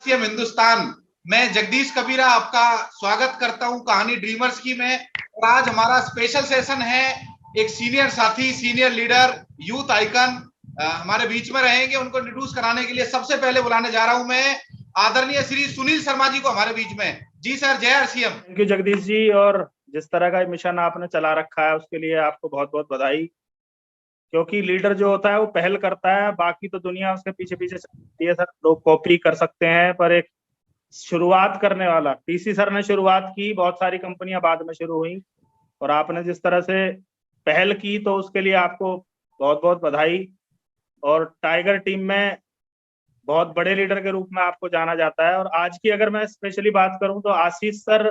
CM Hindustan. मैं जगदीश कबीरा आपका स्वागत करता हूं कहानी ड्रीमर्स की में। और आज हमारा स्पेशल सेशन है। एक सीनियर साथी, सीनियर लीडर, यूथ आइकन हमारे बीच में रहेंगे। उनको इंट्रोड्यूस कराने के लिए सबसे पहले बुलाने जा रहा हूं मैं आदरणीय श्री सुनील शर्मा जी को हमारे बीच में। जी सर, जय हर सीएम। थैंक यू जगदीश जी। और जिस तरह का मिशन आपने चला रखा है उसके लिए आपको बहुत बहुत बधाई। क्योंकि लीडर जो होता है वो पहल करता है, बाकी तो दुनिया उसके पीछे पीछे चलती है। सर, लोग कॉपी कर सकते हैं पर एक शुरुआत करने वाला, टीसी सर ने शुरुआत की, बहुत सारी कंपनियां बाद में शुरू हुई और आपने जिस तरह से पहल की तो उसके लिए आपको बहुत बहुत बधाई। और टाइगर टीम में बहुत बड़े लीडर के रूप में आपको जाना जाता है। और आज की अगर मैं स्पेशली बात करूं तो आशीष सर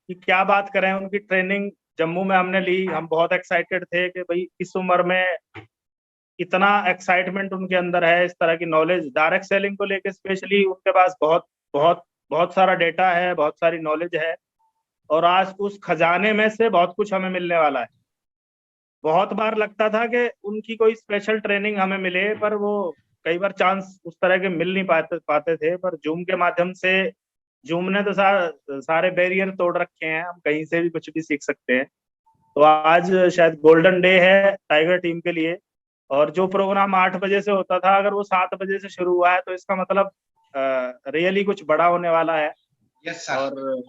की क्या बात करें। उनकी ट्रेनिंग जम्मू में हमने ली, हम बहुत एक्साइटेड थे कि भाई इस उम्र में इतना एक्साइटमेंट उनके अंदर है, इस तरह की नॉलेज डायरेक्ट सेलिंग को लेके स्पेशली उनके पास बहुत बहुत बहुत सारा डेटा है, बहुत सारी नॉलेज है। और आज उस खजाने में से बहुत कुछ हमें मिलने वाला है। बहुत बार लगता था कि उनकी कोई स्पेशल ट्रेनिंग हमें मिले, पर वो कई बार चांस उस तरह के मिल नहीं पाते पाते थे। पर जूम के माध्यम से, जूम ने तो सारे बैरियर तोड़ रखे हैं, हम कहीं से भी कुछ भी सीख सकते हैं। तो आज शायद गोल्डन डे है टाइगर टीम के लिए। और जो प्रोग्राम 8 बजे से होता था, अगर वो 7 बजे से शुरू हुआ है तो इसका मतलब रियली कुछ बड़ा होने वाला है। Yes sir. और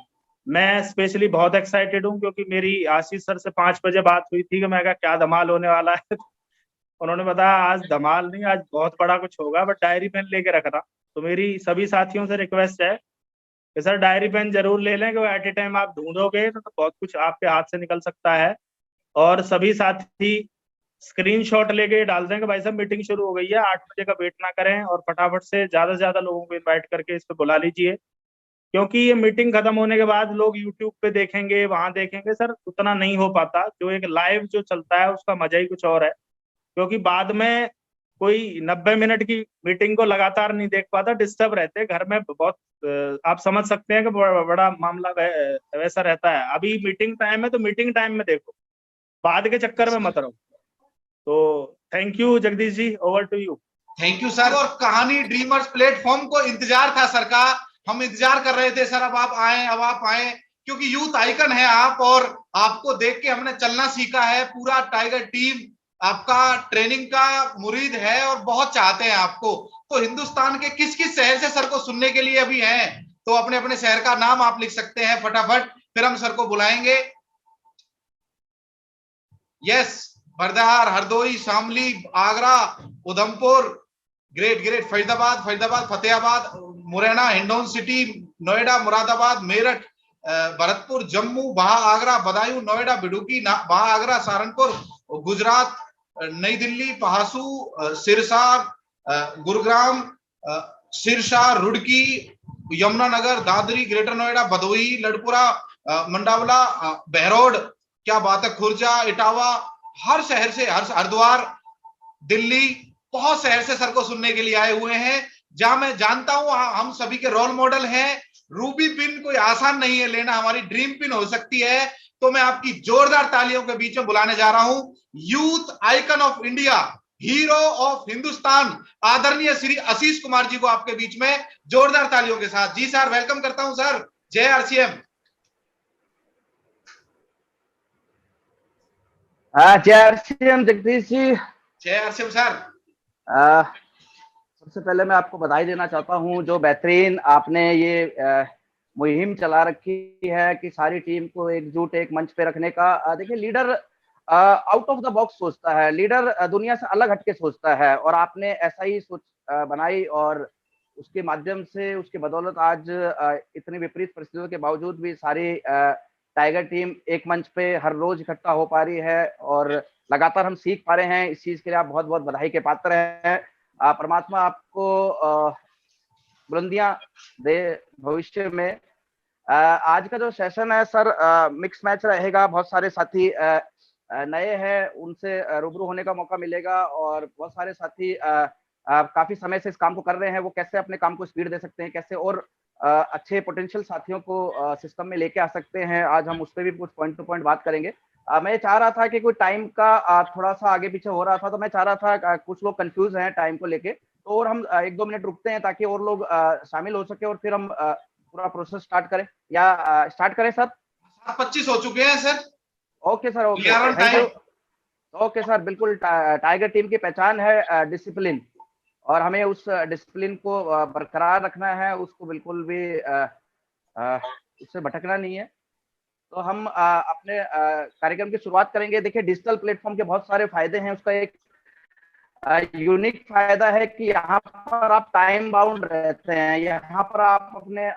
मैं स्पेशली बहुत एक्साइटेड हूँ क्योंकि मेरी आशीष सर से 5 बजे बात हुई थी कि मैं कहा क्या धमाल होने वाला है। उन्होंने बताया आज धमाल नहीं, आज बहुत बड़ा कुछ होगा, बट डायरी पेन लेके रखना। तो मेरी सभी साथियों से रिक्वेस्ट है कि सर डायरी पेन जरूर ले लें, क्योंकि एट ए टाइम आप ढूंढोगे तो बहुत कुछ आपके हाथ से निकल सकता है। और सभी साथी स्क्रीनशॉट लेके डाल दें कि भाई साहब मीटिंग शुरू हो गई है, 8 बजे का वेट ना करें और फटाफट से ज्यादा लोगों को इनवाइट करके इस पे बुला लीजिए। क्योंकि ये मीटिंग खत्म होने के बाद लोग यूट्यूब पे देखेंगे, वहां देखेंगे, सर उतना नहीं हो पाता। जो एक लाइव जो चलता है उसका मजा ही कुछ और है। क्योंकि बाद में कोई 90 मिनट की मीटिंग को लगातार नहीं देख पाता, डिस्टर्ब रहते घर में बहुत। आप समझ सकते हैं कि बड़ा मामला वैसा रहता है। अभी मीटिंग टाइम है तो मीटिंग टाइम में देखो, बाद के चक्कर में मत रहो। तो thank you Jagdish ji, over to you. Thank you sir. और कहानी ड्रीमर्स प्लेटफॉर्म को इंतजार था सर का। हम इंतजार कर रहे थे सर, अब आप आए, अब आप आए, क्योंकि यूथ आइकन है आप। और आपको देख के हमने चलना सीखा है। पूरा टाइगर टीम आपका ट्रेनिंग का मुरीद है और बहुत चाहते हैं आपको। तो हिंदुस्तान के किस किस शहर से सर को सुनने के लिए अभी हैं, तो अपने अपने शहर का नाम आप लिख सकते हैं फटाफट, फिर हम सर को बुलाएंगे। यस, बर्दार, Hardoi, Shamli, Agra, Udhampur, great great, Faridabad, Faridabad, Fatehabad, Morena, Hindaun city, Noida, Moradabad, Meerut, Bharatpur, Jammu, वहां आगरा, बदायूं, नोएडा, बिडुकी, वहां आगरा, सहारनपुर, गुजरात, नई दिल्ली, पहासू, सिरसा, गुरुग्राम, सिरसा, रुड़की, यमुनानगर, दादरी, ग्रेटर नोएडा, भदोही, लड़पुरा, मंडावला, बहरोड, क्या बात है, खुर्जा, इटावा, हर शहर से, हर हरिद्वार, दिल्ली, बहुत शहर से सर को सुनने के लिए आए हुए हैं। जहां मैं जानता हूं हम सभी के रोल मॉडल हैं। रूबी पिन कोई आसान नहीं है लेना, हमारी ड्रीम पिन हो सकती है। तो मैं आपकी जोरदार तालियों के बीच में बुलाने जा रहा हूं youth icon of India, hero of Hindustan, आदरणीय श्री आशीष कुमार जी को आपके बीच में जोरदार तालियों के साथ। जी सर, वेलकम करता हूं सर। जय आरसीएम। जय आरसीएम जगदीश जी। जय आरसीएम सर। सबसे पहले मैं आपको बधाई देना चाहता हूं, जो बेहतरीन आपने ये मुहिम चला रखी है कि सारी टीम को एकजुट एक मंच पे रखने का। देखिए, leader out of the box सोचता है, लीडर दुनिया से अलग हटके सोचता है, और आपने ऐसा ही सोच बनाई। और उसके माध्यम से, उसके बदौलत आज इतनी विपरीत परिस्थितियों के बावजूद भी सारी टाइगर टीम एक मंच पे हर रोज इकट्ठा हो पा रही है और लगातार हम सीख पा रहे हैं। इस चीज के लिए आप बहुत बहुत बधाई के पात्र हैं। परमात्मा आपको बुलंदियां दे भविष्य में। आज का जो सेशन है सर, मिक्स मैच रहेगा। बहुत सारे साथी नए हैं, उनसे रूबरू होने का मौका मिलेगा। और बहुत सारे साथी काफी समय से इस काम को कर रहे हैं, वो कैसे अपने काम को स्पीड दे सकते हैं, कैसे और अच्छे पोटेंशियल साथियों को सिस्टम में लेके आ सकते हैं, आज हम उस पर भी कुछ पॉइंट टू पॉइंट बात करेंगे। मैं चाह रहा था कि कोई टाइम का थोड़ा सा आगे पीछे हो रहा था, तो मैं चाह रहा था कुछ लोग कंफ्यूज हैं टाइम को लेके, तो और हम 1-2 मिनट रुकते हैं ताकि और लोग शामिल हो सके और फिर हम पूरा प्रोसेस स्टार्ट करें, या स्टार्ट करें सर? 7:25 हो चुके हैं sir. Okay sir, okay, We are on thank you. time। Okay sir, बिल्कुल। टाइगर टीम की पहचान है डिसिप्लिन, और हमें उस डिसिप्लिन को बरकरार रखना है, उसको बिल्कुल भी उससे भटकना नहीं है। तो हम अपने कार्यक्रम की शुरुआत करेंगे। देखिए, डिजिटल प्लेटफॉर्म के बहुत सारे फायदे हैं। उसका एक यूनिक फायदा है कि यहाँ पर आप टाइम बाउंड रहते हैं, यहाँ पर आप अपने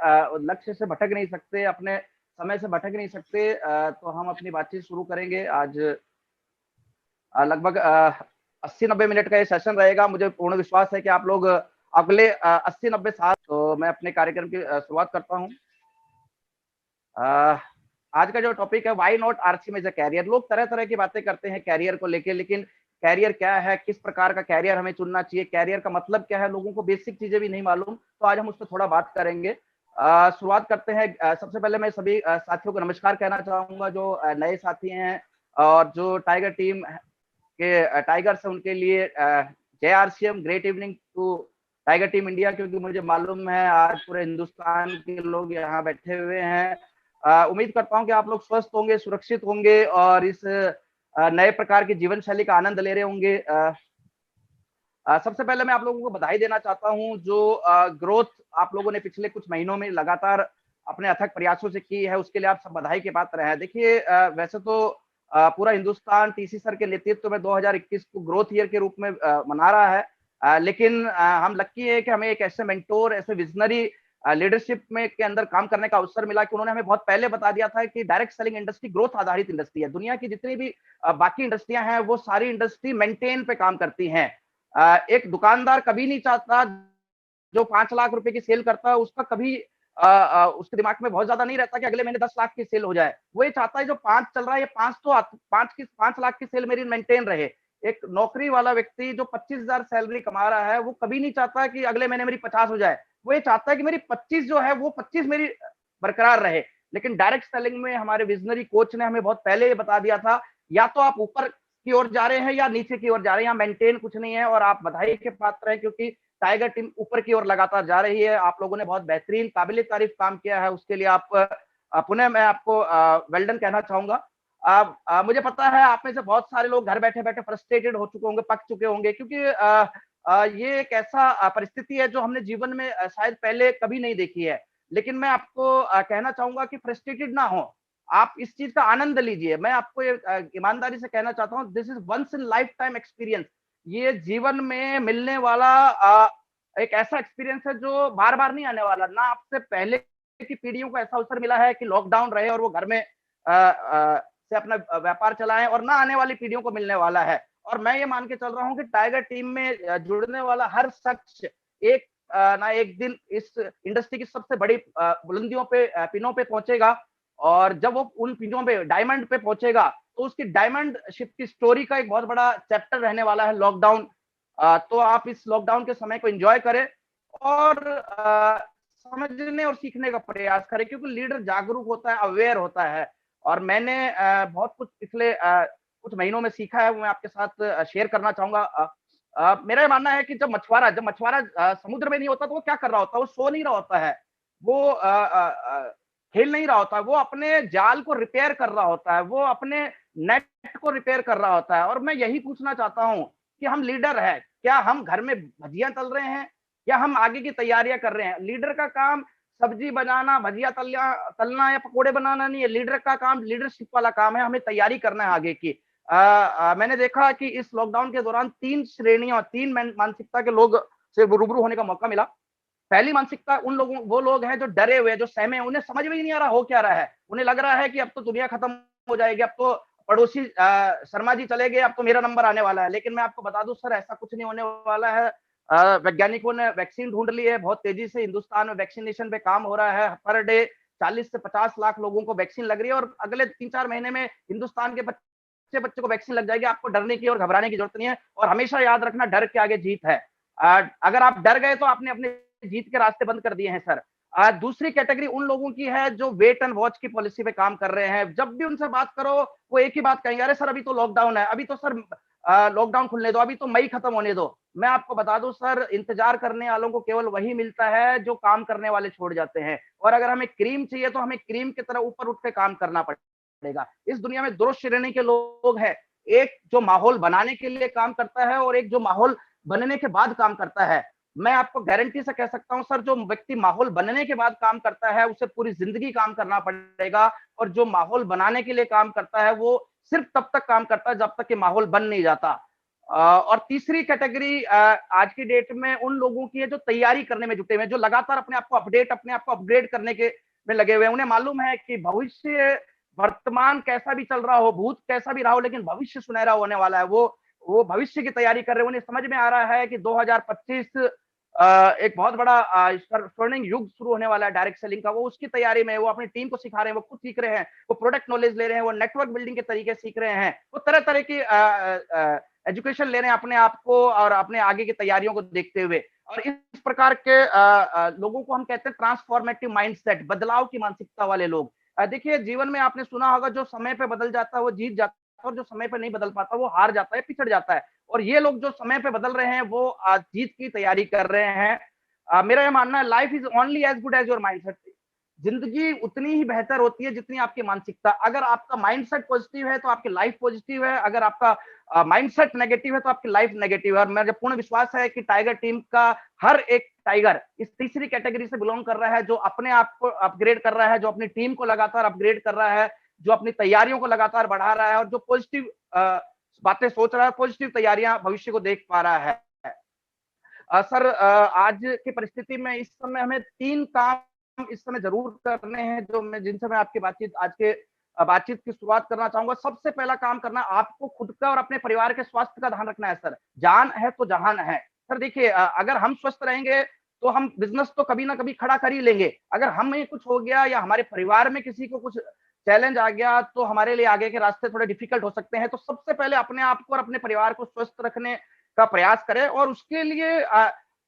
लक्ष्य से भटक नहीं सकते, अपने समय से भटक नहीं सकते। तो हम अपनी बातचीत शुरू करेंगे। आज लगभग 80-90 मिनट का ये सेशन रहेगा। मुझे पूर्ण विश्वास है कि आप लोग अगले 80-90 साल। तो मैं अपने कार्यक्रम की शुरुआत करता हूँ। आज का जो टॉपिक है, व्हाई नॉट आरसी में एज अ कैरियर। लोग तरह तरह की बातें करते हैं कैरियर को लेके, लेकिन कैरियर क्या है, किस प्रकार का कैरियर हमें चुनना चाहिए, कैरियर का मतलब क्या है, लोगों को बेसिक चीजें भी नहीं मालूम। तो आज हम उस पर थोड़ा बात करेंगे। शुरुआत करते हैं। सबसे पहले मैं सभी साथियों को नमस्कार कहना चाहूंगा जो नए साथी हैं, और जो टाइगर टीम के टाइगर्स है उनके लिए जय RCM, great evening to tiger team India, क्योंकि मुझे मालूम है आज पूरे हिंदुस्तान के लोग यहाँ बैठे हुए हैं। उम्मीद करता हूँ कि आप लोग स्वस्थ होंगे, सुरक्षित होंगे, और इस नए प्रकार की जीवन शैली का आनंद ले रहे होंगे। सबसे पहले मैं आप लोगों को बधाई देना चाहता हूँ। जो ग्रोथ आप लोगों ने पिछले कुछ महीनों में लगातार अपने अथक प्रयासों से की है, उसके लिए आप सब बधाई के पात्र हैं। देखिए, वैसे तो पूरा हिंदुस्तान टीसी सर के नेतृत्व में 2021 को ग्रोथ ईयर के रूप में मना रहा है, लेकिन हम लकी है कि हमें एक ऐसे मेंटोर, ऐसे विजनरी लीडरशिप में के अंदर काम करने का अवसर मिला कि उन्होंने हमें बहुत पहले बता दिया था कि डायरेक्ट सेलिंग इंडस्ट्री ग्रोथ आधारित इंडस्ट्री है। दुनिया की जितनी भी बाकी इंडस्ट्रियां हैं, वो सारी इंडस्ट्री मेंटेन पे काम करती हैं। एक दुकानदार कभी नहीं चाहता, जो 5 लाख रुपए की सेल करता है, उसका कभी उसके दिमाग में बहुत ज्यादा नहीं रहता कि अगले महीने 10 लाख की सेल हो जाए। वो ये चाहता है जो 5 चल रहा है, ये 5 लाख की सेल मेरी मेंटेन रहे। एक नौकरी वाला व्यक्ति जो 25,000 सैलरी कमा रहा है, वो कभी नहीं चाहता कि अगले महीने मेरी 50 हो जाए। वो ये चाहता है कि मेरी 25 जो है, वो 25 मेरी बरकरार रहे। लेकिन डायरेक्ट सेलिंग में हमारे विजनरी कोच ने हमें बहुत पहले ये बता दिया था, या तो आप ऊपर की ओर जा रहे हैं या नीचे की ओर जा रहे हैं, यहाँ मेंटेन कुछ नहीं है। और आप बधाई के पात्र हैं, क्योंकि टाइगर टीम ऊपर की ओर लगातार जा रही है। आप लोगों ने बहुत बेहतरीन, काबिल तारीफ काम किया है, उसके लिए आप पुनः मैं आपको वेल डन कहना चाहूंगा। मुझे पता है आप में से बहुत सारे लोग घर बैठे बैठे फ्रस्ट्रेटेड हो चुके होंगे, पक चुके होंगे, क्योंकि ये एक ऐसा परिस्थिति है जो हमने जीवन में शायद पहले कभी नहीं देखी है। लेकिन मैं आपको कहना चाहूंगा कि फ्रस्ट्रेटेड ना हो, आप इस चीज का आनंद लीजिए। मैं आपको ये ईमानदारी से कहना चाहता हूँ, this is once in life time experience. ये जीवन में मिलने वाला एक ऐसा एक्सपीरियंस है जो बार बार नहीं आने वाला। ना आपसे पहले की पीढ़ियों को ऐसा अवसर मिला है कि लॉकडाउन रहे और वो घर में से अपना व्यापार चलाएं, और ना आने वाली पीढ़ियों को मिलने वाला है। और मैं ये मान के चल रहा हूँ कि टाइगर टीम में जुड़ने वाला हर शख्स एक ना एक दिन इस इंडस्ट्री की सबसे बड़ी बुलंदियों पे, पिनों पे पहुंचेगा। और जब वो उन पिनों पे, डायमंड पे पहुंचेगा, तो उसकी डायमंड शिप की स्टोरी का एक बहुत बड़ा चैप्टर रहने वाला है लॉकडाउन। तो आप इस लॉकडाउन के समय को एंजॉय करें और समझने और सीखने का प्रयास करें, क्योंकि लीडर जागरूक होता है, अवेयर होता है। और मैंने बहुत कुछ पिछले कुछ महीनों में सीखा है, वो मैं आपके साथ शेयर करना चाहूंगा। मेरा ये मानना है कि जब मछुआरा समुद्र में नहीं होता तो वो क्या कर रहा होता है? वो सो नहीं रहा होता है, वो खेल नहीं रहा होता है, वो अपने जाल को रिपेयर कर रहा होता है, वो अपने नेट को रिपेयर कर रहा होता है। और मैं यही पूछना चाहता हूं कि हम लीडर हैं, क्या हम घर में भजिया तल रहे हैं या हम आगे की तैयारियां कर रहे हैं? लीडर का काम सब्जी बनाना, भजिया तलना या पकोड़े बनाना नहीं है। लीडर का काम लीडरशिप वाला काम है, हमें तैयारी करना है आगे की। मैंने देखा कि इस लॉकडाउन के दौरान 3 श्रेणियों, 3 मानसिकता के लोग से रूबरू होने का मौका मिला। पहली मानसिकता वो लोग हैं जो डरे हुए, जो सहमे, उन्हें समझ में ही नहीं आ रहा हो क्या रहा है। उन्हें लग रहा है कि अब तो दुनिया खत्म हो जाएगी, अब तो पड़ोसी शर्मा जी चले गए, अब तो मेरा नंबर आने वाला है। लेकिन मैं आपको बता दूं सर, ऐसा कुछ नहीं होने वाला है। वैज्ञानिकों ने वैक्सीन ढूंढ ली है, बहुत तेजी से हिंदुस्तान में वैक्सीनेशन पे काम हो रहा है। पर डे 40 से 50 लाख लोगों को वैक्सीन लग रही है, और अगले 3-4 महीने में हिंदुस्तान के बच्चे को वैक्सीन लग जाएगी। आपको डरने की और घबराने की जरूरत नहीं है। और हमेशा याद रखना, डर के आगे जीत है। अगर आप डर गए तो आपने अपने जीत के रास्ते बंद कर दिए हैं सर। दूसरी कैटेगरी उन लोगों की है जो वेट एंड वॉच की पॉलिसी पे काम कर रहे हैं। जब भी उनसे बात करो, वो एक ही बात कहेंगे, अरे सर अभी तो लॉकडाउन है, अभी तो सर लॉकडाउन खुलने दो, अभी तो मई खत्म होने दो। मैं आपको बता दूं सर, इंतजार करने वालों को केवल वही मिलता है जो काम करने वाले छोड़ जाते हैं। और अगर हमें क्रीम चाहिए तो हमें क्रीम की तरह ऊपर उठ के काम करना पड़ेगा। इस दुनिया में दो श्रेणी के लोग हैं, एक जो माहौल बनाने के लिए काम करता है और एक जो माहौल बनने के बाद काम करता है। मैं आपको गारंटी से कह सकता हूं सर, जो व्यक्ति माहौल बनने के बाद काम करता है उसे पूरी जिंदगी काम करना पड़ेगा, और जो माहौल बनाने के लिए काम करता है वो सिर्फ तब तक काम करता है जब तक कि माहौल बन नहीं जाता। और तीसरी कैटेगरी आज की डेट में उन लोगों की है जो तैयारी करने में जुटे हुए हैं, जो लगातार अपने आप को अपडेट, अपने आप को अपग्रेड करने के में लगे हुए हैं। उन्हें मालूम है कि भविष्य, वर्तमान कैसा भी चल रहा हो, भूत कैसा भी रहा हो, लेकिन भविष्य सुनहरा होने वाला है। वो भविष्य की तैयारी कर रहे हैं। उन्हें समझ में आ रहा है कि 2025 एक बहुत बड़ा स्वर्णिम युग शुरू होने वाला है डायरेक्ट सेलिंग का। वो उसकी तैयारी में, वो अपनी टीम को सिखा रहे हैं, वो खुद सीख रहे हैं, वो प्रोडक्ट नॉलेज ले रहे हैं, वो नेटवर्क बिल्डिंग के तरीके सीख रहे हैं, वो तरह तरह की एजुकेशन ले रहे हैं अपने आप को और अपने आगे की तैयारियों को देखते हुए। और इस प्रकार के लोगों को हम कहते हैं ट्रांसफॉर्मेटिव माइंडसेट, बदलाव की मानसिकता वाले लोग। देखिए, जीवन में आपने सुना होगा, जो समय पे बदल जाता है वो जीत जाता है, और जो समय पे नहीं बदल पाता वो हार जाता है, पिछड़ जाता है। और ये लोग जो समय पे बदल रहे हैं वो जीत की तैयारी कर रहे हैं। मेरा ये मानना है, life is only as good as your mindset. जिंदगी उतनी ही बेहतर होती है जितनी आपकी मानसिकता। अगर आपका माइंडसेट पॉजिटिव है तो आपकी लाइफ पॉजिटिव है, अगर आपका माइंडसेट नेगेटिव है तो आपकी लाइफ नेगेटिव है। और मेरा पूर्ण विश्वास है कि टाइगर टीम का हर एक टाइगर इस तीसरी कैटेगरी से बिलोंग कर रहा है, जो अपने आप को अपग्रेड कर रहा है, जो अपनी टीम को लगातार अपग्रेड कर रहा है, जो अपनी तैयारियों को लगातार बढ़ा रहा है, और जो पॉजिटिव बातें सोच रहा है, पॉजिटिव तैयारियां भविष्य को देख पा रहा है। सर, आज की परिस्थिति में इस समय हमें 3 काम इस समय जरूर करने हैं, जिनसे मैं आपकी बातचीत की शुरुआत करना चाहूंगा। सबसे पहला काम करना, आपको खुद का और अपने परिवार के स्वास्थ्य का ध्यान रखना है सर। जान है तो जहान है। सर देखिए, अगर हम स्वस्थ रहेंगे तो हम बिजनेस तो कभी ना कभी खड़ा कर ही लेंगे। अगर हमें कुछ हो गया या हमारे परिवार में किसी को कुछ चैलेंज आ गया तो हमारे लिए आगे के रास्ते थोड़े डिफिकल्ट हो सकते हैं। तो सबसे पहले अपने आप को और अपने परिवार को स्वस्थ रखने का प्रयास करें, और उसके लिए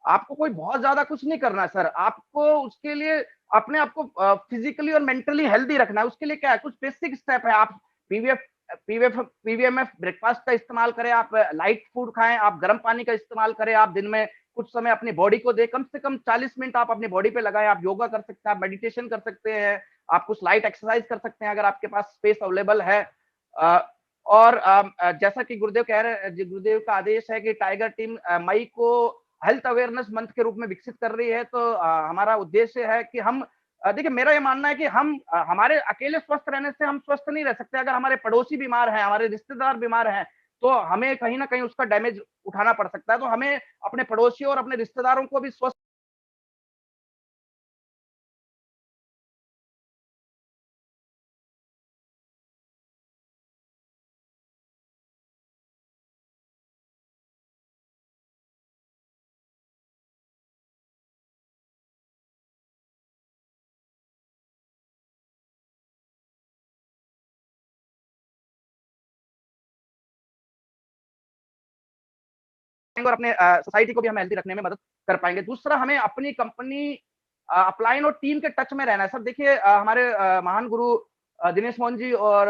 आपको कोई बहुत ज्यादा कुछ नहीं करना है सर। आपको उसके लिए अपने आप को फिजिकली और मेंटली हेल्दी रखना है। उसके लिए क्या है, कुछ बेसिक स्टेप है। आप पीवीएमएफ ब्रेकफास्ट का इस्तेमाल करें, आप लाइट फूड खाएं, आप गर्म पानी का इस्तेमाल करें, आप दिन में कुछ समय अपनी बॉडी को दें, कम से कम 40 मिनट आप अपनी बॉडी पे लगाएं। आप योगा कर सकते हैं, आप मेडिटेशन कर सकते हैं, आप कुछ लाइट एक्सरसाइज कर सकते हैं अगर आपके पास स्पेस अवेलेबल है। और जैसा कि गुरुदेव कह रहे, गुरुदेव का आदेश है कि टाइगर टीम मई को हेल्थ अवेयरनेस मंथ के रूप में विकसित कर रही है। तो हमारा उद्देश्य है कि हम, देखिए, मेरा ये मानना है कि हम हमारे अकेले स्वस्थ रहने से हम स्वस्थ नहीं रह सकते। अगर हमारे पड़ोसी बीमार हैं, हमारे रिश्तेदार बीमार हैं, तो हमें कहीं ना कहीं उसका डैमेज उठाना पड़ सकता है। तो हमें अपने पड़ोसियों और अपने रिश्तेदारों को भी स्वस्थ और अपने सोसाइटी को भी हम हेल्दी रखने में मदद कर पाएंगे। दूसरा, हमें अपनी कंपनी, अपलाइन और टीम के टच में रहना है। सर देखिए, हमारे महान गुरु दिनेश मोहन जी और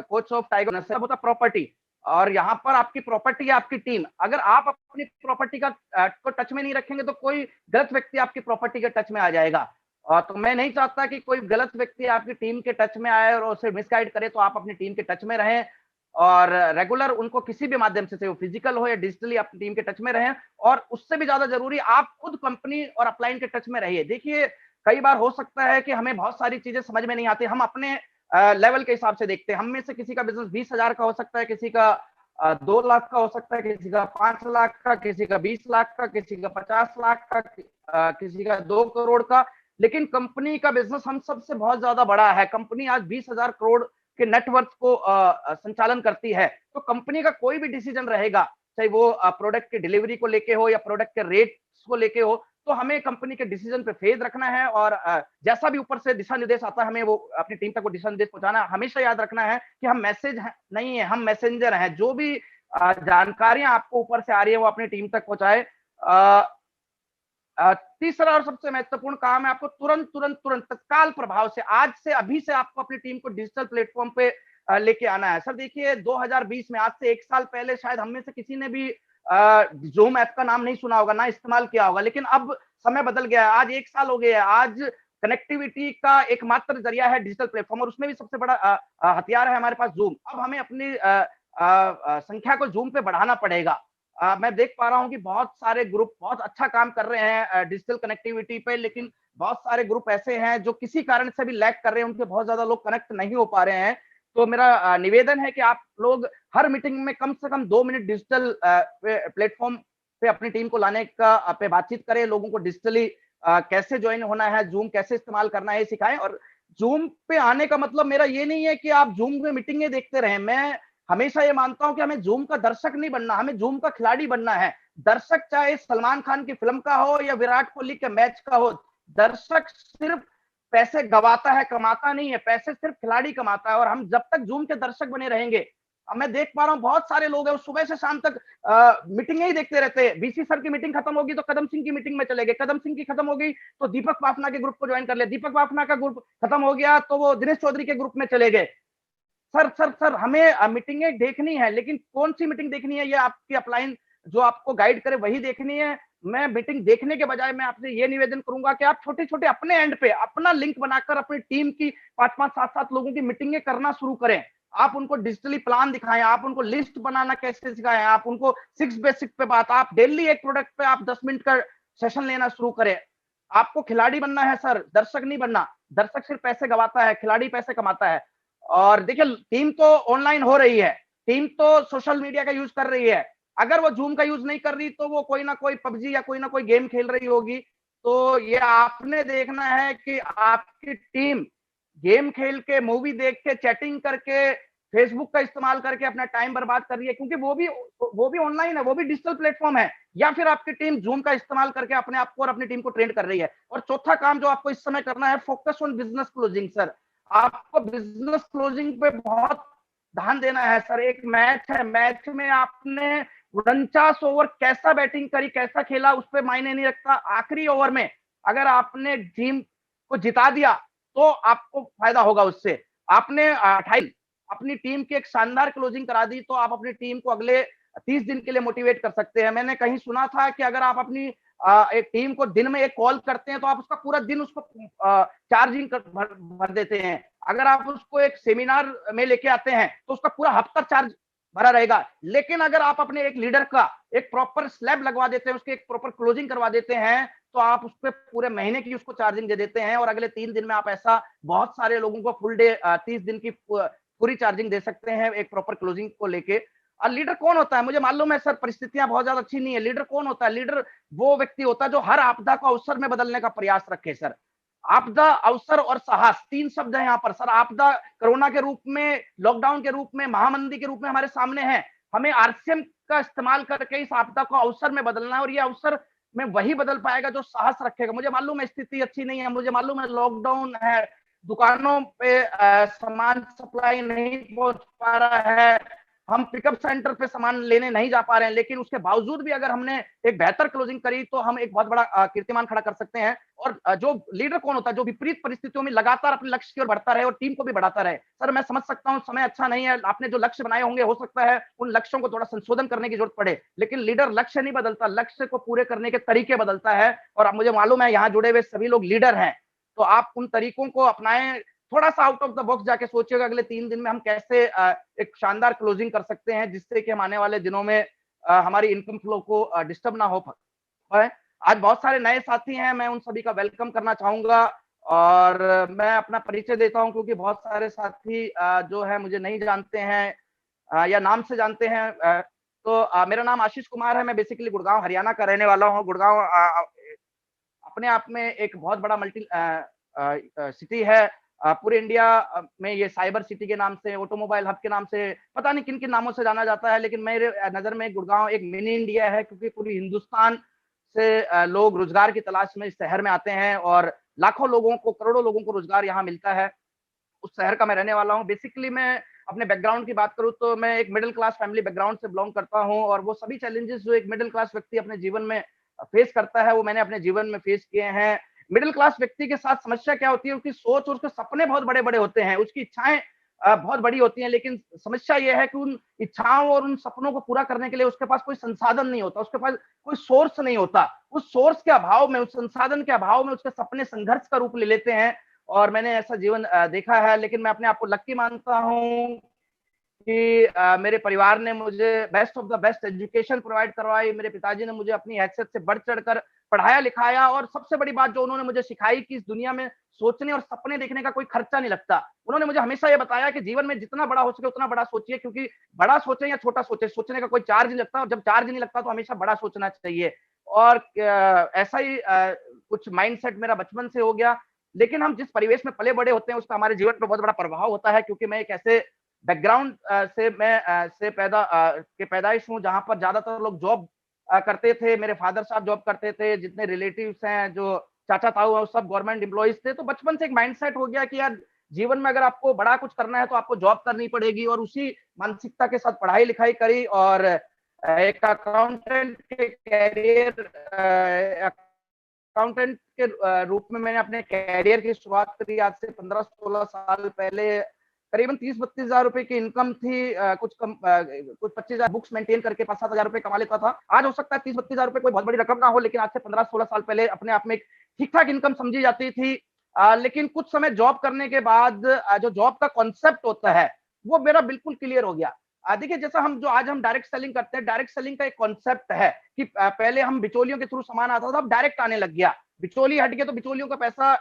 कोच ऑफ टाइगर सब होता प्रॉपर्टी, और यहाँ पर आपकी प्रॉपर्टी है आपकी टीम। अगर आप अपनी प्रॉपर्टी का को टच में नहीं रखेंगे तो कोई गलत व्यक्ति आपकी प्रॉपर्टी के टच में आ जाएगा। तो मैं नहीं चाहता कि कोई गलत व्यक्ति आपकी टीम के टच में आए और उसे मिसगाइड करे। तो आप अपनी टीम के टच में रहें और रेगुलर उनको किसी भी माध्यम से, चाहे वो फिजिकल हो या डिजिटली, अपनी टीम के टच में रहें। और उससे भी ज्यादा जरूरी, आप खुद कंपनी और अपलाइन के टच में रहिए। देखिए, कई बार हो सकता है कि हमें बहुत सारी चीजें समझ में नहीं आती, हम अपने लेवल के हिसाब से देखते हैं। हम में से किसी का बिजनेस 20,000 का हो सकता है, किसी का 2 लाख का हो सकता है, किसी का 5 लाख का, किसी का 20 लाख का, किसी का 50 लाख का, किसी का 2 करोड़ का। लेकिन कंपनी का बिजनेस हम सबसे बहुत ज्यादा बड़ा है। कंपनी आज 20,000 करोड़ के नेटवर्थ को संचालन करती है। तो कंपनी का कोई भी डिसीजन रहेगा, चाहे वो प्रोडक्ट की डिलीवरी को लेके हो या प्रोडक्ट के रेट्स को लेके हो, तो हमें कंपनी के डिसीजन पे फेज रखना है। और जैसा भी ऊपर से दिशा निर्देश आता है, हमें वो अपनी टीम तक वो दिशा निर्देश पहुंचाना। हमेशा याद रखना है कि हम मैसेज नहीं है, हम मैसेंजर हैं। जो भी जानकारियां आपको ऊपर से आ रही है वो अपनी टीम तक पहुंचाए। तीसरा और सबसे महत्वपूर्ण काम है, आपको तुरंत तुरंत तुरंत तत्काल प्रभाव से, आज से, अभी से आपको अपनी टीम को डिजिटल प्लेटफॉर्म पे लेके आना है। सर देखिए 2020 में, आज से 1 साल पहले शायद हम में से किसी ने भी जूम ऐप का नाम नहीं सुना होगा, ना इस्तेमाल किया होगा, लेकिन अब समय बदल गया है। आज 1 साल हो गया है। आज कनेक्टिविटी का एकमात्र जरिया है डिजिटल प्लेटफॉर्म, और उसमें भी सबसे बड़ा हथियार है हमारे पास जूम। अब हमें अपनी संख्या को जूम पे बढ़ाना पड़ेगा। मैं देख पा रहा हूँ कि बहुत सारे ग्रुप बहुत अच्छा काम कर रहे हैं डिजिटल कनेक्टिविटी पे, लेकिन बहुत सारे ग्रुप ऐसे हैं जो किसी कारण से भी लैग कर रहे हैं, उनके बहुत ज्यादा लोग कनेक्ट नहीं हो पा रहे हैं। तो मेरा निवेदन है कि आप लोग हर मीटिंग में कम से कम 2 मिनट डिजिटल प्लेटफॉर्म पे अपनी टीम को लाने का पे बातचीत करें, लोगों को डिजिटली कैसे ज्वाइन होना है, जूम कैसे इस्तेमाल करना है सिखाएं। और जूम पे आने का मतलब मेरा ये नहीं है कि आप जूम में मीटिंगें देखते रहें। मैं हमेशा ये मानता हूं कि हमें जूम का दर्शक नहीं बनना, हमें जूम का खिलाड़ी बनना है। दर्शक चाहे सलमान खान की फिल्म का हो या विराट कोहली के मैच का हो, दर्शक सिर्फ पैसे गवाता है, कमाता नहीं है। पैसे सिर्फ खिलाड़ी कमाता है। और हम जब तक जूम के दर्शक बने रहेंगे, अब मैं देख पा रहा हूं बहुत सारे लोग हैं वो सुबह से शाम तक मीटिंग ही देखते रहते हैं। बीसी सर की मीटिंग खत्म होगी तो कदम सिंह की मीटिंग में चले गए, कदम सिंह की खत्म हो गई तो दीपक बाफना के ग्रुप को ज्वाइन कर लिया, दीपक बाफना का ग्रुप खत्म हो गया तो वो दिनेश चौधरी के ग्रुप में चले गए। सर हमें मीटिंगें देखनी है, लेकिन कौन सी मीटिंग देखनी है ये आपकी अपलाइन जो आपको गाइड करे वही देखनी है। मैं मीटिंग देखने के बजाय मैं आपसे ये निवेदन करूंगा कि आप छोटे छोटे अपने एंड पे अपना लिंक बनाकर अपनी टीम की 5-5 7-7 लोगों की मीटिंगें करना शुरू करें। आप उनको डिजिटली प्लान दिखाएं, आप उनको लिस्ट बनाना कैसे सिखाएं, आप उनको 6 बेसिक पे बात, आप डेली एक प्रोडक्ट पे आप 10 मिनट का सेशन लेना शुरू करें। आपको खिलाड़ी बनना है सर, दर्शक नहीं बनना। दर्शक सिर्फ पैसे गवाता है, खिलाड़ी पैसे कमाता है। और देखिए टीम तो ऑनलाइन हो रही है, टीम तो सोशल मीडिया का यूज कर रही है। अगर वो जूम का यूज नहीं कर रही तो वो कोई ना कोई पबजी या कोई ना कोई गेम खेल रही होगी। तो ये आपने देखना है कि आपकी टीम गेम खेल के, मूवी देख के, चैटिंग करके, फेसबुक का इस्तेमाल करके अपना टाइम बर्बाद कर रही है, क्योंकि वो भी ऑनलाइन है, वो भी डिजिटल प्लेटफॉर्म है। या फिर आपकी टीम जूम का इस्तेमाल करके अपने आप को और अपनी टीम को ट्रेंड कर रही है। और चौथा काम जो आपको इस समय करना है, focus on business closing. Sir आपको बिजनेस क्लोजिंग पे बहुत ध्यान देना है सर। एक मैच है, मैच में आपने 49 ओवर कैसा बैटिंग करी, कैसा खेला, उस पर मायने नहीं रखता। आखिरी ओवर में अगर आपने टीम को जिता दिया तो आपको फायदा होगा उससे। आपने 28 अपनी टीम की एक शानदार क्लोजिंग करा दी तो आप अपनी टीम को अगले 30 दिन के लिए मोटिवेट कर सकते हैं। मैंने कहीं सुना था कि अगर आप अपनी एक टीम को दिन में एक कॉल करते हैं तो आप उसका पूरा दिन उसको चार्जिंग भर देते हैं। अगर आप उसको एक सेमिनार में लेके आते हैं तो उसका पूरा हफ्ता चार्ज भरा रहेगा। लेकिन अगर आप अपने एक लीडर का एक प्रॉपर स्लैब लगवा देते हैं, उसके एक प्रॉपर क्लोजिंग करवा देते हैं, तो आप उस पर पूरे महीने की उसको चार्जिंग दे देते हैं। और अगले 3 दिन में आप ऐसा बहुत सारे लोगों को फुल डे 30 दिन की पूरी चार्जिंग दे सकते हैं एक प्रॉपर क्लोजिंग को लेके। और लीडर कौन होता है? मुझे मालूम है सर परिस्थितियां बहुत ज्यादा अच्छी नहीं है। लीडर कौन होता है? लीडर वो व्यक्ति होता है जो हर आपदा को अवसर में बदलने का प्रयास रखे। सर आपदा, अवसर और साहस 3 शब्द है यहाँ पर। सर आपदा कोरोना के रूप में, लॉकडाउन के रूप में, महामंदी के रूप में हमारे सामने है। हमें आरसीएम का इस्तेमाल करके इस आपदा को अवसर में बदलना है। और ये अवसर में वही बदल पाएगा जो साहस रखेगा। मुझे मालूम है स्थिति अच्छी नहीं है, मुझे मालूम है लॉकडाउन है, दुकानों पे सामान सप्लाई नहीं पहुंच पा रहा है, हम पिकअप सेंटर पे सामान लेने नहीं जा पा रहे हैं, लेकिन उसके बावजूद भी अगर हमने एक बेहतर क्लोजिंग करी तो हम एक बहुत बड़ा कीर्तिमान खड़ा कर सकते हैं। और जो लीडर कौन होता है? जो विपरीत परिस्थितियों में लगातार अपने लक्ष्य की ओर बढ़ता रहे और टीम को भी बढ़ाता रहे। सर मैं समझ सकता हूँ समय अच्छा नहीं है, आपने जो लक्ष्य बनाए होंगे हो सकता है उन लक्ष्यों को थोड़ा संशोधन करने की जरूरत पड़े, लेकिन लीडर लक्ष्य नहीं बदलता, लक्ष्य को पूरे करने के तरीके बदलता है। और मुझे मालूम है यहाँ जुड़े हुए सभी लोग लीडर हैं, तो आप उन तरीकों को अपनाएं। थोड़ा सा आउट ऑफ द बॉक्स जाके सोचिएगा अगले 3 दिन में हम कैसे एक शानदार क्लोजिंग कर सकते हैं, जिससे कि हम आने वाले दिनों में हमारी इनकम फ्लो को डिस्टर्ब ना हो पाए। आज बहुत सारे नए साथी हैं, मैं उन सभी का वेलकम करना चाहूंगा। और मैं अपना परिचय देता हूं क्योंकि बहुत सारे साथी जो है मुझे नहीं जानते हैं या नाम से जानते हैं। तो मेरा नाम आशीष कुमार है, मैं बेसिकली गुड़गांव हरियाणा का रहने वाला हूँ। गुड़गांव अपने आप में एक बहुत बड़ा मल्टी सिटी है। पूरे इंडिया में ये साइबर सिटी के नाम से, ऑटोमोबाइल हब के नाम से, पता नहीं किन किन नामों से जाना जाता है, लेकिन मेरे नजर में गुड़गांव एक मिनी इंडिया है, क्योंकि पूरी हिंदुस्तान से लोग रोजगार की तलाश में इस शहर में आते हैं और लाखों लोगों को, करोड़ों लोगों को रोजगार यहाँ मिलता है। उस शहर का मैं रहने वाला हूँ। बेसिकली मैं अपने बैकग्राउंड की बात करूँ तो मैं एक मिडिल क्लास फैमिली बैकग्राउंड से बिलोंग करता हूँ, और वो सभी चैलेंजेस जो एक मिडिल क्लास व्यक्ति अपने जीवन में फेस करता है वो मैंने अपने जीवन में फेस किए हैं। मिडिल क्लास व्यक्ति के साथ समस्या क्या होती है? उसकी सोच और उसके सपने बहुत बड़े बड़े होते हैं, उसकी इच्छाएं बहुत बड़ी होती हैं, लेकिन समस्या ये है कि उन इच्छाओं और उन सपनों को पूरा करने के लिए उसके पास कोई संसाधन नहीं होता, उसके पास कोई सोर्स नहीं होता। उस सोर्स के अभाव में, उस संसाधन के अभाव में उसके सपने संघर्ष का रूप ले लेते हैं, और मैंने ऐसा जीवन देखा है। लेकिन मैं अपने आप को लकी मानता हूँ कि मेरे परिवार ने मुझे best of the best education provide करवाई। मेरे पिताजी ने मुझे अपनी हैसियत से बढ़ चढ़कर पढ़ाया लिखाया, और सबसे बड़ी बात जो उन्होंने मुझे सिखाई कि इस दुनिया में सोचने और सपने देखने का कोई खर्चा नहीं लगता। उन्होंने मुझे हमेशा ये बताया कि जीवन में जितना बड़ा हो सके उतना बड़ा सोचिए, क्योंकि बड़ा सोचे या छोटा सोचे, सोचने का कोई चार्ज नहीं लगता, और जब चार्ज नहीं लगता तो हमेशा बड़ा सोचना चाहिए। और ऐसा ही कुछ माइंडसेट मेरा बचपन से हो गया। लेकिन हम जिस परिवेश में पले बड़े होते हैं उसका हमारे जीवन पर बहुत बड़ा प्रभाव होता है, क्योंकि मैं एक ऐसे बैकग्राउंड से पैदाइश हूँ जहां पर ज्यादातर लोग जॉब करते थे। मेरे फादर साहब जॉब करते थे, जितने रिलेटिव्स हैं, जो चाचा ताऊ हैं, वो सब गवर्नमेंट एम्प्लॉइज थे। तो बचपन से एक माइंडसेट हो गया कि यार जीवन में अगर आपको बड़ा कुछ करना है तो आपको जॉब करनी पड़ेगी, और उसी मानसिकता के साथ पढ़ाई लिखाई करी, और एक अकाउंटेंट के रूप में मैंने अपने कैरियर की शुरुआत करी। आज से 15-16 साल पहले करीबन 30-32 हजार रुपए की इनकम थी। कुछ 25,000 बुक्स मेंटेन करके 5-7 हजार रुपए कमा लेता था। आज हो सकता है 30-32 हजार रुपए कोई बहुत बड़ी रकम ना हो, लेकिन आज से 15-16 साल पहले अपने आप में एक ठीक ठाक इनकम समझी जाती थी। लेकिन कुछ समय जॉब करने के बाद जो जॉब का कॉन्सेप्ट होता है वो मेरा बिल्कुल क्लियर हो गया। देखिए, जैसा हम डायरेक्ट सेलिंग करते हैं, डायरेक्ट सेलिंग का एक कॉन्सेप्ट है कि पहले हम बिचौलियों के थ्रू सामान आता था, अब डायरेक्ट आने लग गया। बिचौली हट गए तो बिचौलियों का पैसा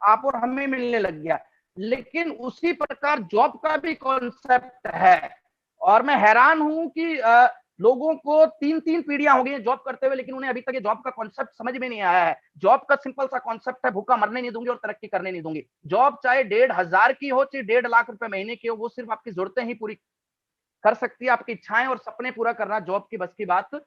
आप और हमें मिलने लग गया। लेकिन उसी प्रकार जॉब का भी कॉन्सेप्ट है, और मैं हैरान हूं कि लोगों को 3-3 पीढ़ियां हो गई हैं जॉब करते हुए, लेकिन उन्हें अभी तक ये जॉब का कॉन्सेप्ट समझ में नहीं आया है। जॉब का सिंपल सा कॉन्सेप्ट है, भूखा मरने नहीं दूंगी और तरक्की करने नहीं दूंगी। जॉब चाहे 1,500 की हो, चाहे 1.5 लाख रुपए महीने की हो, वो सिर्फ आपकी जरूरतें ही पूरी कर सकती है। आपकी इच्छाएं और सपने पूरा करना जॉब की बस की बात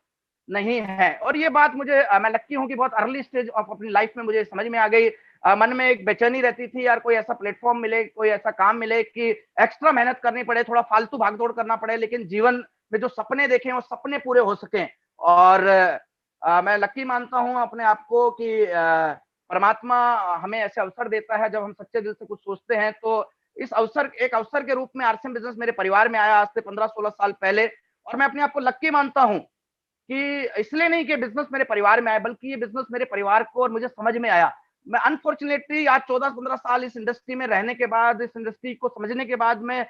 नहीं है। और ये बात मुझे मैं लकी हूं कि बहुत अर्ली स्टेज ऑफ अपनी लाइफ में मुझे समझ में आ गई। मन में एक बेचैनी रहती थी, यार कोई ऐसा प्लेटफॉर्म मिले, कोई ऐसा काम मिले कि एक्स्ट्रा मेहनत करनी पड़े, थोड़ा फालतू भागदौड़ करना पड़े, लेकिन जीवन में जो सपने देखे वो सपने पूरे हो सकें। और मैं लकी मानता हूं अपने आप को कि परमात्मा हमें ऐसे अवसर देता है जब हम सच्चे दिल से कुछ सोचते हैं। तो इस एक अवसर के रूप में आरसीएम बिजनेस मेरे परिवार में आया आज से 15-16 साल पहले। और मैं अपने आप को लकी मानता हूं कि इसलिए नहीं कि बिजनेस मेरे परिवार में आया, बल्कि ये बिजनेस मेरे परिवार को और मुझे समझ में आया। मैं अनफॉर्चुनेटली आज 14-15 साल इस इंडस्ट्री में रहने के बाद, इस इंडस्ट्री को समझने के बाद में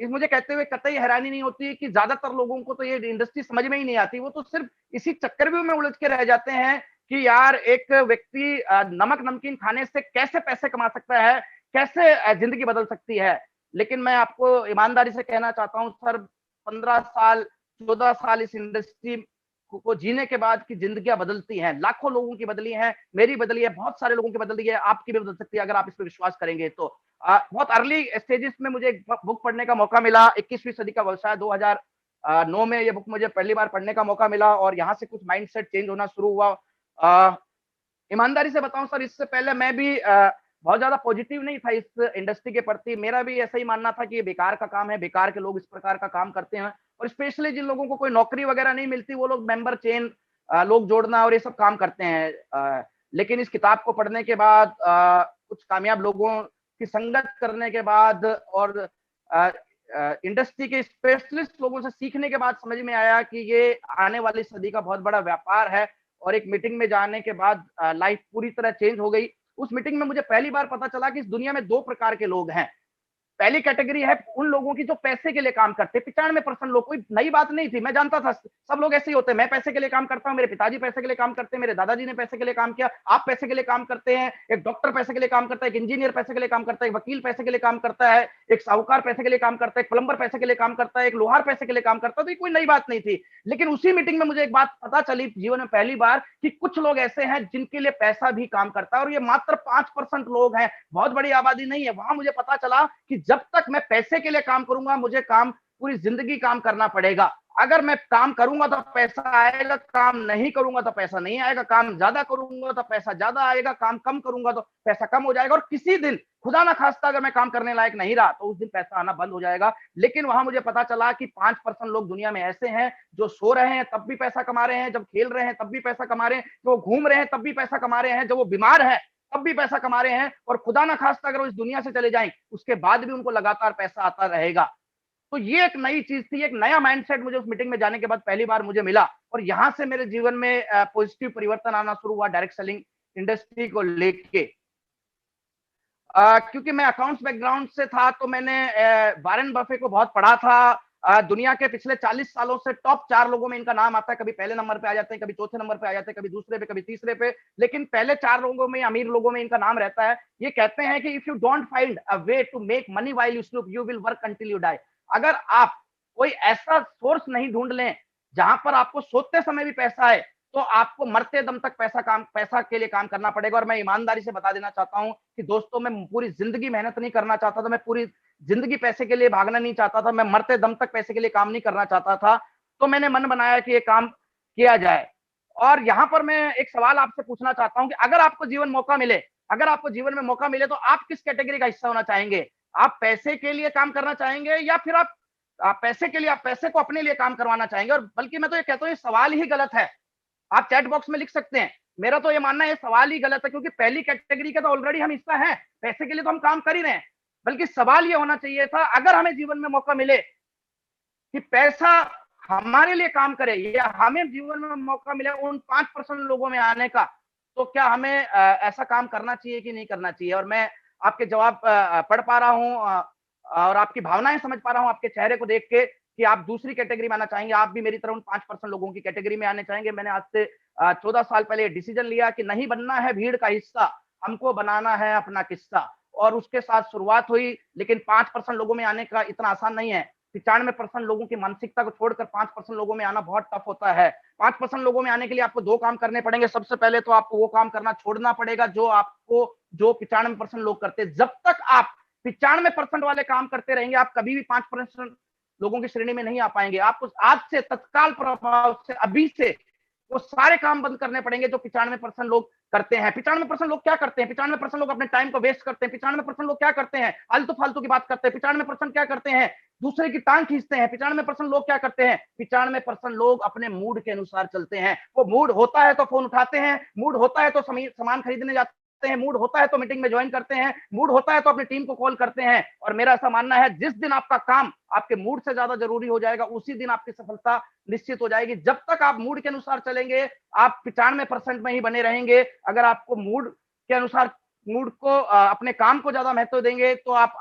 मुझे कहते हुए कतई हैरानी नहीं होती कि ज्यादातर लोगों को तो ये इंडस्ट्री समझ में ही नहीं आती। वो तो सिर्फ इसी चक्कर में उलझ के रह जाते हैं कि यार एक व्यक्ति नमक नमकीन खाने से कैसे पैसे कमा सकता है, कैसे जिंदगी बदल सकती है। लेकिन मैं आपको ईमानदारी से कहना चाहता हूं सर, 15 साल 14 साल इस इंडस्ट्री को जीने के बाद की जिंदगियां बदलती हैं। लाखों लोगों की बदली हैं, मेरी बदली है, बहुत सारे लोगों की बदली है, आपकी भी बदल सकती है अगर आप इस पर विश्वास करेंगे तो। बहुत अर्ली स्टेजेस में मुझे एक बुक पढ़ने का मौका मिला, 21वीं सदी का व्यवसाय। 2009 में ये बुक मुझे पहली बार पढ़ने का मौका मिला, और यहाँ से कुछ माइंडसेट चेंज होना शुरू हुआ। ईमानदारी से बताऊं सर, इससे पहले मैं भी बहुत ज्यादा पॉजिटिव नहीं था इस इंडस्ट्री के प्रति। मेरा भी ऐसा ही मानना था कि ये बेकार का काम है, बेकार के लोग इस प्रकार का काम करते हैं, और स्पेशली जिन लोगों को कोई नौकरी वगैरह नहीं मिलती वो लोग मेंबर चेन लोग जोड़ना और ये सब काम करते हैं। लेकिन इस किताब को पढ़ने के बाद, कुछ कामयाब लोगों की संगत करने के बाद, और इंडस्ट्री के स्पेशलिस्ट लोगों से सीखने के बाद समझ में आया कि ये आने वाली सदी का बहुत बड़ा व्यापार है। और एक मीटिंग में जाने के बाद लाइफ पूरी तरह चेंज हो गई। उस मीटिंग में मुझे पहली बार पता चला कि इस दुनिया में 2 प्रकार के लोग हैं। पहली कैटेगरी है उन लोगों की जो पैसे के लिए काम करते हैं। 95% लोग, कोई नई बात नहीं थी, मैं जानता था सब लोग ऐसे ही होते हैं। मैं पैसे के लिए काम करता हूं, मेरे पिताजी पैसे के लिए काम करते हैं, मेरे दादाजी ने पैसे के लिए काम किया, आप पैसे के लिए काम करते हैं, एक डॉक्टर पैसे के लिए काम करता है, एक इंजीनियर पैसे के लिए काम करता है, एक वकील पैसे के लिए काम करता है, एक साहूकार पैसे के लिए काम करता है, एक प्लम्बर पैसे के लिए काम करता है, एक लोहार पैसे के लिए काम करता है। तो ये कोई नई बात नहीं थी। लेकिन उसी मीटिंग में मुझे एक बात पता चली जीवन में पहली बार कि कुछ लोग ऐसे हैं जिनके लिए पैसा भी काम करता है, और ये मात्र 5% लोग हैं, बहुत बड़ी आबादी नहीं है। वहां मुझे पता चला कि जब तक मैं पैसे के लिए काम करूंगा, मुझे काम पूरी जिंदगी काम करना पड़ेगा। अगर मैं काम करूंगा तो पैसा आएगा, काम नहीं करूंगा तो पैसा नहीं आएगा, काम ज्यादा करूंगा तो पैसा ज्यादा आएगा, काम कम करूंगा तो पैसा कम हो जाएगा, और किसी दिन खुदा ना खास्ता अगर मैं काम करने लायक नहीं रहा तो उस दिन पैसा आना बंद हो जाएगा। लेकिन वहां मुझे पता चला कि 5% लोग दुनिया में ऐसे हैं जो सो रहे हैं तब भी पैसा कमा रहे हैं, जब खेल रहे हैं तब भी पैसा कमा रहे हैं, जो घूम रहे हैं तब भी पैसा कमा रहे हैं, जो वो बीमार है तब भी पैसा कमा रहे हैं, और खुदा ना खास्ता अगर वो इस दुनिया से चले जाएं उसके बाद भी उनको लगातार पैसा आता रहेगा। तो ये एक नई चीज थी, एक नया माइंडसेट मुझे उस मीटिंग में जाने के बाद पहली बार मुझे मिला, और यहां से मेरे जीवन में पॉजिटिव परिवर्तन आना शुरू हुआ डायरेक्ट सेलिंग इंडस्ट्री को लेके। क्योंकि मैं अकाउंट्स बैकग्राउंड से था, तो मैंने वारेन बफे को बहुत पढ़ा था। दुनिया के पिछले 40 सालों से टॉप 4 लोगों में इनका नाम आता है, कभी पहले नंबर पे आ जाते हैं, कभी चौथे नंबर पे आ जाते हैं, कभी दूसरे पे, कभी तीसरे पे, लेकिन पहले 4 लोगों में, अमीर लोगों में इनका नाम रहता है। ये कहते हैं कि if you don't find a way to make money while you sleep you will work until you die. अगर आप कोई ऐसा सोर्स नहीं ढूंढ लें जहां पर आपको सोते समय भी पैसा है, तो आपको मरते दम तक पैसा के लिए काम करना पड़ेगा। और मैं ईमानदारी से बता देना चाहता हूं कि दोस्तों, मैं पूरी जिंदगी मेहनत नहीं करना चाहता था, मैं पूरी जिंदगी पैसे के लिए भागना नहीं चाहता था, मैं मरते दम तक पैसे के लिए काम नहीं करना चाहता था। तो मैंने मन बनाया कि ये काम किया जाए। और यहां पर मैं एक सवाल आपसे पूछना चाहता हूं कि अगर आपको जीवन में मौका मिले तो आप किस कैटेगरी का हिस्सा होना चाहेंगे? आप पैसे के लिए काम करना चाहेंगे, या फिर आप पैसे को अपने लिए काम करवाना चाहेंगे? और बल्कि मैं तो ये कहता हूं, ये सवाल ही गलत है। आप चैट बॉक्स में लिख सकते हैं। मेरा तो ये मानना है सवाल ही गलत है, क्योंकि पहली कैटेगरी का तो ऑलरेडी हम हिस्सा हैं, पैसे के लिए तो हम काम कर ही रहे हैं। बल्कि सवाल ये होना चाहिए था, अगर हमें जीवन में मौका मिले कि पैसा हमारे लिए काम करे, या हमें जीवन में मौका मिले उन 5% लोगों में आने का, तो क्या हमें ऐसा काम करना चाहिए कि नहीं करना चाहिए? और मैं आपके जवाब पढ़ पा रहा हूं, और आपकी भावनाएं समझ पा रहा हूं आपके चेहरे को देख के, कि आप दूसरी कैटेगरी में आना चाहेंगे, आप भी मेरी तरह उन 5% लोगों की कैटेगरी में आने चाहेंगे। मैंने आज से 14 साल पहले डिसीजन लिया कि नहीं बनना है भीड़ का हिस्सा, हमको बनाना है अपना किस्सा। और उसके साथ शुरुआत हुई, लेकिन 5% लोगों में आने का इतना आसान नहीं है। 95% लोगों की मानसिकता को छोड़कर 5% लोगों में आना बहुत टफ होता है। 5% लोगों में आने के लिए आपको 2 काम करने पड़ेंगे। सबसे पहले तो आपको वो काम करना छोड़ना पड़ेगा जो 95% लोग करते हैं। जब तक आप 95% वाले काम करते रहेंगे, आप कभी भी 5% लोगों की श्रेणी में नहीं आ पाएंगे। आपको आज से तत्काल प्रभाव से, अभी से वो सारे काम बंद करने पड़ेंगे जो 95% लोग करते हैं। 95% लोग क्या करते हैं? 95% लोग अपने टाइम को वेस्ट करते हैं। 95% लोग क्या करते हैं? आलतू फालतू की बात करते हैं। 95% क्या करते हैं? दूसरे की टांग खींचते हैं। 95% लोग क्या करते हैं? 95% लोग अपने मूड के अनुसार चलते हैं। वो मूड होता है तो फोन उठाते हैं, मूड होता है तो सामान खरीदने जाते हैं, मूड होता है तो मीटिंग में ज्वाइन करते हैं, मूड होता है तो अपनी टीम को कॉल करते हैं। और मेरा ऐसा मानना है, जिस दिन आपका काम आपके मूड से ज्यादा जरूरी हो जाएगा, उसी दिन आपकी सफलता निश्चित हो जाएगी। जब तक आप मूड के अनुसार चलेंगे, आप 95% में ही बने रहेंगे। अगर आपको मूड के अनुसार, मूड को अपने काम को ज्यादा महत्व देंगे, तो आप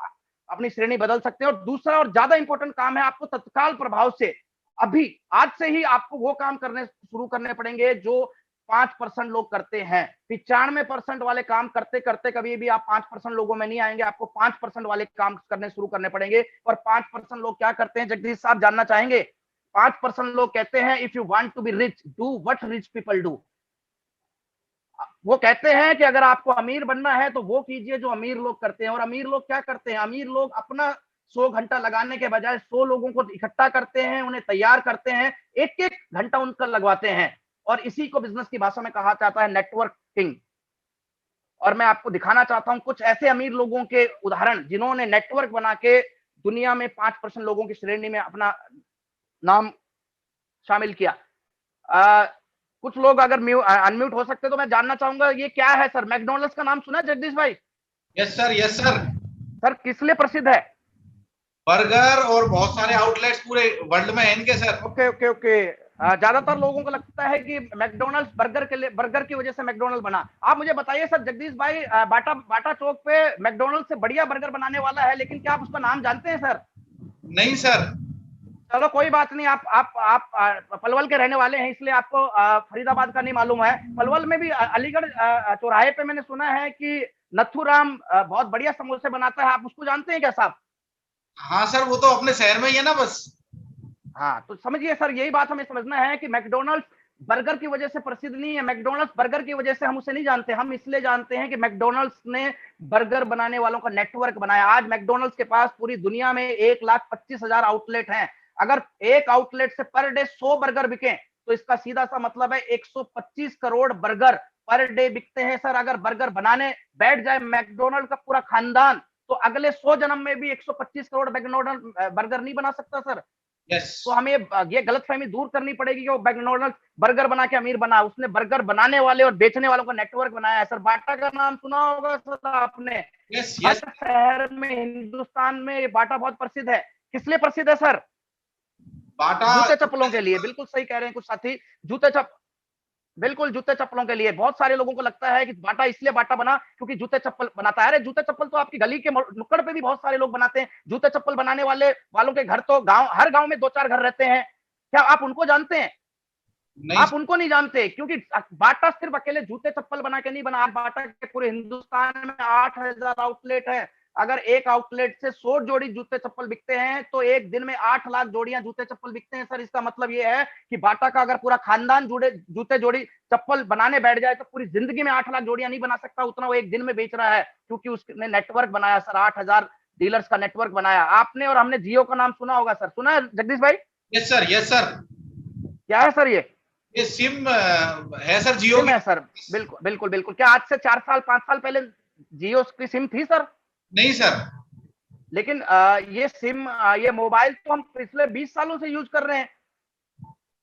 अपनी श्रेणी बदल सकते हैं। और दूसरा और ज्यादा इंपॉर्टेंट काम है, आपको तत्काल प्रभाव से, अभी आज से ही आपको वो काम करने शुरू करने पड़ेंगे जो 5% लोग करते हैं। 95% वाले काम करते करते कभी भी आप 5% लोगों में नहीं आएंगे। आपको 5% वाले काम करने शुरू करने पड़ेंगे। और 5% लोग क्या करते हैं, जगदीश साहब जानना चाहेंगे? 5% लोग कहते हैं, if you want to be rich, do what rich people do. वो कहते हैं कि अगर आपको अमीर बनना है तो वो कीजिए जो अमीर लोग करते हैं। और अमीर लोग क्या करते हैं? अमीर लोग अपना 100 घंटा लगाने के बजाय 100 लोगों को इकट्ठा करते हैं, उन्हें तैयार करते हैं, एक एक घंटा उनका लगवाते हैं। और इसी को बिजनेस की भाषा में कहा जाता है नेटवर्किंग। और मैं आपको दिखाना चाहता हूं कुछ ऐसे अमीर लोगों के उदाहरण जिन्होंने नेटवर्क बना के दुनिया में 5% लोगों की श्रेणी में अपना नाम शामिल किया। कुछ लोग अगर अनम्यूट हो सकते तो मैं जानना चाहूंगा, ये क्या है सर? मैकडोनल्ड्स का नाम सुना है जगदीश भाई? Yes sir, yes sir. Sir किस लिए प्रसिद्ध है? बर्गर और बहुत सारे आउटलेट्स पूरे वर्ल्ड में हैं इनके सर। Okay okay okay. ज्यादातर लोगों को लगता है कि मैकडोनल्ड्स बर्गर की वजह से मैकडोनल्ड बना। आप मुझे बताइए सर, जगदीश भाई बाटा चौक पे मैकडोनल्ड से बढ़िया बर्गर बनाने वाला है, लेकिन क्या आप उसका नाम जानते हैं सर? नहीं सर। चलो कोई बात नहीं, आप पलवल के रहने वाले हैं, इसलिए आपको फरीदाबाद का नहीं मालूम है। पलवल में भी अलीगढ़ चौराहे पे मैंने सुना है कि नथुराम बहुत बढ़िया समोसे बनाता है। आप उसको जानते हैं क्या साहब? हाँ सर, वो तो अपने शहर में ही है ना बस। हाँ, तो समझिए सर, यही बात हमें समझना है कि मैकडोनल्ड्स बर्गर की वजह से प्रसिद्ध नहीं है। मैकडोनल्ड्स बर्गर की वजह से हम उसे नहीं जानते। हम इसलिए जानते हैं कि मैकडोनल्ड्स ने बर्गर बनाने वालों का नेटवर्क बनाया। आज मैकडोनल्ड्स के पास पूरी दुनिया में 1,25,000 आउटलेट हैं। अगर एक आउटलेट से पर डे 100 बर्गर बिके, तो इसका सीधा सा मतलब है 125 करोड़ बर्गर पर डे बिकते हैं सर। अगर बर्गर बनाने बैठ जाए मैकडोनल्ड का पूरा खानदान, तो अगले 100 जन्म में भी 125 करोड़ मैकडोनल्ड बर्गर नहीं बना सकता सर। यस, तो हमें ये गलतफहमी दूर करनी पड़ेगी कि वो मैकडॉनल्ड्स बर्गर बना के अमीर बना। उसने बर्गर बनाने वाले और बेचने वालों का नेटवर्क बनाया है। सर बाटा का नाम सुना होगा सर आपने, यस, हर यस, शहर में हिंदुस्तान में बाटा बहुत प्रसिद्ध है। किस लिए प्रसिद्ध है सर? बाटा जूते चप्पलों के लिए। बिल्कुल सही कह रहे हैं कुछ साथी, बिल्कुल जूते चप्पलों के लिए। बहुत सारे लोगों को लगता है कि बाटा इसलिए बाटा बना क्योंकि जूते चप्पल बनाता है। अरे जूते चप्पल तो आपकी गली के नुक्कड़ पे भी बहुत सारे लोग बनाते हैं। जूते चप्पल बनाने वालों के घर तो हर गांव में 2-4 घर रहते हैं। क्या आप उनको जानते हैं? नहीं, आप उनको नहीं जानते, क्योंकि बाटा सिर्फ अकेले जूते चप्पल बना के नहीं बना। बाटा के पूरे हिंदुस्तान में 8,000 आउटलेट है। अगर एक आउटलेट से 100 जोड़ी जूते चप्पल बिकते हैं तो एक दिन में 8 लाख जोड़ियां जूते चप्पल बिकते हैं। सर इसका मतलब यह है कि बाटा का अगर पूरा खानदान जूते जोड़ी चप्पल बनाने बैठ जाए तो पूरी जिंदगी में 8 लाख जोड़ियां नहीं बना सकता, उतना वो एक दिन में बेच रहा है, क्योंकि उसने नेटवर्क बनाया सर। 8,000 डीलर्स का नेटवर्क बनाया। आपने और हमने जियो का नाम सुना होगा सर, सुना है जगदीश भाई? यस सर, यस सर, क्या है सर ये सिम है सर जियो सिम की। है सर। बिल्कुल बिल्कुल बिल्कुल। क्या आज से 4-5 साल पहले जियो की सिम थी सर? नहीं सर, लेकिन ये सिम ये मोबाइल तो हम पिछले 20 सालों से यूज कर रहे हैं।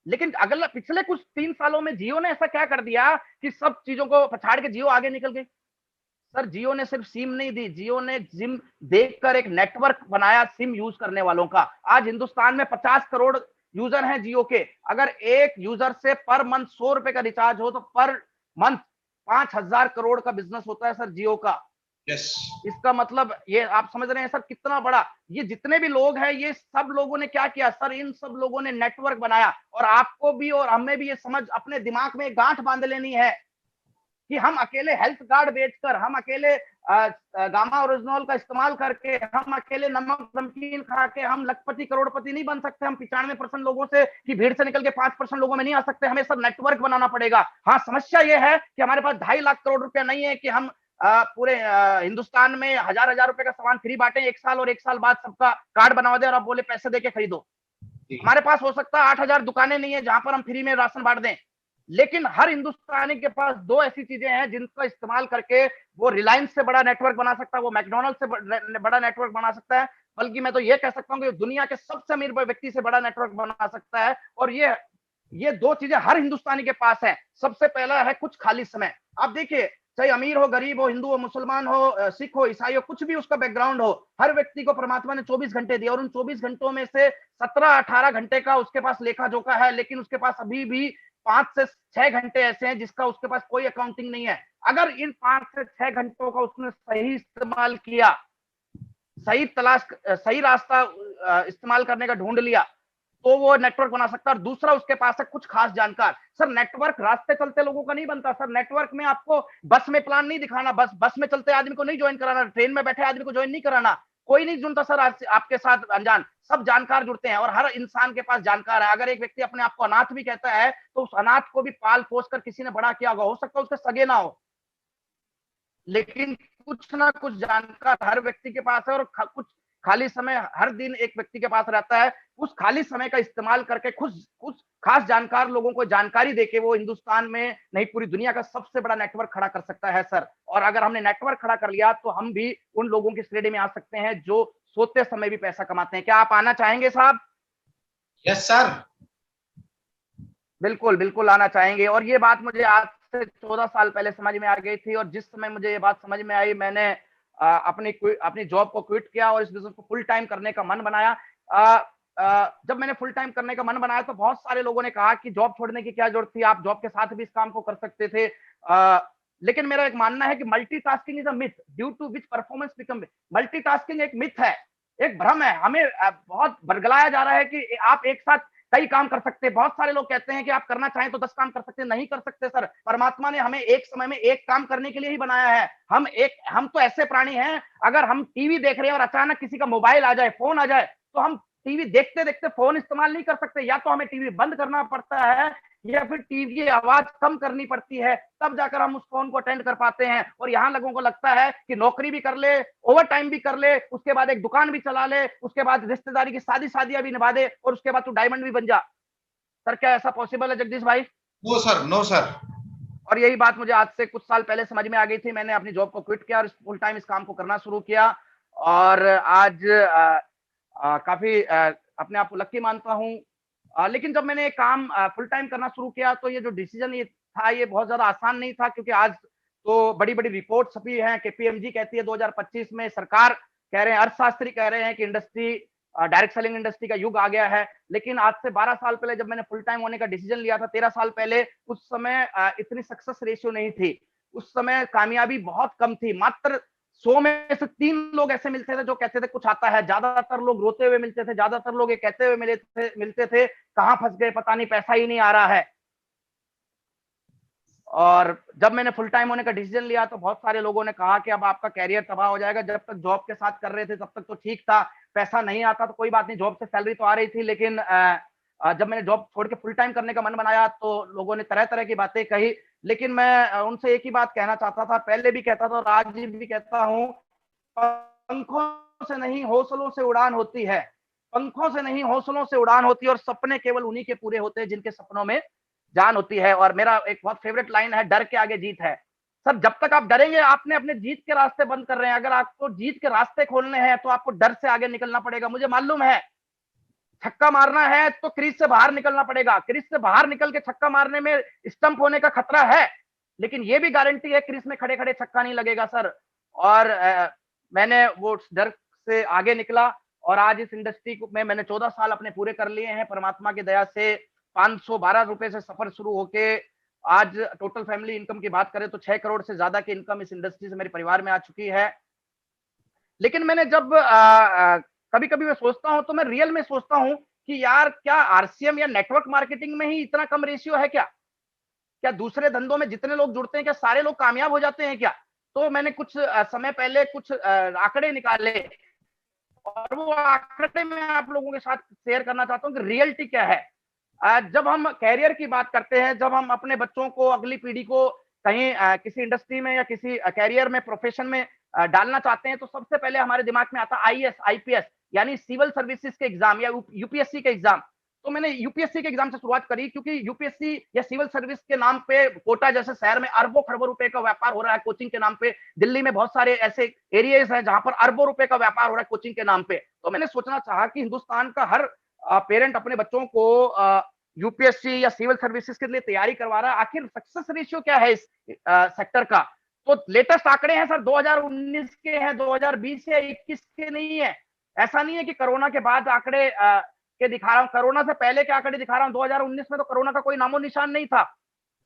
लेकिन अगला पिछले कुछ 3 सालों में जियो ने ऐसा क्या कर दिया कि सब चीजों को पछाड़ के जियो आगे निकल गई। सर जियो ने सिर्फ सिम नहीं दी, जियो ने सिम देखकर एक नेटवर्क बनाया सिम यूज करने वालों का। आज हिंदुस्तान में 50 करोड़ यूजर हैं जियो के। अगर एक यूजर से पर मंथ 100 रुपए का रिचार्ज हो तो पर मंथ 5,000 करोड़ का बिजनेस होता है सर जियो का। यस, इसका मतलब ये आप समझ रहे हैं सर कितना बड़ा। ये जितने भी लोग हैं ये सब लोगों ने क्या किया सर, इन सब लोगों ने नेटवर्क बनाया। और आपको भी और हमें भी ये समझ अपने दिमाग में गांठ बांध लेनी है कि हम अकेले हेल्थ कार्ड बेचकर, हम अकेले गामा ओरिजिनल का इस्तेमाल करके, हम अकेले नमक नमकीन खा के हम लखपति करोड़पति नहीं बन सकते। हम 95% लोगों से की भीड़ से निकल के 5% लोगों में नहीं आ सकते। हमें सब नेटवर्क बनाना पड़ेगा। हाँ समस्या ये है कि हमारे पास 2.5 लाख करोड़ रुपया नहीं है कि हम पूरे हिंदुस्तान में हजार रुपए का सामान फ्री बांटे 1 साल और 1 साल बाद सबका कार्ड बनवा दे और आप बोले पैसे देके खरीदो। हमारे पास हो सकता है 8,000 दुकानें नहीं है जहां पर हम फ्री में राशन बांट दें। लेकिन हर हिंदुस्तानी के पास 2 ऐसी चीजें हैं जिनका इस्तेमाल करके वो रिलायंस से बड़ा नेटवर्क बना सकता है, वो मैकडॉनल्ड से बड़ा नेटवर्क बना सकता है, बल्कि मैं तो ये कह सकता हूँ कि दुनिया के सबसे अमीर व्यक्ति से बड़ा नेटवर्क बना सकता है। और ये 2 चीजें हर हिंदुस्तानी के पास है। सबसे पहला है कुछ खाली समय। आप देखिए, चाहे अमीर हो, गरीब हो, हिंदू हो, मुसलमान हो, सिख हो, ईसाई हो, कुछ भी उसका बैकग्राउंड हो, हर व्यक्ति को परमात्मा ने 24 घंटे दिए और उन 24 घंटों में से 17-18 घंटे का उसके पास लेखा जोखा है। लेकिन उसके पास अभी भी 5 से 6 घंटे ऐसे हैं जिसका उसके पास कोई अकाउंटिंग नहीं है। अगर इन 5 से 6 घंटों का उसने सही इस्तेमाल किया, सही रास्ता इस्तेमाल करने का ढूंढ लिया, तो वो नेटवर्क बना सकता है। और दूसरा उसके पास है कुछ खास जानकार। सर नेटवर्क रास्ते चलते लोगों का नहीं बनता। सर नेटवर्क में आपको बस में प्लान नहीं दिखाना, बस में चलते आदमी को नहीं ज्वाइन कराना, ट्रेन में बैठे आदमी को ज्वाइन नहीं कराना। कोई नहीं जुड़ता सर आपके साथ अनजान, सब जानकार जुड़ते हैं। और हर इंसान के पास जानकार है। अगर एक व्यक्ति अपने आप को अनाथ भी कहता है तो उस अनाथ को भी पाल पोस कर किसी ने बड़ा किया होगा। हो सकता है उसके सगे ना हो, लेकिन कुछ ना कुछ जानकार हर व्यक्ति के पास है। और कुछ खाली समय हर दिन एक व्यक्ति के पास रहता है। उस खाली समय का इस्तेमाल करके कुछ खास जानकार लोगों को जानकारी देके वो हिंदुस्तान में नहीं पूरी दुनिया का सबसे बड़ा नेटवर्क खड़ा कर सकता है सर। और अगर हमने नेटवर्क खड़ा कर लिया तो हम भी उन लोगों की श्रेणी में आ सकते हैं जो सोते समय भी पैसा कमाते हैं। क्या आप आना चाहेंगे साहब? यस सर, बिल्कुल बिल्कुल आना चाहेंगे। और ये बात मुझे आज से 14 साल पहले समझ में आ गई थी। और जिस समय मुझे ये बात समझ में आई, मैंने अपनी जॉब को क्विट किया और इस बिजनेस को फुल टाइम करने का मन बनाया। जब मैंने फुल टाइम करने का मन बनाया तो बहुत सारे लोगों ने कहा कि जॉब छोड़ने की क्या जरूरत थी, आप जॉब के साथ भी इस काम को कर सकते थे। लेकिन मेरा एक मानना है कि multitasking is a myth due to which performance become. Multitasking एक मिथ है, एक भ्रम है। हमें बहुत बरगलाया जा रहा है कि आप एक साथ कई काम कर सकते हैं। बहुत सारे लोग कहते हैं कि आप करना चाहें तो 10 काम कर सकते हैं। नहीं कर सकते सर। परमात्मा ने हमें एक समय में एक काम करने के लिए ही बनाया है। हम तो ऐसे प्राणी हैं, अगर हम टीवी देख रहे हैं और अचानक किसी का मोबाइल आ जाए, फोन आ जाए, तो हम टीवी देखते देखते फोन इस्तेमाल नहीं कर सकते। या तो हमें टीवी बंद करना पड़ता है या फिर टीवी की आवाज कम करनी पड़ती है, तब जाकर हम उस फोन को अटेंड कर पाते हैं। और यहाँ लोगों को लगता है कि नौकरी भी कर ले, ओवर टाइम भी कर ले, उसके बाद एक दुकान भी चला ले, उसके बाद रिश्तेदारी की शादियां भी निभा दे और उसके बाद तू डायमंड भी बन जा। सर क्या ऐसा पॉसिबल है जगदीश भाई? No sir, no sir. और यही बात मुझे आज से कुछ साल पहले समझ में आ गई थी। मैंने अपनी जॉब को क्विट किया और फुल टाइम इस काम को करना शुरू किया। और आज काफी अपने आप को लकी मानता हूँ। लेकिन जब मैंने काम फुल टाइम करना शुरू किया तो ये जो डिसीजन ये था ये बहुत ज्यादा आसान नहीं था, क्योंकि आज तो बड़ी बड़ी रिपोर्ट छपी हैं। केपीएमजी कहती है 2025 में, सरकार कह रहे हैं, अर्थशास्त्री कह रहे हैं कि इंडस्ट्री डायरेक्ट सेलिंग इंडस्ट्री का युग आ गया है। लेकिन आज से 12 साल पहले जब मैंने फुल टाइम होने का डिसीजन लिया था, 13 साल पहले, उस समय इतनी सक्सेस रेशियो नहीं थी। उस समय कामयाबी बहुत कम थी। मात्र 100 में से 3 लोग ऐसे मिलते थे जो कहते थे कुछ आता है। ज्यादातर लोग रोते हुए मिलते थे, ज्यादातर लोग ये कहते हुए मिलते थे कहां फंस गए, पता नहीं, पैसा ही नहीं आ रहा है। और जब मैंने फुल टाइम होने का डिसीजन लिया तो बहुत सारे लोगों ने कहा कि अब आपका कैरियर तबाह हो जाएगा। जब तक जॉब के साथ कर रहे थे तब तक तो ठीक था, पैसा नहीं आता तो कोई बात नहीं, जॉब से सैलरी तो आ रही थी। लेकिन जब मैंने जॉब छोड़ के फुल टाइम करने का मन बनाया तो लोगों ने तरह तरह की बातें कही। लेकिन मैं उनसे एक ही बात कहना चाहता था, पहले भी कहता था और आज भी कहता हूं, पंखों से नहीं हौसलों से उड़ान होती है। पंखों से नहीं हौसलों से उड़ान होती है, और सपने केवल उन्हीं के पूरे होते हैं जिनके सपनों में जान होती है। और मेरा एक बहुत फेवरेट लाइन है, डर के आगे जीत है। सर, जब तक आप डरेंगे, आपने अपने जीत के रास्ते बंद कर रहे हैं। अगर आपको जीत के रास्ते खोलने हैं तो आपको डर से आगे निकलना पड़ेगा। मुझे मालूम है, छक्का मारना है तो क्रीज से बाहर निकलना पड़ेगा। क्रीज से बाहर निकल के छक्का मारने में स्टंप होने का खतरा है, लेकिन ये भी गारंटी है क्रीज में खड़े खड़े छक्का नहीं लगेगा सर। और मैंने वो डर से आगे निकला और आज इस इंडस्ट्री में मैंने 14 साल अपने पूरे कर लिए हैं। परमात्मा की दया से 512 रुपए से सफर शुरू होके आज टोटल फैमिली इनकम की बात करें तो 6 करोड़ से ज्यादा की इनकम इस इंडस्ट्री से मेरे परिवार में आ चुकी है। लेकिन मैंने जब कभी कभी मैं सोचता हूं तो मैं रियल में सोचता हूं कि यार, क्या आरसीएम या नेटवर्क मार्केटिंग में ही इतना कम रेशियो है क्या? क्या दूसरे धंधों में जितने लोग जुड़ते हैं क्या सारे लोग कामयाब हो जाते हैं क्या? तो मैंने कुछ समय पहले कुछ आंकड़े निकाले और वो आंकड़े मैं आप लोगों के साथ शेयर करना चाहता हूं कि रियलिटी क्या है। जब हम कैरियर की बात करते हैं, जब हम अपने बच्चों को, अगली पीढ़ी को कहीं किसी इंडस्ट्री में या किसी कैरियर में, प्रोफेशन में डालना चाहते हैं तो सबसे पहले हमारे दिमाग में आता है आईएएस, आईपीएस, यानी सिविल सर्विसेज के एग्जाम या यूपीएससी के एग्जाम। तो मैंने यूपीएससी के एग्जाम से शुरुआत करी, क्योंकि यूपीएससी या सिविल सर्विस के नाम पे कोटा जैसे शहर में अरबों खरबों रुपए का व्यापार हो रहा है कोचिंग के नाम पे। दिल्ली में बहुत सारे ऐसे एरियाज हैं जहां पर अरबों रुपए का व्यापार हो रहा है कोचिंग के नाम पे। तो मैंने सोचना चाहा कि हिंदुस्तान का हर पेरेंट अपने बच्चों को यूपीएससी या सिविल सर्विसेज के लिए तैयारी करवा रहा है, आखिर सक्सेस रेशियो क्या है इस सेक्टर का। तो लेटेस्ट आंकड़े हैं सर, 2019 के हैं, 2020 या 21 के नहीं है। ऐसा नहीं है कि कोरोना के बाद आंकड़े के दिखा रहा हूं, कोरोना से पहले के आंकड़े दिखा रहा हूं। 2019 में तो कोरोना का कोई नामो निशान नहीं था।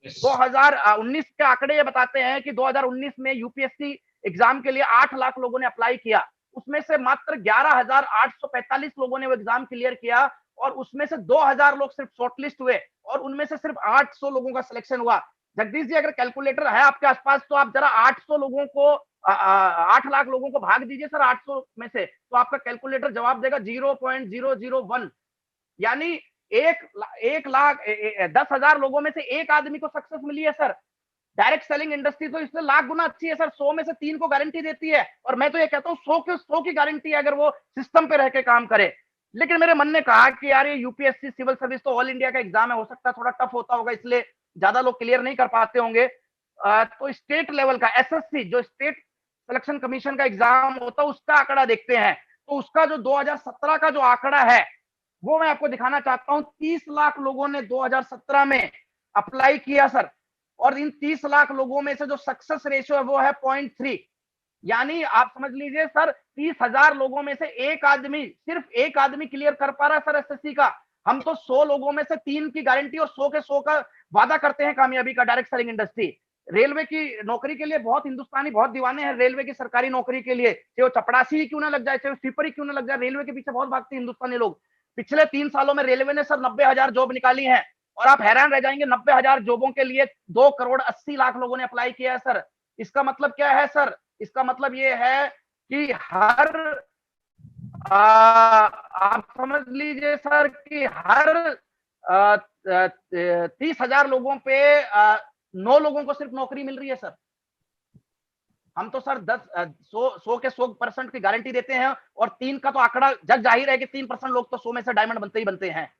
2019 के आंकड़े ये बताते हैं कि 2019 में यूपीएससी एग्जाम के लिए 8 लाख लोगों ने अप्लाई किया, उसमें से मात्र 11,845 लोगों ने वो एग्जाम क्लियर किया, और उसमें से 2000 लोग सिर्फ शॉर्टलिस्ट हुए, और उनमें से सिर्फ 800 लोगों का सिलेक्शन हुआ। जगदीश जी, अगर कैलकुलेटर है आपके आसपास तो आप जरा 800 लोगों को 8 लाख लोगों को भाग दीजिए सर 800 में से, तो आपका कैलकुलेटर जवाब देगा 0.001। यानी 10,000 लोगों में से एक आदमी को सक्सेस मिली है सर। डायरेक्ट सेलिंग इंडस्ट्री तो इससे लाख गुना अच्छी है सर, 100 में से 3 को गारंटी देती है, और मैं तो ये कहता हूँ 100 की गारंटी है अगर वो सिस्टम पे रह के काम करे। लेकिन मेरे मन ने कहा कि यार, ये यूपीएससी सिविल सर्विस तो ऑल इंडिया का एग्जाम है, हो सकता है थोड़ा टफ होता होगा, इसलिए ज्यादा लोग क्लियर नहीं कर पाते होंगे। तो स्टेट लेवल का एसएससी, जो स्टेट सिलेक्शन कमीशन का एग्जाम होता है, उसका आंकड़ा देखते हैं। तो उसका जो 2017 का जो आंकड़ा है वो मैं आपको दिखाना चाहता हूं। 30 लाख लोगों ने 2017 में अप्लाई किया सर, और इन 30 लाख लोगों में से जो सक्सेस रेशियो है वो है 0.3। यानी आप समझ लीजिए सर, 30,000 लोगों में से एक आदमी, सिर्फ एक आदमी क्लियर कर पा रहा है सर एसएससी का। हम तो 100 लोगों में से 3 की गारंटी और 100 के 100 का वादा करते हैं कामयाबी का। डायरेक्ट सेलिंग इंडस्ट्री, रेलवे की नौकरी के लिए बहुत हिंदुस्तानी बहुत दीवाने हैं, रेलवे की सरकारी नौकरी के लिए, चाहे वो चपड़ासी ही क्यों ना लग जाए, चाहे वो स्वीपर ही क्यों ना लग जाए, रेलवे के पीछे बहुत भागते हैं हिंदुस्तानी लोग। पिछले 3 सालों में रेलवे ने सर 90,000 जॉब निकाली है, और आप हैरान रह जाएंगे, 90,000 जॉबों के लिए 2 करोड़ 80 लाख लोगों ने अप्लाई किया है सर। इसका मतलब क्या है सर? इसका मतलब ये है कि आप समझ लीजिए सर कि हर 30,000 लोगों पे 9 लोगों को सिर्फ नौकरी मिल रही है सर। हम तो सर 100 के 100% की गारंटी देते हैं, और 3 का तो आंकड़ा जग जाहिर है कि 3% लोग तो 100 में से डायमंड बनते ही बनते हैं।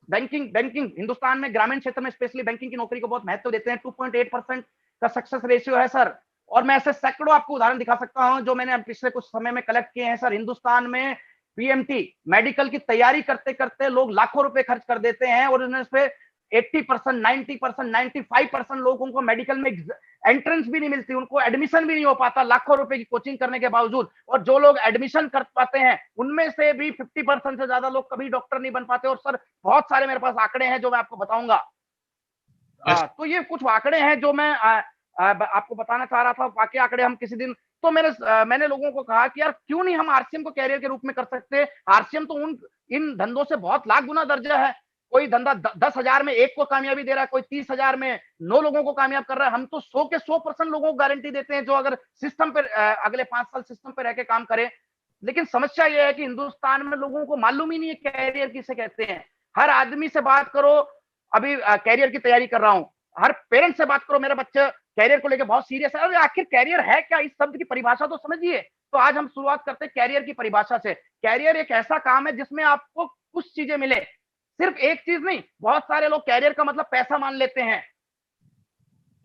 बैंकिंग हिंदुस्तान में ग्रामीण क्षेत्र में स्पेशली बैंकिंग की नौकरी को बहुत महत्व देते हैं। 2.8% का सक्सेस रेशियो है सर। और मैं ऐसे सैकड़ों आपको उदाहरण दिखा सकता हूं जो मैंने पिछले कुछ समय में कलेक्ट किए हैं सर। हिंदुस्तान में पीएमटी मेडिकल की तैयारी करते करते लोग लाखों रुपए खर्च कर देते हैं और उन्हें इस पे 80%, 90%, 95% लोगों को मेडिकल में एंट्रेंस भी नहीं मिलती, उनको एडमिशन भी नहीं हो पाता लाखों रुपए की कोचिंग करने के बावजूद। और जो लोग एडमिशन कर पाते हैं उनमें से भी 50% से ज्यादा लोग कभी डॉक्टर नहीं बन पाते। और सर बहुत सारे मेरे पास आंकड़े हैं जो मैं आपको बताऊंगा। तो ये कुछ आंकड़े हैं जो मैं आपको बताना चाह रहा था। बाकी आंकड़े हम किसी दिन, तो मैंने लोगों को कहा कि यार क्यों नहीं हम आरसीएम को कैरियर के रूप में कर सकते। आरसीएम तो इन धंधों से बहुत लाख गुना दर्जा है। कोई धंधा 10,000 में 1 को कामयाबी दे रहा है, कोई 30,000 में 9 लोगों को कामयाब कर रहा है। हम तो 100 के 100% लोगों को गारंटी देते हैं जो अगर सिस्टम पर अगले 5 साल सिस्टम पे रह के काम करे। लेकिन समस्या यह है कि हिंदुस्तान में लोगों को मालूम ही नहीं है कैरियर किसे कहते हैं। हर आदमी से बात करो, अभी कैरियर की तैयारी कर रहा हूं, हर पेरेंट से बात करो, मेरा बच्चा कैरियर को लेकर बहुत सीरियस है। अरे आखिर कैरियर है क्या, इस शब्द की परिभाषा तो समझिए। तो आज हम शुरुआत करते हैं कैरियर की परिभाषा से। कैरियर एक ऐसा काम है जिसमें आपको कुछ चीजें मिले, सिर्फ एक चीज नहीं। बहुत सारे लोग कैरियर का मतलब पैसा मान लेते हैं।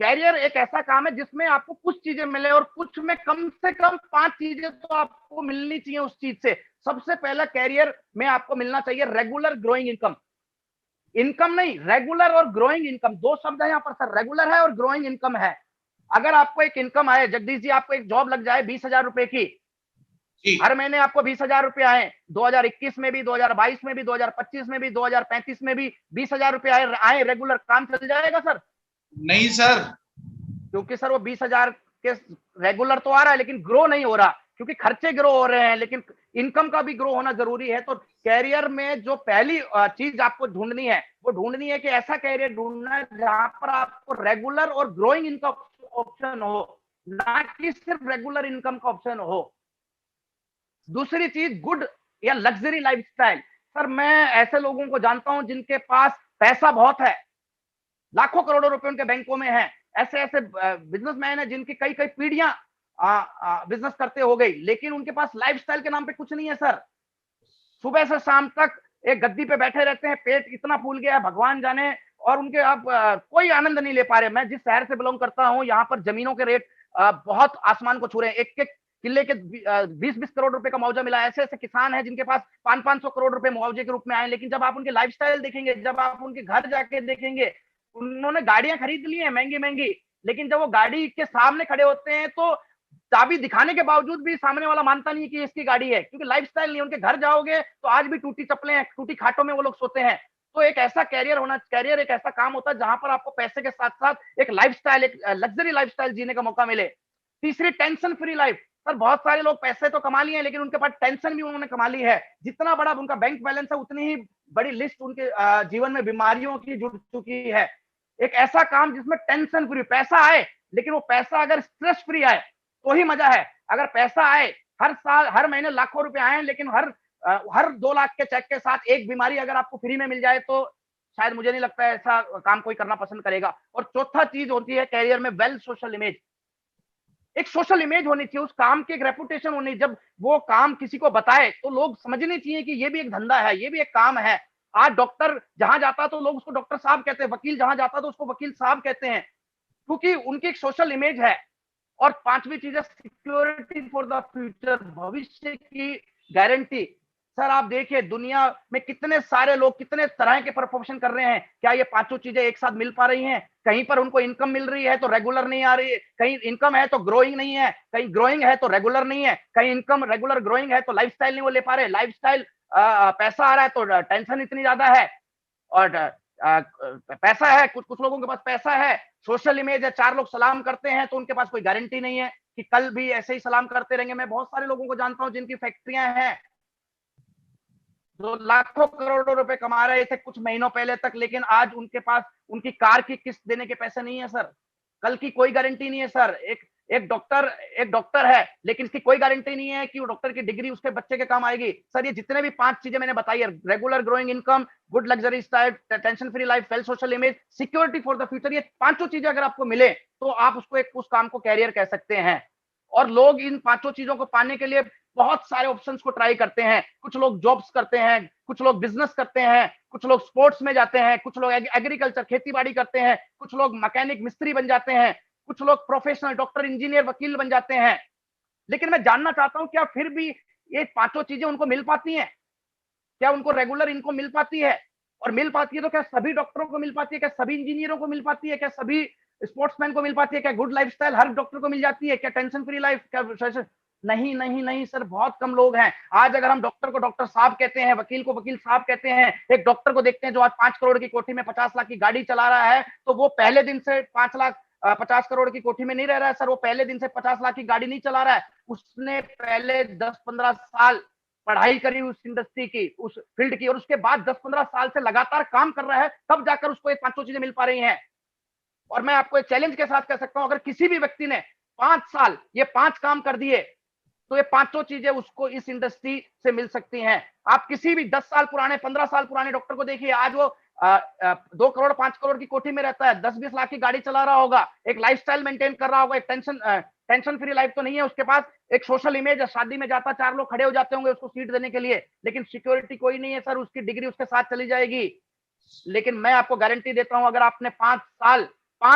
कैरियर एक ऐसा काम है जिसमें आपको कुछ चीजें मिले और कुछ में कम से कम 5 चीजें तो आपको मिलनी चाहिए उस चीज से। सबसे पहला कैरियर में आपको मिलना चाहिए रेगुलर ग्रोइंग इनकम। इनकम नहीं, रेगुलर और ग्रोइंग इनकम, 2 शब्द है यहाँ पर सर, रेगुलर है और ग्रोइंग इनकम है। अगर आपको एक इनकम आए, जगदीश जी आपको एक जॉब लग जाए 20,000 रुपए की, हर महीने आपको 20,000 रुपए आए, 2021 में भी, 2022 में भी, 2025 में भी, 2035 में भी 20,000 रुपए आए रेगुलर, काम चल जाएगा सर? नहीं सर, क्योंकि सर वो 20,000 के रेगुलर तो आ रहा है लेकिन ग्रो नहीं हो रहा, क्योंकि खर्चे ग्रो हो रहे हैं, लेकिन इनकम का भी ग्रो होना जरूरी है। तो कैरियर में जो पहली चीज आपको ढूंढनी है, वो ढूंढनी है कि ऐसा कैरियर ढूंढना है जहां पर आपको रेगुलर और ग्रोइंग इनकम ऑप्शन हो, ना कि सिर्फ रेगुलर इनकम का ऑप्शन हो। दूसरी चीज, गुड या लग्जरी लाइफस्टाइल। सर मैं ऐसे लोगों को जानता हूं जिनके पास पैसा बहुत है, लाखों करोड़ों रुपए उनके बैंकों में है। ऐसे ऐसे बिजनेसमैन है जिनकी कई कई पीढ़ियां बिजनेस करते हो गई, लेकिन उनके पास लाइफस्टाइल के नाम पे कुछ नहीं है सर। सुबह से शाम तक एक गद्दी पे बैठे रहते हैं, पेट इतना फूल गया है भगवान जाने, और उनके आप कोई आनंद नहीं ले पा रहे। मैं जिस शहर से बिलोंग करता हूं, यहाँ पर जमीनों के रेट बहुत आसमान को छू रहे हैं। एक एक किले के 20-20 करोड़ रुपए का मुआवजा मिला है। ऐसे ऐसे किसान हैं जिनके पास 500-500 करोड़ रुपए मुआवजे के रूप में आए, लेकिन जब आप उनके लाइफस्टाइल देखेंगे, जब आप उनके घर जाके देखेंगे, उन्होंने गाड़ियां खरीद ली है महंगी महंगी, लेकिन जब वो गाड़ी के सामने खड़े होते हैं तो चाबी दिखाने के बावजूद भी सामने वाला मानता नहीं कि इसकी गाड़ी है, क्योंकि लाइफस्टाइल नहीं। उनके घर जाओगे तो आज भी टूटी चप्पलें हैं, टूटी खाटों में वो लोग सोते हैं। तो एक ऐसा कैरियर एक ऐसा काम होता है जहां पर आपको पैसे के साथ साथ एक लाइफस्टाइल, एक लग्जरी लाइफस्टाइल जीने का मौका मिले। तीसरी, टेंशन फ्री लाइफ। सर बहुत सारे लोग पैसे तो कमा लिए हैं, लेकिन उनके पास टेंशन भी उन्होंने कमा ली है। जितना बड़ा उनका बैंक बैलेंस है, उतनी ही बड़ी लिस्ट उनके जीवन में बीमारियों की जुड़ चुकी है। एक ऐसा काम जिसमें टेंशन फ्री, पैसा आए, लेकिन वो पैसा अगर स्ट्रेस फ्री आए तो ही मजा है। अगर पैसा आए, हर साल हर महीने लाखों रुपए आए, लेकिन हर 2 लाख के चेक के साथ एक बीमारी अगर आपको फ्री में मिल जाए, तो शायद मुझे नहीं लगता है ऐसा काम कोई करना पसंद करेगा। और चौथा चीज होती है कैरियर में वेल सोशल इमेज। एक सोशल इमेज होनी चाहिए, उस काम की एक रेपुटेशन होनी। जब वो काम किसी को बताए तो लोग समझने चाहिए कि ये भी एक धंधा है, ये भी एक काम है। आज डॉक्टर जहां जाता तो लोग उसको डॉक्टर साहब कहते हैं, वकील जहां जाता तो उसको वकील साहब कहते हैं, क्योंकि उनकी एक सोशल इमेज है। और पांचवी चीज है सिक्योरिटी फॉर द फ्यूचर, भविष्य की गारंटी। सर आप देखिए दुनिया में कितने सारे लोग कितने तरह के प्रोफेशन कर रहे हैं, क्या ये पांचों चीजें एक साथ मिल पा रही हैं? कहीं पर उनको इनकम मिल रही है तो रेगुलर नहीं आ रही है, कहीं इनकम है तो ग्रोइंग नहीं है, कहीं ग्रोइंग है तो रेगुलर नहीं है, कहीं इनकम रेगुलर ग्रोइंग है तो लाइफस्टाइल नहीं वो ले पा रहे। लाइफस्टाइल पैसा आ रहा है तो टेंशन इतनी ज्यादा है, और पैसा है, कुछ लोगों के पास पैसा है, सोशल इमेज है, 4 लोग सलाम करते हैं तो उनके पास कोई गारंटी नहीं है कि कल भी ऐसे ही सलाम करते रहेंगे। मैं बहुत सारे लोगों को जानता हूं जिनकी फैक्ट्रियां हैं, जो लाखों करोड़ों रुपए कमा रहे थे कुछ महीनों पहले तक, लेकिन आज उनके पास उनकी कार की किस्त देने के पैसे नहीं है सर। कल की कोई गारंटी नहीं है सर। एक डॉक्टर है, लेकिन इसकी कोई गारंटी नहीं है कि वो डॉक्टर की डिग्री उसके बच्चे के काम आएगी। सर ये जितने भी 5 चीजें मैंने बताई है, regular growing income, good luxury style, tension free life, well social image, security for the future, ये 5 चीजें अगर आपको मिले तो आप उसको उस काम को कैरियर कह सकते हैं। और लोग इन 5 चीजों को पाने के लिए बहुत सारे ऑप्शंस को ट्राई करते हैं। कुछ लोग जॉब्स करते हैं, कुछ लोग बिजनेस करते हैं, कुछ लोग स्पोर्ट्स में जाते हैं, कुछ लोग एग्रीकल्चर खेती बाड़ी करते हैं, कुछ लोग मैकेनिक मिस्त्री बन जाते हैं, कुछ लोग प्रोफेशनल डॉक्टर इंजीनियर वकील बन जाते हैं। लेकिन मैं जानना चाहता हूं क्या फिर भी ये पांचों चीजें उनको मिल पाती हैं? क्या उनको रेगुलर इनकम मिल पाती है? और मिल पाती है तो क्या सभी डॉक्टरों को मिल पाती है? क्या सभी इंजीनियरों को मिल पाती है? क्या सभी स्पोर्ट्समैन को मिल पाती है? क्या गुड लाइफस्टाइल हर डॉक्टर को मिल जाती है? क्या टेंशन फ्री लाइफ? क्या नहीं नहीं नहीं सर, बहुत कम लोग हैं। आज अगर हम डॉक्टर को डॉक्टर साहब कहते हैं, वकील को वकील साहब कहते हैं, एक डॉक्टर को देखते हैं जो आज 5 करोड़ की कोठी में 50 लाख की गाड़ी चला रहा है, तो वो पहले दिन से 5 लाख 50 करोड़ की कोठी में नहीं रह रहा है सर। वो पहले दिन से 50 लाख की गाड़ी नहीं चला रहा है। उसने पहले 10-15 साल पढ़ाई करी उस इंडस्ट्री की, उस फील्ड की, और उसके बाद 10-15 साल से लगातार काम कर रहा है, तब जाकर उसको ये पांचों चीजें मिल पा रही हैं। और मैं आपको एक चैलेंज के साथ कह सकता हूं, अगर किसी भी व्यक्ति ने 5 साल ये 5 काम कर दिए, तो ये पांचों चीजें उसको इस इंडस्ट्री से मिल सकती हैं। आप किसी भी 10 साल पुराने, 15 साल पुराने डॉक्टर को देखिए, आज वो 2 करोड़ 5 करोड़ की कोठी में रहता है, 10-20 लाख की गाड़ी चला रहा होगा, एक लाइफस्टाइल मेंटेन कर रहा होगा, एक टेंशन फ्री लाइफ तो नहीं है उसके पास, एक सोशल इमेज है, शादी में जाता 4 लोग खड़े हो जाते होंगे उसको सीट देने के लिए, लेकिन सिक्योरिटी कोई नहीं है सर, उसकी डिग्री उसके साथ चली जाएगी। लेकिन मैं आपको गारंटी देता हूं, अगर आपने 5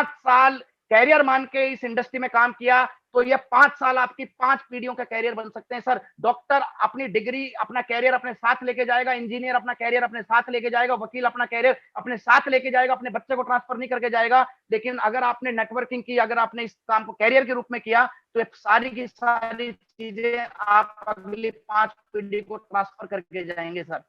साल कैरियर मान के इस इंडस्ट्री में काम किया, तो ये 5 साल आपकी 5 पीढ़ियों का कैरियर बन सकते हैं सर। डॉक्टर अपनी डिग्री, अपना कैरियर अपने साथ लेके जाएगा, इंजीनियर अपना कैरियर अपने साथ लेके जाएगा, वकील अपना कैरियर अपने साथ लेके जाएगा, अपने बच्चे को ट्रांसफर नहीं करके जाएगा। लेकिन अगर आपने नेटवर्किंग की, अगर आपने इस काम को कैरियर के रूप में किया, तो सारी की सारी चीजें आप अगली 5 पीढ़ी को ट्रांसफर करके जाएंगे सर।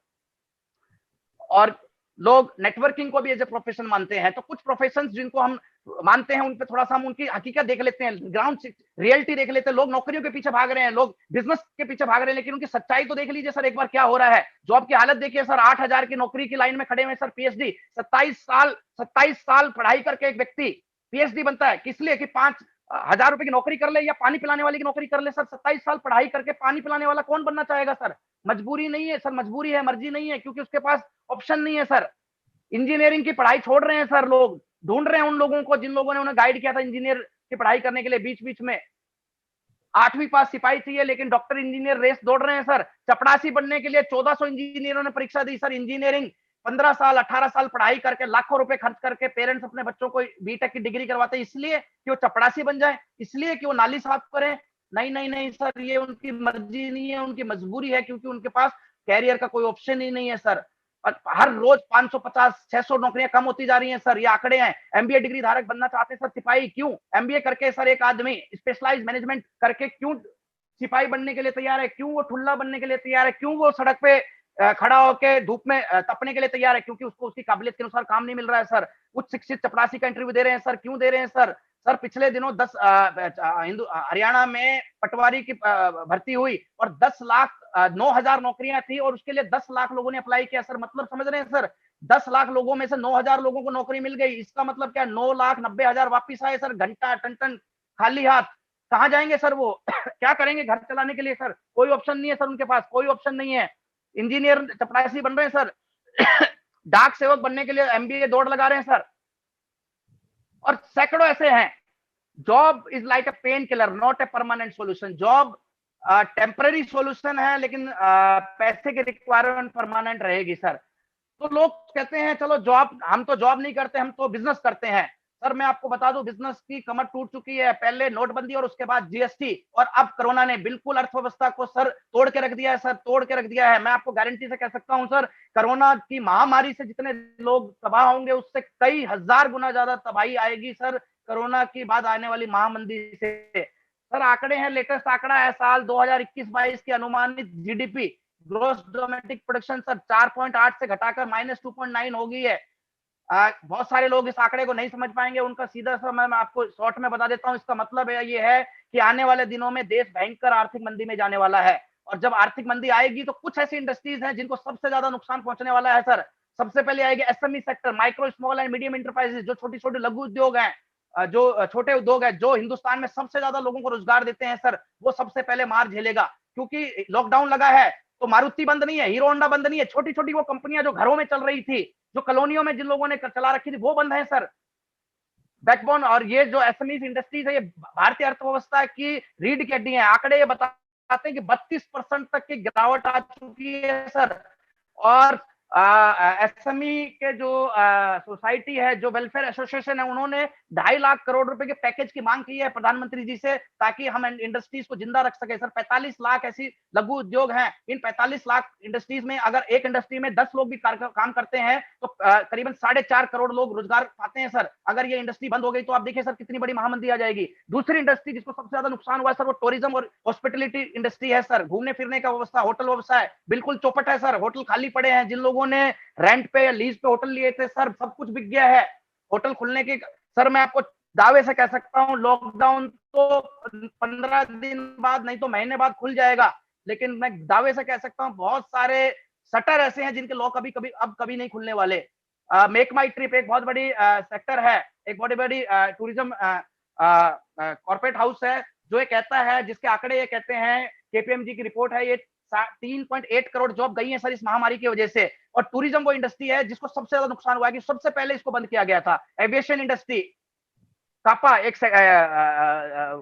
और लोग नेटवर्किंग को भी एज ए प्रोफेशन मानते हैं, तो कुछ प्रोफेशन जिनको हम मानते हैं, उन पे थोड़ा सा हम उनकी हकीकत देख लेते हैं, ग्राउंड रियलिटी देख लेते हैं। लोग नौकरियों के पीछे भाग रहे हैं, लोग बिजनेस के पीछे भाग रहे हैं, लेकिन उनकी सच्चाई तो देख लीजिए सर एक बार क्या हो रहा है। जॉब की हालत देखिए सर, 8,000 की नौकरी की लाइन में खड़े हुए सर, पीएचडी 27 साल पढ़ाई करके एक व्यक्ति पीएचडी बनता है, किस लिए? कि 5,000 रुपए की नौकरी कर ले या पानी पिलाने वाले की नौकरी कर ले सर। 27 साल पढ़ाई करके पानी पिलाने वाला कौन बनना चाहेगा सर? मजबूरी नहीं है सर, मजबूरी है, मर्जी नहीं है, क्योंकि उसके पास ऑप्शन नहीं है सर। इंजीनियरिंग की पढ़ाई छोड़ रहे हैं सर लोग, ढूंढ रहे हैं उन लोगों को जिन लोगों ने उन्हें गाइड किया था इंजीनियर की पढ़ाई करने के लिए। बीच बीच में 8वीं पास सिपाही चाहिए, लेकिन डॉक्टर इंजीनियर रेस दौड़ रहे हैं सर। चपड़ासी बनने के लिए 1400 इंजीनियरों ने परीक्षा दी सर। इंजीनियरिंग 15 साल 18 साल पढ़ाई करके, लाखों रुपए खर्च करके पेरेंट्स अपने बच्चों को बीटेक की डिग्री करवाते हैं, इसलिए कि वो चपड़ासी बन जाए, इसलिए कि वो नाली साफ करें? नहीं नहीं नहीं सर, ये उनकी मर्जी नहीं है, उनकी मजबूरी है, क्योंकि उनके पास कैरियर का कोई ऑप्शन ही नहीं है सर। और हर रोज 550-600 नौकरियां कम होती जा रही हैं सर, ये आंकड़े हैं। एमबीए डिग्री धारक बनना चाहते हैं सर सिपाही, क्यों? एमबीए करके सर एक आदमी स्पेशलाइज्ड मैनेजमेंट करके क्यों सिपाही बनने के लिए तैयार है? क्यों वो ठुल्ला बनने के लिए तैयार है? क्यों वो सड़क पे खड़ा होकर धूप में तपने के लिए तैयार है? क्योंकि उसको उसकी काबिलियत के अनुसार काम नहीं मिल रहा है सर। उच्च शिक्षित चपरासी का इंटरव्यू दे रहे हैं सर, क्यों दे रहे हैं सर? सर पिछले दिनों हरियाणा में पटवारी की भर्ती हुई और 9,000 नौकरियां थी, और उसके लिए 10 लाख लोगों ने अप्लाई किया सर। मतलब समझ रहे हैं सर, 10 लाख लोगों में से 9,000 लोगों को नौकरी मिल गई। इसका मतलब क्या? 9,90,000 वापिस आए सर, घंटा टन टन खाली हाथ। कहाँ जाएंगे सर वो? क्या करेंगे घर चलाने के लिए सर? कोई ऑप्शन नहीं है सर, उनके पास कोई ऑप्शन नहीं है। इंजीनियर चपरासी बन रहे हैं सर, डाक सेवक बनने के लिए एमबीए दौड़ लगा रहे हैं सर, और सैकड़ों ऐसे हैं। Job is like a pain killer, not a permanent solution. Job temporary solution है, लेकिन पैसे की रिक्वायरमेंट परमानेंट रहेगी सर। तो लोग कहते हैं चलो जॉब, हम तो जॉब नहीं करते, हम तो बिजनेस करते हैं। सर मैं आपको बता दूं, बिजनेस की कमर टूट चुकी है। पहले नोटबंदी और उसके बाद जीएसटी, और अब कोरोना ने बिल्कुल अर्थव्यवस्था को सर तोड़ के रख दिया है सर, तोड़ के रख दिया है। मैं आपको गारंटी से कह सकता हूं सर, कोरोना की महामारी से जितने लोग तबाह होंगे, उससे कई हजार गुना ज्यादा तबाही आएगी सर कोरोना की बाद आने वाली महामंदी से। सर आंकड़े हैं, लेटेस्ट आंकड़ा है साल 2021-22 की अनुमानित GDP, gross domestic production sir 4.8 से घटाकर -2.9 हो गई है। बहुत सारे लोग इस आंकड़े को नहीं समझ पाएंगे, उनका सीधा सा मैं आपको शॉर्ट में बता देता हूं। इसका मतलब ये है कि आने वाले दिनों में देश भयंकर आर्थिक मंदी में जाने वाला है, और जब आर्थिक मंदी आएगी तो कुछ ऐसी इंडस्ट्रीज हैं जिनको सबसे ज्यादा नुकसान पहुंचने वाला है सर। सबसे पहले आएगी SME sector, micro small and medium enterprises, जो छोटी छोटी लघु उद्योग हैं, जो छोटे उद्योग है, जो हिंदुस्तान में सबसे ज्यादा लोगों को रोजगार देते हैं सर, वो सबसे पहले मार झेलेगा। क्योंकि लॉकडाउन लगा है तो मारुति बंद नहीं है, हीरो होंडा बंद नहीं है, छोटी छोटी वो कंपनियां जो घरों में चल रही थी, जो कॉलोनियों में जिन लोगों ने चला रखी थी, वो बंद है सर। बैकबोन और ये जो एसएमई इंडस्ट्रीज है, ये भारतीय अर्थव्यवस्था की रीढ़ की हड्डी है। आंकड़े ये बताते हैं कि 32% तक की गिरावट आ चुकी है सर, और एसएमई के जो सोसाइटी है, जो वेलफेयर एसोसिएशन है, उन्होंने 2.5 लाख करोड़ रुपए के पैकेज की मांग की है प्रधानमंत्री जी से, ताकि हम इंडस्ट्रीज को जिंदा रख सके। सर 45 लाख ऐसी लघु उद्योग हैं, इन 45 लाख इंडस्ट्रीज में अगर एक इंडस्ट्री में 10 लोग भी काम करते हैं तो करीबन 4.5 करोड़ लोग रोजगार पाते हैं सर। अगर ये इंडस्ट्री बंद हो गई तो आप देखिए सर कितनी बड़ी महामंदी आ जाएगी। दूसरी इंडस्ट्री जिसको सबसे ज्यादा नुकसान हुआ है सर, वो टूरिज्म और हॉस्पिटलिटी इंडस्ट्री है सर। घूमने फिरने का व्यवस्था, होटल व्यवसाय बिल्कुल चौपट है सर। होटल खाली पड़े हैं, जिन लोगों ने रेंट पे या लीज पे होटल लिए थे सर, सब कुछ बिक गया है। होटल खुलने के सर मैं आपको दावे से कह सकता हूं, लॉकडाउन तो 15 दिन बाद नहीं तो महीने बाद खुल जाएगा, लेकिन मैं दावे से कह सकता हूं बहुत सारे शटर ऐसे हैं जिनके लॉक कभी नहीं खुलने वाले। मेक माई ट्रिप एक बहुत बड़ी सेक्टर है, एक बहुत बड़ी टूरिज्म कॉर्पोरेट हाउस है, जो ये कहता है, जिसके आंकड़े ये कहते हैं, केपीएमजी की रिपोर्ट है, ये 3.8 करोड़ जॉब गई है सर इस महामारी की वजह से। और टूरिज्म वो इंडस्ट्री है जिसको सबसे ज्यादा नुकसान हुआ है, कि सबसे पहले इसको बंद किया गया था। एविएशन इंडस्ट्री कापा एक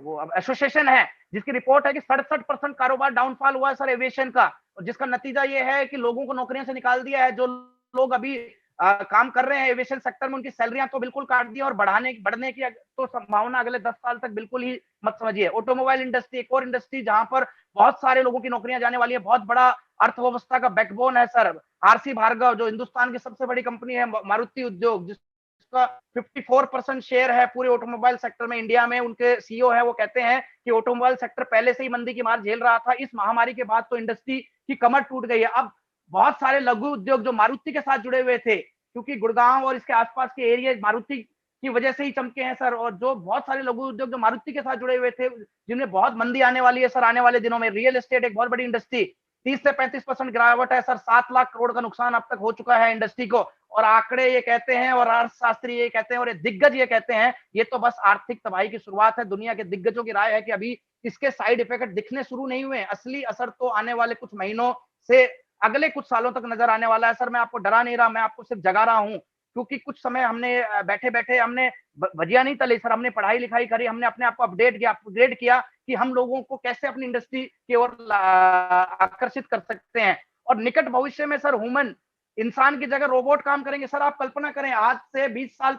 वो एसोसिएशन है, जिसकी रिपोर्ट है कि 67% कारोबार डाउनफॉल हुआ है सर एविएशन का, और जिसका नतीजा ये है कि लोगों को नौकरियों से निकाल दिया है। जो लोग अभी काम कर रहे हैं एविएशन सेक्टर में, उनकी सैलरियां तो बिल्कुल काट दी, और बढ़ने की तो संभावना अगले 10 साल तक बिल्कुल ही मत समझिए। ऑटोमोबाइल इंडस्ट्री एक और इंडस्ट्री जहां पर बहुत सारे लोगों की नौकरियां जाने वाली है, बहुत बड़ा अर्थव्यवस्था का बैकबोन है सर। आरसी भार्गव जो हिंदुस्तान की सबसे बड़ी कंपनी है, मारुति उद्योग जिसका 54% शेयर है पूरे ऑटोमोबाइल सेक्टर में इंडिया में, उनके सीईओ है, वो कहते हैं कि ऑटोमोबाइल सेक्टर पहले से ही मंदी की मार झेल रहा था, इस महामारी के बाद तो इंडस्ट्री की कमर टूट गई है। अब बहुत सारे लघु उद्योग जो मारुति के साथ जुड़े हुए थे, क्योंकि गुड़गांव और इसके आसपास के एरिया मारुति की वजह से ही चमके हैं सर, और जो बहुत सारे लघु उद्योग जो मारुति के साथ जुड़े हुए थे, जिनमें बहुत मंदी आने वाली है सर आने वाले दिनों में। रियल एस्टेट एक बहुत बड़ी इंडस्ट्री, 30 से 35% गिरावट है सर, 7 लाख करोड़ का नुकसान अब तक हो चुका है इंडस्ट्री को। और आंकड़े ये कहते हैं, और अर्थशास्त्री ये कहते हैं, और ये दिग्गज ये कहते हैं, ये तो बस आर्थिक तबाही की शुरुआत है। दुनिया के दिग्गजों की राय है कि अभी इसके साइड इफेक्ट दिखने शुरू नहीं हुए, असली असर तो आने वाले कुछ महीनों से अगले कुछ सालों तक नजर आने वाला है सर। मैं आपको डरा नहीं रहा, मैं आपको सिर्फ जगा रहा हूं, क्योंकि कुछ समय हमने बैठे बैठे हमने भजिया नहीं तली सर, हमने पढ़ाई लिखाई करी, हमने अपने आप को अपग्रेड किया कि हम लोगों को कैसे अपनी इंडस्ट्री की ओर आकर्षित कर सकते हैं। और निकट भविष्य में सर ह्यूमन, इंसान की जगह रोबोट काम करेंगे सर। आप कल्पना करें, आज से 20 साल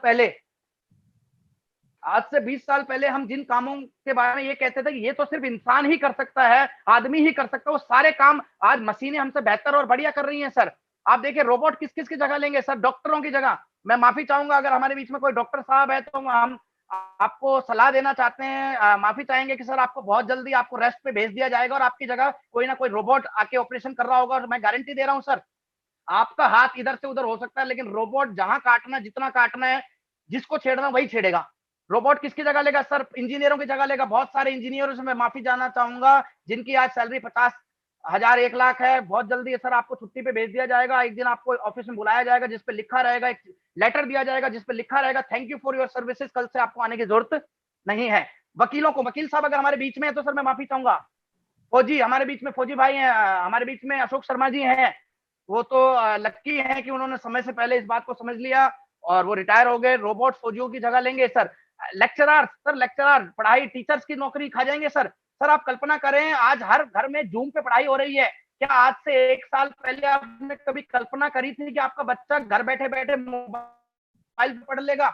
पहले हम जिन कामों के बारे में ये कहते थे कि ये तो सिर्फ इंसान ही कर सकता है, आदमी ही कर सकता है, वो सारे काम आज मशीनें हमसे बेहतर और बढ़िया कर रही हैं सर। आप देखिए रोबोट किस किस की जगह लेंगे सर, डॉक्टरों की जगह। मैं माफी चाहूंगा अगर हमारे बीच में कोई डॉक्टर साहब है, तो हम आपको सलाह देना चाहते हैं, माफी चाहेंगे कि सर आपको बहुत जल्दी आपको रेस्ट पे भेज दिया जाएगा, और आपकी जगह कोई ना कोई रोबोट आके ऑपरेशन कर रहा होगा। और मैं गारंटी दे रहा हूं सर, आपका हाथ इधर से उधर हो सकता है, लेकिन रोबोट जहां काटना, जितना काटना है, जिसको छेड़ना वही छेड़ेगा। रोबोट किसकी जगह लेगा सर? इंजीनियरों की जगह लेगा। बहुत सारे इंजीनियरों से मैं माफी जानना चाहूंगा जिनकी आज सैलरी 50,000 1 लाख है, बहुत जल्दी सर आपको छुट्टी पे भेज दिया जाएगा। एक दिन आपको ऑफिस में बुलाया जाएगा, जिसपे लिखा रहेगा, एक लेटर दिया जाएगा जिसपे लिखा रहेगा thank you for your services, कल से आपको आने की जरूरत नहीं है। वकीलों को, वकील साहब अगर हमारे बीच में है तो सर मैं माफी चाहूंगा। फौजी हमारे बीच में, फौजी भाई हैं, हमारे बीच में अशोक शर्मा जी हैं, वो तो लक्की हैं कि उन्होंने समय से पहले इस बात को समझ लिया और वो रिटायर हो गए। रोबोट फौजियों की जगह लेंगे सर। लेक्चरर सर, लेक्चरर पढ़ाई, टीचर्स की नौकरी खा जाएंगे सर। सर आप कल्पना करें, आज हर घर में जूम पे पढ़ाई हो रही है। क्या आज से 1 साल पहले आपने कभी कल्पना करी थी कि आपका बच्चा घर बैठे बैठे मोबाइल पे पढ़ लेगा?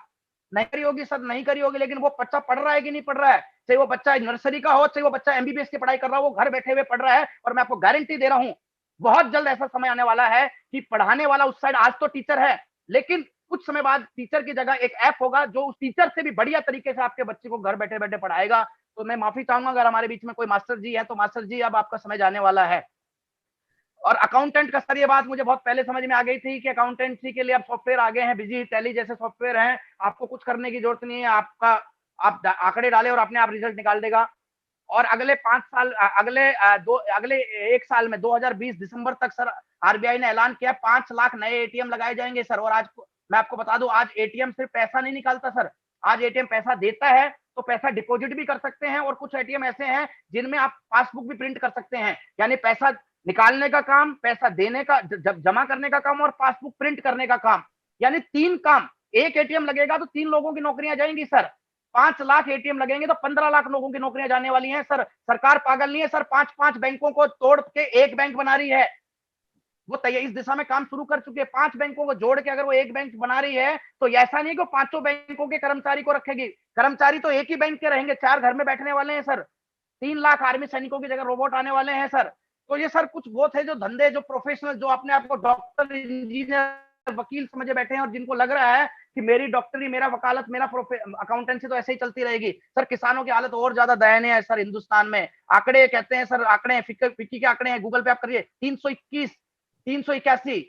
नहीं करी होगी सर, नहीं करी होगी, लेकिन वो बच्चा पढ़ रहा है कि नहीं पढ़ रहा है? चाहे वो बच्चा नर्सरी का हो, चाहे वो बच्चा एमबीबीएस की पढ़ाई कर रहा हो, वो घर बैठे हुए पढ़ रहा है। और मैं आपको गारंटी दे रहा हूं, बहुत जल्द ऐसा समय आने वाला है कि पढ़ाने वाला उस साइड आज तो टीचर है, लेकिन कुछ समय बाद टीचर की जगह एक ऐप होगा जो उस टीचर से भी बढ़िया तरीके से आपके बच्चे को घर बैठे बैठे पढ़ाएगा। तो मैं माफी चाहूंगा अगर हमारे बीच में कोई मास्टर जी है, तो मास्टर जी अब आपका समय जाने वाला है। और अकाउंटेंट का सर, ये बात मुझे बहुत पहले समझ में आ गई थी कि अकाउंटेंसी के लिए अब सॉफ्टवेयर आ गए हैं, बिजी टैली जैसे सॉफ्टवेयर हैं, आपको कुछ करने की जरूरत नहीं है, आप आंकड़े डाले और अपने आप रिजल्ट निकाल देगा। और अगले 5 साल, अगले 1 साल में 2020 दिसंबर तक सर आरबीआई ने ऐलान किया 5 लाख नए एटीएम लगाए जाएंगे सर। और आज मैं आपको बता दूं, आज एटीएम सिर्फ पैसा नहीं निकालता सर, आज एटीएम पैसा देता है, तो पैसा डिपॉजिट भी कर सकते हैं, और कुछ एटीएम ऐसे हैं जिनमें आप पासबुक भी प्रिंट कर सकते हैं। यानी पैसा निकालने का काम, पैसा देने का, जमा करने का काम, और पासबुक प्रिंट करने का काम, यानी 3 काम। एक एटीएम लगेगा तो 3 लोगों की नौकरियां जाएंगी सर। 5 लाख एटीएम लगेंगे तो 15 लाख लोगों की नौकरियां जाने वाली हैं सर। सरकार पागल नहीं है सर, 5-5 बैंकों को तोड़ के एक बैंक बना रही है। वो इस दिशा में काम शुरू कर चुके हैं। 5 बैंकों को जोड़ के अगर वो एक बैंक बना रही है तो ऐसा नहीं कि वो 5 बैंकों के कर्मचारी को रखेगी। कर्मचारी तो एक ही बैंक के रहेंगे, 4 घर में बैठने वाले हैं सर। 3 लाख आर्मी सैनिकों की जगह रोबोट आने वाले हैं सर। तो ये सर कुछ वो थे जो धंधे, जो प्रोफेशनल, जो अपने आप को डॉक्टर, इंजीनियर, वकील समझे बैठे हैं और जिनको लग रहा है कि मेरी डॉक्टरी, मेरा वकालत, मेरा अकाउंटेंसी तो ऐसे ही चलती रहेगी। सर किसानों की हालत और ज्यादा दयनीय है सर हिंदुस्तान में। आंकड़े कहते हैं सर, आंकड़े फिक्की के आंकड़े हैं, गूगल पे आप करिए, 381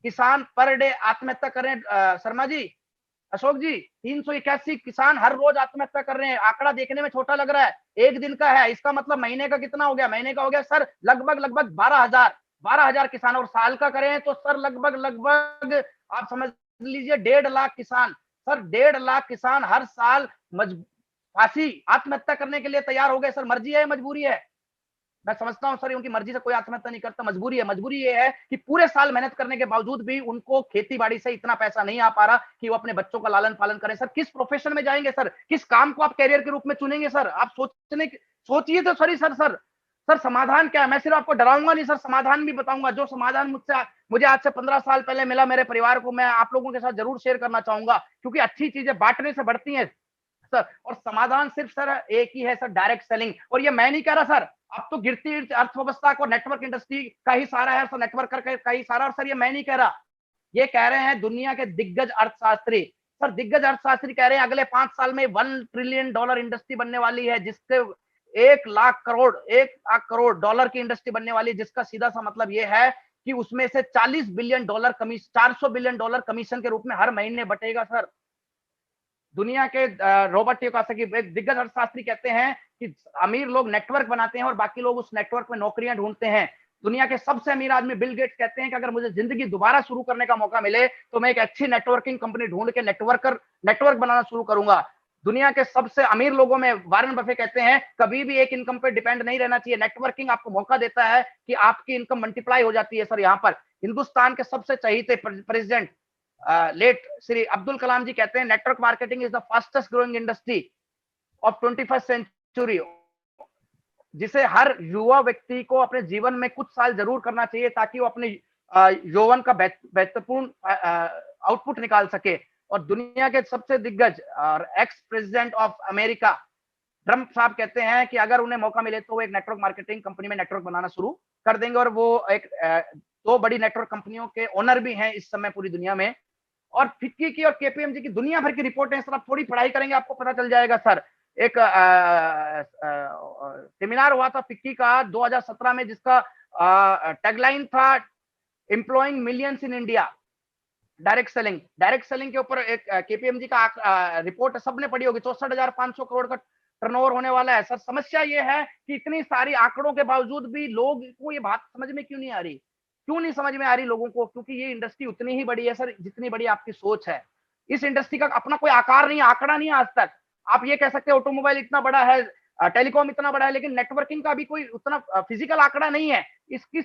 किसान पर डे आत्महत्या कर रहे हैं। शर्मा जी, अशोक जी, 381 किसान हर रोज आत्महत्या कर रहे हैं। आंकड़ा देखने में छोटा लग रहा है, एक दिन का है, इसका मतलब महीने का कितना हो गया? महीने का हो गया सर लगभग 12,000 किसान, और साल का करें तो सर लगभग आप समझ लीजिए 1.5 लाख किसान। सर 1.5 लाख किसान हर साल फांसी, आत्महत्या करने के लिए तैयार हो गए। सर मर्जी है, मजबूरी है? मैं समझता हूं सर उनकी मर्जी से कोई आत्महत्या नहीं करता, मजबूरी है। मजबूरी ये है कि पूरे साल मेहनत करने के बावजूद भी उनको खेती बाड़ी से इतना पैसा नहीं आ पा रहा कि वो अपने बच्चों का लालन पालन करें। सर किस प्रोफेशन में जाएंगे सर? किस काम को आप कैरियर के रूप में चुनेंगे सर? आप सोचिए तो सर समाधान क्या है? मैं सिर्फ आपको डराऊंगा नहीं सर, समाधान भी बताऊंगा। जो समाधान मुझे आज से 15 साल पहले मिला मेरे परिवार को, मैं आप लोगों के साथ जरूर शेयर करना चाहूंगा, क्योंकि अच्छी चीजें बांटने से बढ़ती हैं सर। और समाधान सिर्फ सर एक ही है सर, डायरेक्ट सेलिंग। और ये मैं नहीं कह रहा सर, अब तो गिरती अर्थव्यवस्था को नेटवर्क इंडस्ट्री का ही सारा है सर, नेटवर्क का ही सारा। और सर ये मैं नहीं कह रहा, ये कह रहे हैं दुनिया के दिग्गज अर्थशास्त्री। सर दिग्गज अर्थशास्त्री कह रहे हैं अगले 5 साल में $1 ट्रिलियन इंडस्ट्री बनने वाली है, जिससे 1 लाख करोड़ डॉलर की इंडस्ट्री बनने वाली है, जिसका सीधा सा मतलब ये है कि उसमें से $40 बिलियन कमीशन, $400 बिलियन कमीशन के रूप में हर महीने बटेगा सर। दुनिया के रॉबर्ट कियोसाकी, एक दिग्गज अर्थशास्त्री, कहते हैं कि अमीर लोग नेटवर्क बनाते हैं और बाकी लोग उस नेटवर्क में नौकरियां ढूंढते हैं। दुनिया के सबसे अमीर आदमी बिल गेट्स कहते हैं कि अगर मुझे जिंदगी दोबारा शुरू करने का मौका मिले तो मैं एक अच्छी नेटवर्किंग कंपनी ढूंढ के नेटवर्क बनाना शुरू करूंगा। दुनिया के सबसे अमीर लोगों में वारेन बफे कहते हैं कभी भी एक इनकम पर डिपेंड नहीं रहना चाहिए, नेटवर्किंग आपको मौका देता है कि आपकी इनकम मल्टीप्लाई हो जाती है। सर यहाँ पर हिंदुस्तान के सबसे चहीते प्रेसिडेंट लेट श्री अब्दुल कलाम जी कहते हैं network marketing is the fastest growing industry of 21st century, जिसे हर युवा व्यक्ति को अपने जीवन में कुछ साल जरूर करना चाहिए ताकि वो अपने यौवन का बेहतरपूर्ण आउटपुट निकाल सके। और दुनिया के सबसे दिग्गज और ex president of America Trump साहब कहते हैं कि अगर उन्हें मौका मिले तो वो एक नेटवर्क मार्केटिंग कंपनी में नेटवर्क बनाना शुरू कर देंगे। और वो एक 2 बड़ी नेटवर्क कंपनियों के ओनर भी हैं इस समय पूरी दुनिया में। और फिक्की की और केपीएमजी की दुनिया भर की रिपोर्ट है सर, आप थोड़ी पढ़ाई करेंगे आपको पता चल जाएगा सर। एक सेमिनार हुआ था फिक्की का 2017 में, जिसका टैगलाइन था employing millions in India, direct selling के ऊपर एक केपीएमजी का रिपोर्ट सबने पढ़ी होगी, 64,500 करोड़ का टर्नओवर होने वाला है। सर समस्या ये है कि इतनी सारी आंकड़ों के बावजूद भी लोग को ये बात समझ में क्यों नहीं आ रही? क्यों नहीं समझ में आ रही लोगों को? क्योंकि ये इंडस्ट्री उतनी ही बड़ी है सर जितनी बड़ी आपकी सोच है। इस इंडस्ट्री का अपना कोई आकार नहीं, आंकड़ा नहीं आज तक। आप ये कह सकते हैं ऑटोमोबाइल इतना बड़ा है, टेलीकॉम इतना बड़ा है, लेकिन नेटवर्किंग का भी कोई उतना फिजिकल आंकड़ा नहीं है। जिसकी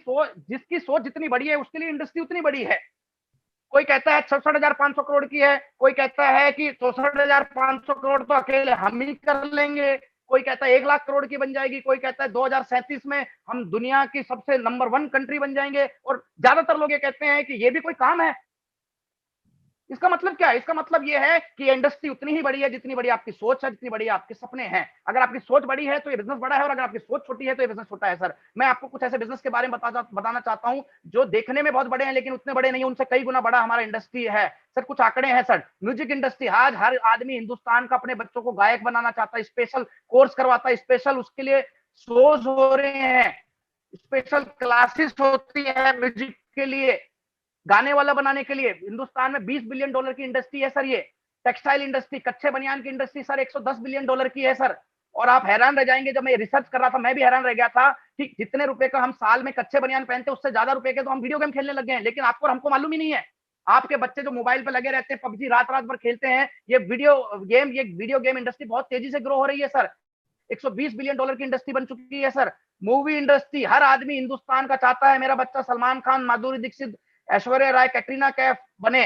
सोच जितनी बड़ी है उसके लिए इंडस्ट्री उतनी बड़ी है। कोई कहता है 66,500 करोड़ की है, कोई कहता है कि 64,500 करोड़ तो अकेले हम ही कर लेंगे, कोई कहता है 1 लाख करोड़ की बन जाएगी, कोई कहता है 2037 में हम दुनिया की सबसे नंबर 1 कंट्री बन जाएंगे। और ज्यादातर लोग ये कहते हैं कि ये भी कोई काम है। इसका मतलब क्या है? इसका मतलब ये है कि इंडस्ट्री उतनी ही बड़ी है जितनी बड़ी आपकी सोच है, जितनी बड़ी आपके सपने हैं। अगर आपकी सोच बड़ी है तो ये बिजनेस बड़ा है, और अगर आपकी सोच छोटी है तो ये बिजनेस छोटा है। सर मैं आपको कुछ ऐसे बिजनेस के बारे में बताना चाहता हूं जो देखने में बहुत बड़े हैं लेकिन उतने बड़े नहीं, उनसे कई गुना बड़ा हमारा इंडस्ट्री है। सर कुछ आंकड़े हैं सर, म्यूजिक इंडस्ट्री, आज हर आदमी हिंदुस्तान का अपने बच्चों को गायक बनाना चाहता है, स्पेशल कोर्स करवाता है, स्पेशल उसके लिए शोज हो रहे हैं, स्पेशल क्लासेस होती है म्यूजिक के लिए, गाने वाला बनाने के लिए। हिंदुस्तान में $20 बिलियन की इंडस्ट्री है सर। ये टेक्सटाइल इंडस्ट्री, कच्चे बनियान की इंडस्ट्री सर $110 बिलियन की है सर। और आप हैरान रह जाएंगे, जब मैं रिसर्च कर रहा था मैं भी हैरान रह गया था कि जितने रुपए का हम साल में कच्चे बनियान पहनते हैं उससे ज्यादा रुपए के तो हम वीडियो गेम खेलने लगे हैं। लेकिन आपको और हमको मालूम ही नहीं है। आपके बच्चे जो मोबाइल पे लगे रहते हैं, पबजी रात भर खेलते हैं, ये वीडियो गेम इंडस्ट्री बहुत तेजी से ग्रो हो रही है सर। $120 बिलियन की इंडस्ट्री बन चुकी है सर। मूवी इंडस्ट्री, हर आदमी हिंदुस्तान का चाहता है मेरा बच्चा सलमान खान, माधुरी दीक्षित, ऐश्वर्या राय, कैटरीना कैफ बने।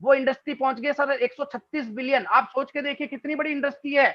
वो इंडस्ट्री पहुंच गई सर 136 बिलियन। आप सोच के देखिए कितनी बड़ी इंडस्ट्री है।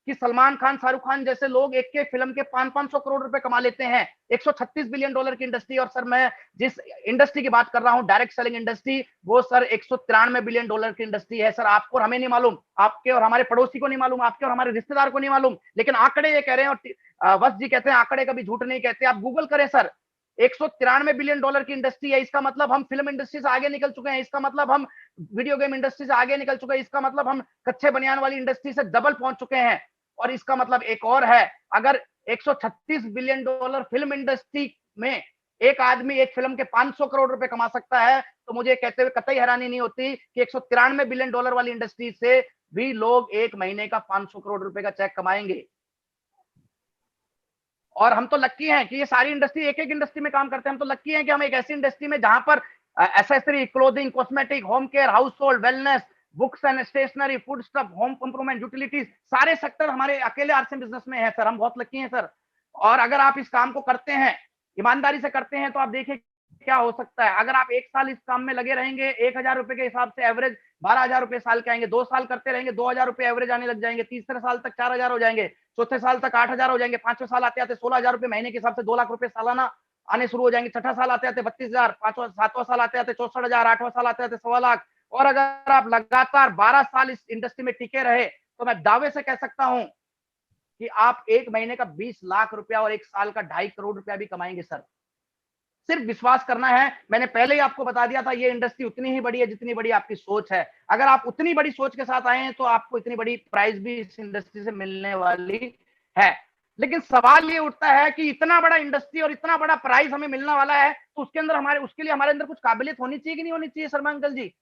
कि सलमान खान, शाहरुख खान जैसे लोग एक एक फिल्म के 500 करोड़ रुपए कमा लेते हैं। 136 बिलियन डॉलर की इंडस्ट्री, और सर मैं जिस इंडस्ट्री की बात कर रहा हूं, डायरेक्ट सेलिंग इंडस्ट्री, वो सर 193 बिलियन डॉलर की इंडस्ट्री है। सर आपको और हमें नहीं मालूम, आपके और हमारे पड़ोसी को नहीं मालूम, आपके और हमारे रिश्तेदार को नहीं मालूम, लेकिन आंकड़े ये कह रहे हैं, और वत्स जी कहते हैं आंकड़े कभी झूठ नहीं कहते। आप गूगल करें सर, 193 बिलियन डॉलर की इंडस्ट्री है। इसका मतलब हम फिल्म इंडस्ट्री से आगे निकल चुके हैं, इसका मतलब हम वीडियो गेम इंडस्ट्री से आगे निकल चुके हैं, इसका मतलब हम कच्चे बनियान वाली इंडस्ट्री से डबल पहुंच चुके हैं। और इसका मतलब एक और है, अगर 136 बिलियन डॉलर फिल्म इंडस्ट्री में एक आदमी एक फिल्म के 500 करोड़ रुपए कमा सकता है, तो मुझे कहते हुए कतई हैरानी नहीं होती कि 193 बिलियन डॉलर वाली इंडस्ट्री से भी लोग एक महीने का 500 करोड़ रुपए का चेक कमाएंगे। और हम तो लक्की हैं कि ये सारी इंडस्ट्री एक एक इंडस्ट्री में काम करते हैं। हम तो लक्की हैं कि हम एक ऐसी इंडस्ट्री में जहां पर accessory, clothing, cosmetic, home care, household, wellness, books and stationery, food stuff, home improvement, utilities, सारे सेक्टर हमारे अकेले आरसीएम बिजनेस में है सर। हम बहुत लक्की हैं सर। और अगर आप इस काम को करते हैं, ईमानदारी से करते हैं, तो आप देखिए क्या हो सकता है। अगर आप 1 साल इस काम में लगे रहेंगे, 1000 रुपए के हिसाब से एवरेज 12,000 रुपए साल के आएंगे। 2 साल करते रहेंगे, 2000 रुपए एवरेज आने लग जाएंगे। तीसरे साल तक 4000 हो जाएंगे, चौथे साल तक 8000 हो जाएंगे, पांचवें साल आते आते 16,000 रुपए महीने के हिसाब से 2 लाख रुपए सालाना आने शुरू हो जाएंगे। छठा साल आते आते 32,000, सातवां साल आते आते 64,000, आठवां साल आते आते 1.25 लाख। और अगर आप लगातार 12 साल इस इंडस्ट्री में टिके रहे, तो मैं दावे से कह सकता हूं कि आप एक महीने का 20 लाख रुपया और एक साल का 2.5 करोड़ रुपया भी कमाएंगे सर। सिर्फ विश्वास करना है। मैंने पहले ही आपको बता दिया था, ये इंडस्ट्री उतनी ही बड़ी है जितनी बड़ी आपकी सोच है। अगर आप उतनी बड़ी सोच के साथ आए हैं, तो आपको इतनी बड़ी प्राइज भी इस इंडस्ट्री से मिलने वाली है। लेकिन सवाल ये उठता है कि इतना बड़ा इंडस्ट्री और इतना बड़ा प्राइज हमें मिलने वाला है, तो उसके अंदर उसके लिए हमारे अंदर कुछ काबिलियत होनी चाहिए कि नहीं होनी चाहिए शर्मा अंकल जी?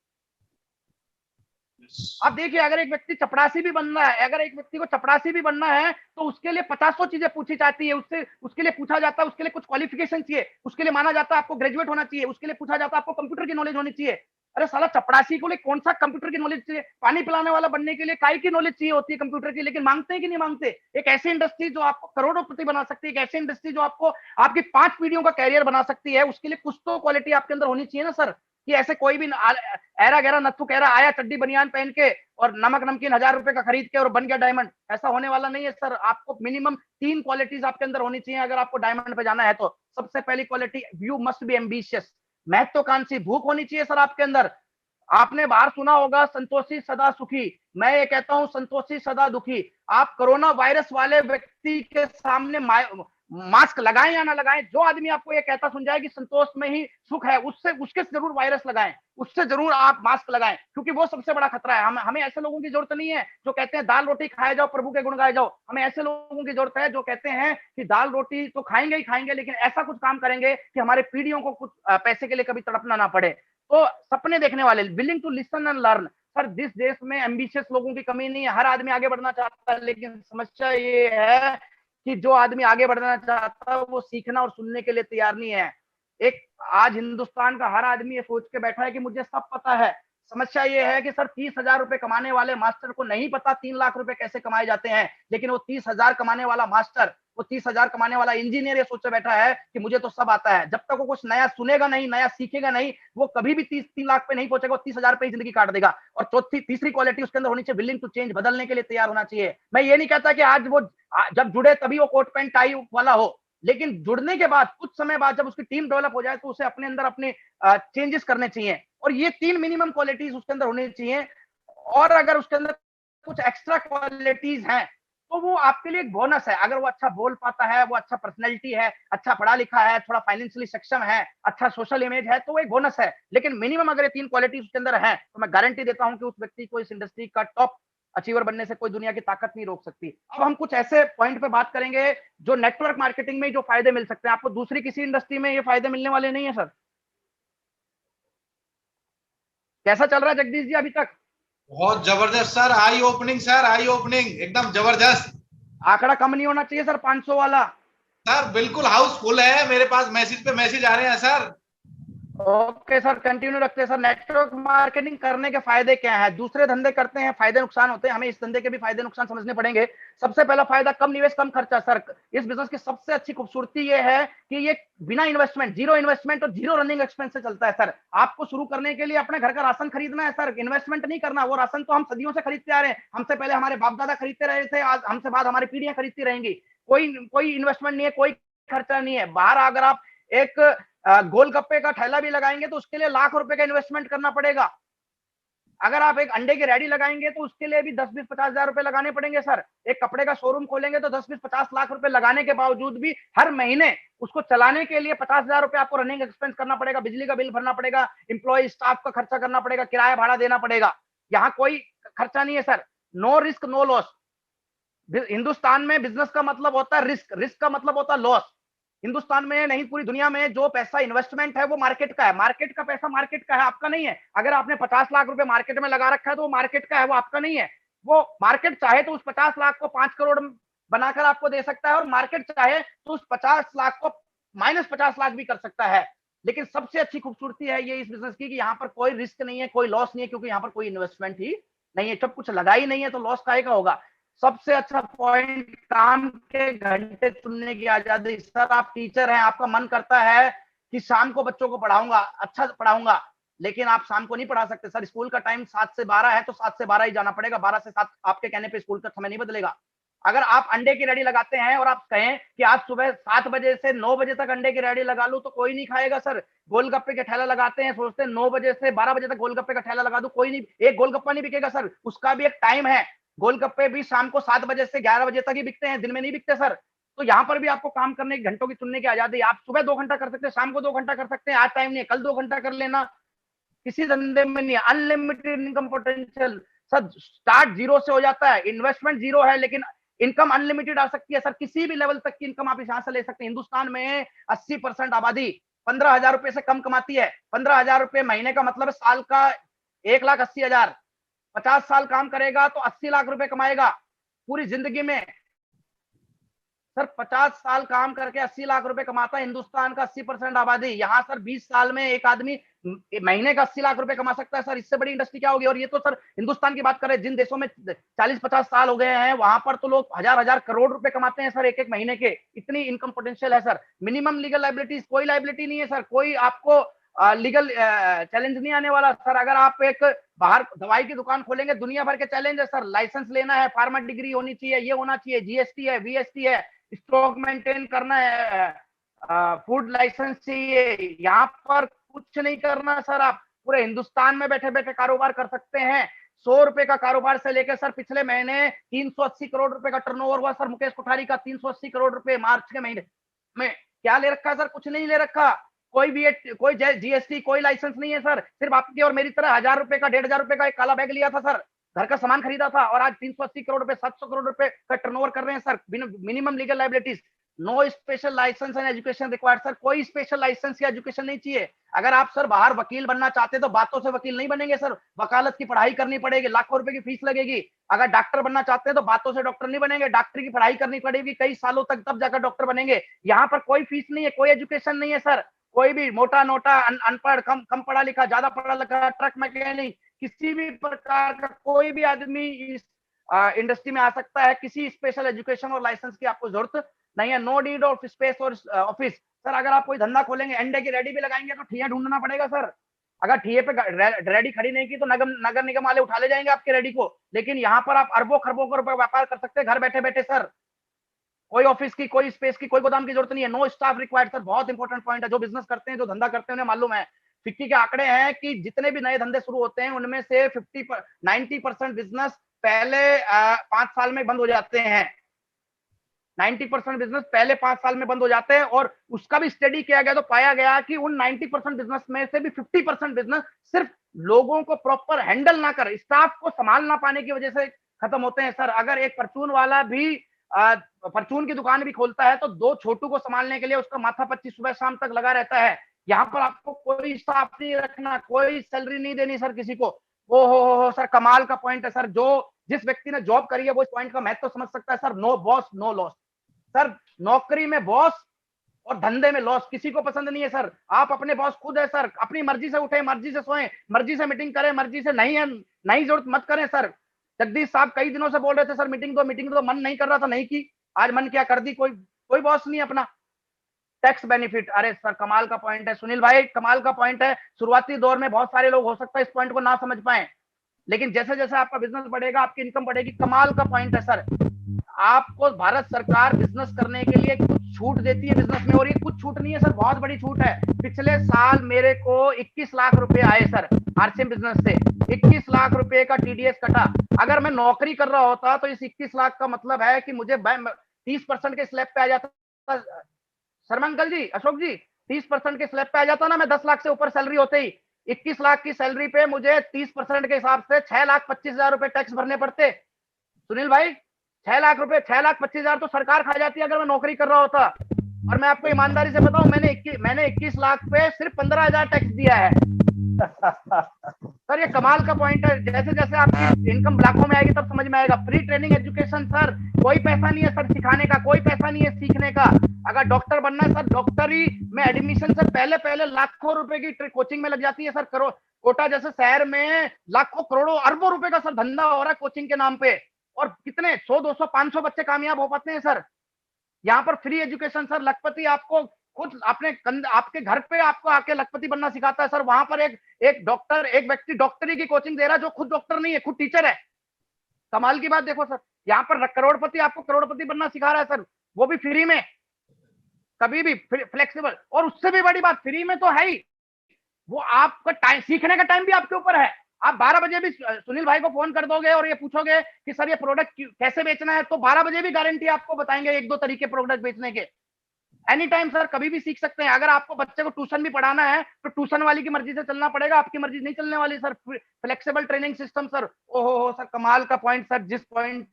आप देखिए, अगर एक व्यक्ति चपरासी भी बनना है, अगर एक व्यक्ति को चपरासी भी बनना है, तो उसके लिए 50 चीजें पूछी जाती है। उससे उसके लिए पूछा जाता है, उसके लिए कुछ क्वालिफिकेशन चाहिए, उसके लिए माना जाता है आपको ग्रेजुएट होना चाहिए, उसके लिए पूछा जाता है आपको कंप्यूटर की नॉलेज होनी चाहिए। अरे साला, चपरासी को लिए कौन सा कंप्यूटर की नॉलेज चाहिए? पानी पिलाने वाला बनने के लिए काय की नॉलेज चाहिए होती है कंप्यूटर की, लेकिन मांगते हैं कि नहीं मांगते? एक ऐसी इंडस्ट्री जो आपको करोड़पति बना सकती है, एक ऐसी इंडस्ट्री जो आपको आपकी 5 पीढ़ियों का कैरियर बना सकती है, उसके लिए कुछ तो क्वालिटी आपके अंदर होनी चाहिए ना सर। कि ऐसे कोई भी ऐरा गहरा नत्थु कह रहा आया चड्डी बनियान पहन के और नमक नमकीन 1000 रुपए का खरीद के और बन गया डायमंड, ऐसा होने वाला नहीं है सर। आपको मिनिमम 3 क्वालिटीज आपके अंदर होनी चाहिए अगर आपको डायमंड पे जाना है। तो सबसे पहली quality, you must be ambitious, महत्वाकांक्षी, भूख होनी चाहिए सर आपके अंदर। आपने बाहर सुना होगा संतोषी सदा सुखी, मैं ये कहता हूं संतोषी सदा दुखी। आप कोरोना वायरस वाले व्यक्ति के सामने मास्क लगाएं या ना लगाएं, जो आदमी आपको ये कहता सुन जाए कि संतोष में ही सुख है, उसके जरूर वायरस लगाएं, उससे जरूर आप मास्क लगाएं, क्योंकि वो सबसे बड़ा खतरा है। हमें ऐसे लोगों की जरूरत नहीं है जो कहते हैं दाल रोटी खाए जाओ, प्रभु के गुण गाए जाओ। हमें ऐसे लोगों की जरूरत है जो कहते हैं कि दाल रोटी तो खाएंगे ही खाएंगे, लेकिन ऐसा कुछ काम करेंगे कि हमारे पीढ़ियों को कुछ पैसे के लिए कभी तड़पना ना पड़े। तो सपने देखने वाले, willing to listen and learn. Sir, जिस देश में एम्बिशियस लोगों की कमी नहीं है, हर आदमी आगे बढ़ना चाहता है, लेकिन समस्या ये है कि जो आदमी आगे बढ़ना चाहता है वो सीखना और सुनने के लिए तैयार नहीं है। एक आज हिंदुस्तान का हर आदमी ये सोच के बैठा है कि मुझे सब पता है। समस्या ये है कि सर 30,000 रुपए कमाने वाले मास्टर को नहीं पता 3 लाख रुपए कैसे कमाए जाते हैं, लेकिन वो 30,000 कमाने वाला मास्टर, वो 30,000 कमाने वाला इंजीनियर ये सोचे बैठा है कि मुझे तो सब आता है। जब तक वो कुछ नया सुनेगा नहीं, नया सीखेगा नहीं, वो कभी भी 3 लाख पे नहीं पहुंचेगा, 30,000 पे ही जिंदगी काट देगा। और तीसरी क्वालिटी उसके अंदर होनी चाहिए, विलिंग टू चेंज, बदलने के लिए तैयार होना चाहिए। मैं ये नहीं कहता कि आज वो जब जुड़े तभी वो कोट पैंट टाई वाला हो, लेकिन जुड़ने के बाद कुछ समय बाद जब उसकी टीम डेवलप हो जाए, तो उसे अपने अंदर अपने चेंजेस करने चाहिए। और ये 3 मिनिमम क्वालिटीज उसके अंदर होनी चाहिए। और अगर उसके अंदर कुछ एक्स्ट्रा क्वालिटीज हैं, तो वो आपके लिए एक बोनस है। अगर वो अच्छा बोल पाता है, वो अच्छा पर्सनैलिटी है, अच्छा पढ़ा लिखा है, थोड़ा फाइनेंशियली सक्षम है, अच्छा सोशल इमेज है, तो वो एक बोनस है। लेकिन मिनिमम अगर ये 3 क्वालिटीज उसके अंदर है, तो मैं गारंटी देता हूं कि उस व्यक्ति को इस इंडस्ट्री का टॉप अचीवर बनने से कोई दुनिया की ताकत नहीं रोक सकती। अब हम कुछ ऐसे पॉइंट पे बात करेंगे जो नेटवर्क मार्केटिंग में जो फायदे मिल सकते हैं, आपको दूसरी किसी इंडस्ट्री में ये फायदे मिलने वाले नहीं है सर। कैसा चल रहा है जगदीश जी अभी तक? बहुत जबरदस्त सर, आई ओपनिंग सर, आई ओपनिंग एकदम जबरदस्त। आंकड़ा कम नहीं होना चाहिए सर 500 वाला। सर बिल्कुल हाउसफुल है, मेरे पास मैसेज पे मैसेज आ रहे हैं सर। ओके सर, कंटिन्यू रखते हैं सर। नेटवर्क मार्केटिंग करने के फायदे क्या है? दूसरे धंधे करते हैं, फायदे नुकसान होते हैं, हमें इस धंधे के भी फायदे नुकसान समझने पड़ेंगे। सबसे पहला फायदा, कम निवेश कम खर्चा। सर इस बिजनेस की सबसे अच्छी खूबसूरती ये है कि ये बिना इन्वेस्टमेंट, जीरो इन्वेस्टमेंट और जीरो रनिंग एक्सपेंस से चलता है। सर आपको शुरू करने के लिए अपने घर का राशन खरीदना है सर, इन्वेस्टमेंट नहीं करना। वो राशन तो हम सदियों से खरीदते आ रहे हैं, हमसे पहले हमारे बाप दादा खरीदते रहे थे, आज हमसे बाद हमारी पीढ़ियां खरीदती रहेंगी। कोई इन्वेस्टमेंट नहीं है, कोई खर्चा नहीं है। बाहर अगर आप एक गोलगप्पे का ठेला भी लगाएंगे तो उसके लिए लाख रुपए का इन्वेस्टमेंट करना पड़ेगा। अगर आप एक अंडे की रेडी लगाएंगे तो उसके लिए भी 10-20-50 हजार रुपए लगाने पड़ेंगे सर। एक कपड़े का शोरूम खोलेंगे तो 10-20-50 लाख रुपए लगाने के बावजूद भी हर महीने उसको चलाने के लिए 50 हजार रुपए आपको रनिंग एक्सपेंस करना पड़ेगा, बिजली का बिल भरना पड़ेगा, इंप्लॉय स्टाफ का खर्चा करना पड़ेगा, किराया भाड़ा देना पड़ेगा। यहाँ कोई खर्चा नहीं है sir. No risk no loss. Hindustan में बिजनेस का मतलब होता है रिस्क, रिस्क का मतलब होता है लॉस। हिंदुस्तान में नहीं, पूरी दुनिया में जो पैसा इन्वेस्टमेंट है वो मार्केट का है। मार्केट का पैसा मार्केट का है, आपका नहीं है। अगर आपने 50 लाख रुपए मार्केट में लगा रखा है तो वो मार्केट का है, वो आपका नहीं है। वो मार्केट चाहे तो उस 50 लाख को 5 करोड़ बनाकर आपको दे सकता है, और मार्केट चाहे तो उस 50 लाख को -50 लाख भी कर सकता है। लेकिन सबसे अच्छी खूबसूरती है ये इस बिजनेस की कि यहाँ पर कोई रिस्क नहीं है, कोई लॉस नहीं है, क्योंकि यहाँ पर कोई इन्वेस्टमेंट ही नहीं है। जब कुछ लगा ही नहीं है तो लॉस काहे का होगा। सबसे अच्छा पॉइंट, काम के घंटे चुनने की आजादी। सर आप टीचर हैं, आपका मन करता है कि शाम को बच्चों को पढ़ाऊंगा, अच्छा पढ़ाऊंगा, लेकिन आप शाम को नहीं पढ़ा सकते सर। स्कूल का टाइम 7 से 12 है तो 7 से 12 ही जाना पड़ेगा, 12 से 7 आपके कहने पे स्कूल का समय नहीं बदलेगा। अगर आप अंडे की रेडी लगाते हैं और आप कहें कि आज सुबह 7 बजे से 9 बजे तक अंडे की रेडी लगा लूं तो कोई नहीं खाएगा सर। गोलगप्पे के ठेला लगाते हैं, सोचते हैं 9 बजे से 12 बजे तक गोलगप्पे का ठेला लगा दूं, कोई नहीं, एक गोलगप्पा नहीं बिकेगा सर। उसका भी एक टाइम है। गोलगप्पे भी शाम को 7 बजे से 11 बजे तक ही बिकते हैं, दिन में नहीं बिकते सर। तो यहाँ पर भी आपको काम करने के घंटों की चुनने की आजादी। आप सुबह 2 घंटा कर सकते हैं, शाम को 2 घंटा कर सकते हैं, आज टाइम नहीं है, कल 2 घंटा कर लेना। किसी धंधे में नहीं है। Unlimited income potential sir. Start zero से हो जाता है, इन्वेस्टमेंट जीरो है, लेकिन इनकम अनलिमिटेड आ सकती है सर। किसी भी लेवल तक की इनकम आप यहां से ले सकते हैं। हिंदुस्तान में 80% आबादी 15,000 रुपए से कम कमाती है। 15,000 रुपए महीने का मतलब है साल का 1,80,000। 50 साल काम करेगा तो 80 लाख रुपए कमाएगा पूरी जिंदगी में। सर 50 साल काम करके 80 लाख रुपए कमाता है हिंदुस्तान का 80% आबादी। यहाँ सर 20 साल में एक आदमी महीने का 80 लाख रुपए कमा सकता है सर। इससे बड़ी इंडस्ट्री क्या होगी। और ये तो सर हिंदुस्तान की बात करें, जिन देशों में 40-50 साल हो गए हैं वहां पर तो लोग हजार करोड़ रुपए कमाते हैं सर एक एक महीने के। इतनी इनकम पोटेंशियल है सर। मिनिमम लीगल लाइबिलिटीज, कोई लाइबिलिटी नहीं है सर। कोई आपको लीगल चैलेंज नहीं आने वाला सर। अगर आप एक बाहर दवाई की दुकान खोलेंगे, दुनिया भर के चैलेंज है सर। लाइसेंस लेना है, फार्मा डिग्री होनी चाहिए, ये होना चाहिए, जीएसटी है, वीएसटी है, स्टॉक मेंटेन करना है, फूड लाइसेंस चाहिए। यहाँ पर कुछ नहीं करना सर। आप पूरे हिंदुस्तान में बैठे बैठे कारोबार कर सकते हैं। 100 रुपए का कारोबार से लेकर सर पिछले महीने 380 करोड़ रुपए का टर्नओवर हुआ सर मुकेश कोठारी का। 380 करोड़ रुपए मार्च के महीने में। क्या ले रखा है सर? कुछ नहीं ले रखा। कोई जीएसटी, कोई लाइसेंस नहीं है सर। सिर्फ आपकी और मेरी तरह 1,000 रुपए का, 1,500 रुपए का एक काला बैग लिया था सर, घर का सामान खरीदा था, और आज 380 करोड़ रुपए, 700 करोड़ रुपए का टर्नओवर कर रहे हैं sir. Minimum legal liabilities, no special licence and education required sir. कोई स्पेशल लाइसेंस या एजुकेशन नहीं चाहिए। अगर आप सर बाहर वकील बनना चाहते हैं तो बातों से वकील नहीं बनेंगे सर। वकालत की पढ़ाई करनी पड़ेगी, लाखों रुपए की फीस लगेगी। अगर डॉक्टर बनना चाहते हैं तो बातों से डॉक्टर नहीं बनेंगे, डॉक्टरी की पढ़ाई करनी पड़ेगी कई सालों तक, तब जाकर डॉक्टर बनेंगे। यहाँ पर कोई फीस नहीं है, कोई एजुकेशन नहीं है सर। कोई भी मोटा नोटा, अनपढ़, कम पढ़ा लिखा, ज्यादा पढ़ा लिखा, ट्रक मैकेनिक, किसी भी प्रकार का कोई भी आदमी इस इंडस्ट्री में आ सकता है। किसी स्पेशल एजुकेशन और लाइसेंस की आपको जरूरत नहीं है। नो नीड ऑफ स्पेस और ऑफिस। सर अगर आप कोई धंधा खोलेंगे, अंडे की रेडी भी लगाएंगे तो ठिया ढूंढना पड़ेगा सर। अगर ठिए पे रेडी खड़ी नहीं की तो नगर निगम वाले उठा ले जाएंगे आपके रेडी को। लेकिन यहाँ पर आप अरबों खरबों का रुपए व्यापार कर सकते हैं घर बैठे बैठे सर। कोई ऑफिस की, कोई स्पेस की, कोई गोदाम की जरूरत नहीं है। No staff required sir. बहुत इंपॉर्टेंट पॉइंट है। जो बिजनेस करते हैं, जो धंधा करते हैं, उन्हें मालूम है। फिक्की के आंकड़े हैं कि जितने भी नए धंधे शुरू होते हैं उनमें से 90% बिजनेस पहले 5 साल में बंद हो जाते हैं। 90% बिजनेस पहले 5 साल में बंद हो जाते हैं। और उसका भी स्टडी किया गया तो पाया गया कि उन 90% बिजनेस में से भी 50% बिजनेस सिर्फ लोगों को प्रॉपर हैंडल ना कर, स्टाफ को संभाल ना पाने की वजह से खत्म होते हैं सर। अगर एक परचून वाला भी परचून की दुकान भी खोलता है तो 2 छोटू को संभालने के लिए उसका माथा पच्ची सुबह शाम तक लगा रहता है। यहाँ पर आपको कोई स्टाफ नहीं रखना, कोई सैलरी नहीं देनी सर किसी को। ओ हो सर, कमाल का पॉइंट है सर। जो जिस व्यक्ति ने जॉब करी है वो इस पॉइंट का महत्व समझ सकता है sir. No boss no loss sir. नौकरी में बॉस और धंधे में लॉस किसी को पसंद नहीं है सर। आप अपने बॉस खुद है सर, अपनी मर्जी से उठे, मर्जी से सोएं, मर्जी से मीटिंग करें, मर्जी से नहीं है नहीं जरूरत मत करें सर। जगदीश साहब कई दिनों से बोल रहे थे सर मीटिंग दो, मन नहीं कर रहा था, नहीं की, आज मन क्या कर दी। कोई कोई बॉस नहीं अपना। टैक्स बेनिफिट, अरे सर कमाल का पॉइंट है सुनील भाई, कमाल का पॉइंट है। शुरुआती दौर में बहुत सारे लोग हो सकता है इस पॉइंट को ना समझ पाए, लेकिन जैसे जैसे आपका बिजनेस बढ़ेगा आपकी इनकम बढ़ेगी। कमाल का पॉइंट है सर। आपको भारत सरकार बिजनेस करने के लिए कुछ छूट देती है बिजनेस में, और ये कुछ छूट नहीं है सर, बहुत बड़ी छूट है। पिछले साल मेरे को 21 लाख रुपए आए सर आरसीएम बिजनेस से। 21 लाख रुपए का टीडीएस कटा। अगर मैं नौकरी कर रहा होता तो इस 21 लाख का मतलब है कि मुझे 30% के स्लैब पे आ जाता। शर्मा अंकल जी, अशोक जी, 30% के स्लैब पे आ जाता ना, मैं 10 लाख से ऊपर सैलरी होते ही। 21 लाख की सैलरी पे मुझे 30% के हिसाब से 6,25,000 रुपए टैक्स भरने पड़ते। सुनील भाई 6,25,000 तो सरकार खा जाती है अगर मैं नौकरी कर रहा होता। और मैं आपको ईमानदारी से बताऊं, मैंने 21 लाख पे सिर्फ 15,000 टैक्स दिया है। सर ये कमाल का पॉइंट है। जैसे जैसे आपकी इनकम लाखों में आएगी तब समझ में आएगा। फ्री ट्रेनिंग एजुकेशन सर, कोई पैसा नहीं है सर सिखाने का, कोई पैसा नहीं है सीखने का। अगर डॉक्टर बनना है सर, डॉक्टरी में एडमिशन से पहले पहले लाखों रुपए की कोचिंग में लग जाती है सर। करोड़, कोटा जैसे शहर में लाखों करोड़ों अरबों रुपए का सर धंधा हो रहा है कोचिंग के नाम पे, और कितने 100 200 500 बच्चे कामयाब हो पाते हैं सर। यहाँ पर फ्री एजुकेशन सर। लखपति आपको खुद आपके घर पे आपको आके लखपति बनना सिखाता है सर। वहां पर एक डॉक्टर, एक व्यक्ति डॉक्टरी की कोचिंग दे रहा है जो खुद डॉक्टर नहीं है, खुद टीचर है। कमाल की बात देखो सर, यहाँ पर करोड़पति आपको करोड़पति बनना सिखा रहा है सर, वो भी फ्री में, कभी भी फ्लेक्सिबल। और उससे भी बड़ी बात, फ्री में तो है ही, वो आपका टाइम, सीखने का टाइम भी आपके ऊपर है। आप 12 बजे भी सुनील भाई को फोन कर दोगे और ये पूछोगे कि सर ये प्रोडक्ट कैसे बेचना है, तो 12 बजे भी गारंटी आपको बताएंगे 1-2 तरीके प्रोडक्ट बेचने के। एनी टाइम सर, कभी भी सीख सकते हैं। अगर आपको बच्चे को ट्यूशन भी पढ़ाना है तो ट्यूशन वाली की मर्जी से चलना पड़ेगा, आपकी मर्जी नहीं चलने वाली sir. Flexible training system sir. ओहो हो सर, कमाल का पॉइंट सर, जिस पॉइंट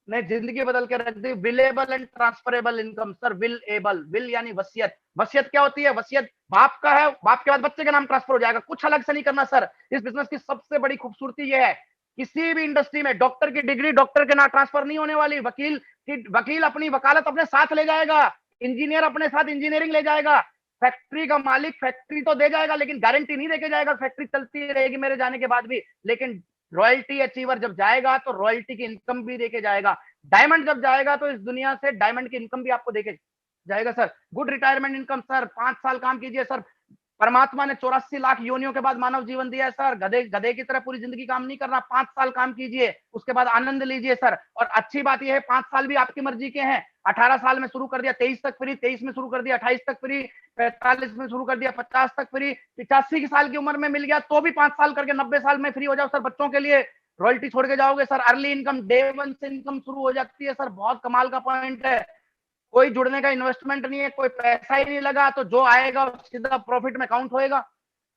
ने जिंदगी बदल के रख दी। Willable and transferable income sir. Will able, will यानी वसीयत। वसीयत क्या होती है? वसीयत बाप का है, बाप के बाद बच्चे का नाम ट्रांसफर हो जाएगा, कुछ अलग से नहीं करना सर। इस बिजनेस की सबसे बड़ी खूबसूरती यह है, किसी भी इंडस्ट्री में डॉक्टर की डिग्री डॉक्टर के नाम ट्रांसफर नहीं होने वाली। वकील अपनी वकालत अपने साथ ले जाएगा, इंजीनियर अपने साथ इंजीनियरिंग ले जाएगा, फैक्ट्री का मालिक फैक्ट्री तो दे जाएगा लेकिन गारंटी नहीं देके जाएगा, फैक्ट्री चलती रहेगी मेरे जाने के बाद भी। लेकिन रॉयल्टी अचीवर जब जाएगा तो रॉयल्टी की इनकम भी देके जाएगा। डायमंड जब जाएगा तो इस दुनिया से डायमंड की इनकम भी आपको देके जाएगा sir. Good retirement income sir. 5 साल काम कीजिए सर। परमात्मा ने 84 लाख योनियों के बाद मानव जीवन दिया है सर। गधे गधे की तरह पूरी जिंदगी काम नहीं करना, 5 साल काम कीजिए, उसके बाद आनंद लीजिए सर। और अच्छी बात यह है 5 साल भी आपकी मर्जी के हैं। 18 साल में शुरू कर दिया, 23 तक फ्री, 23 में शुरू कर दिया, 28 तक फ्री, 45 में शुरू कर दिया, 50 तक फ्री, 85 साल की उम्र में मिल गया तो भी 5 साल करके 90 साल में फ्री हो जाओ सर। बच्चों के लिए रॉयल्टी छोड़ के जाओगे सर। अर्ली इनकम, डे 1 से इनकम शुरू हो जाती है सर। बहुत कमाल का पॉइंट है। कोई जुड़ने का इन्वेस्टमेंट नहीं है, कोई पैसा ही नहीं लगा, तो जो आएगा सीधा प्रॉफिट में काउंट होएगा।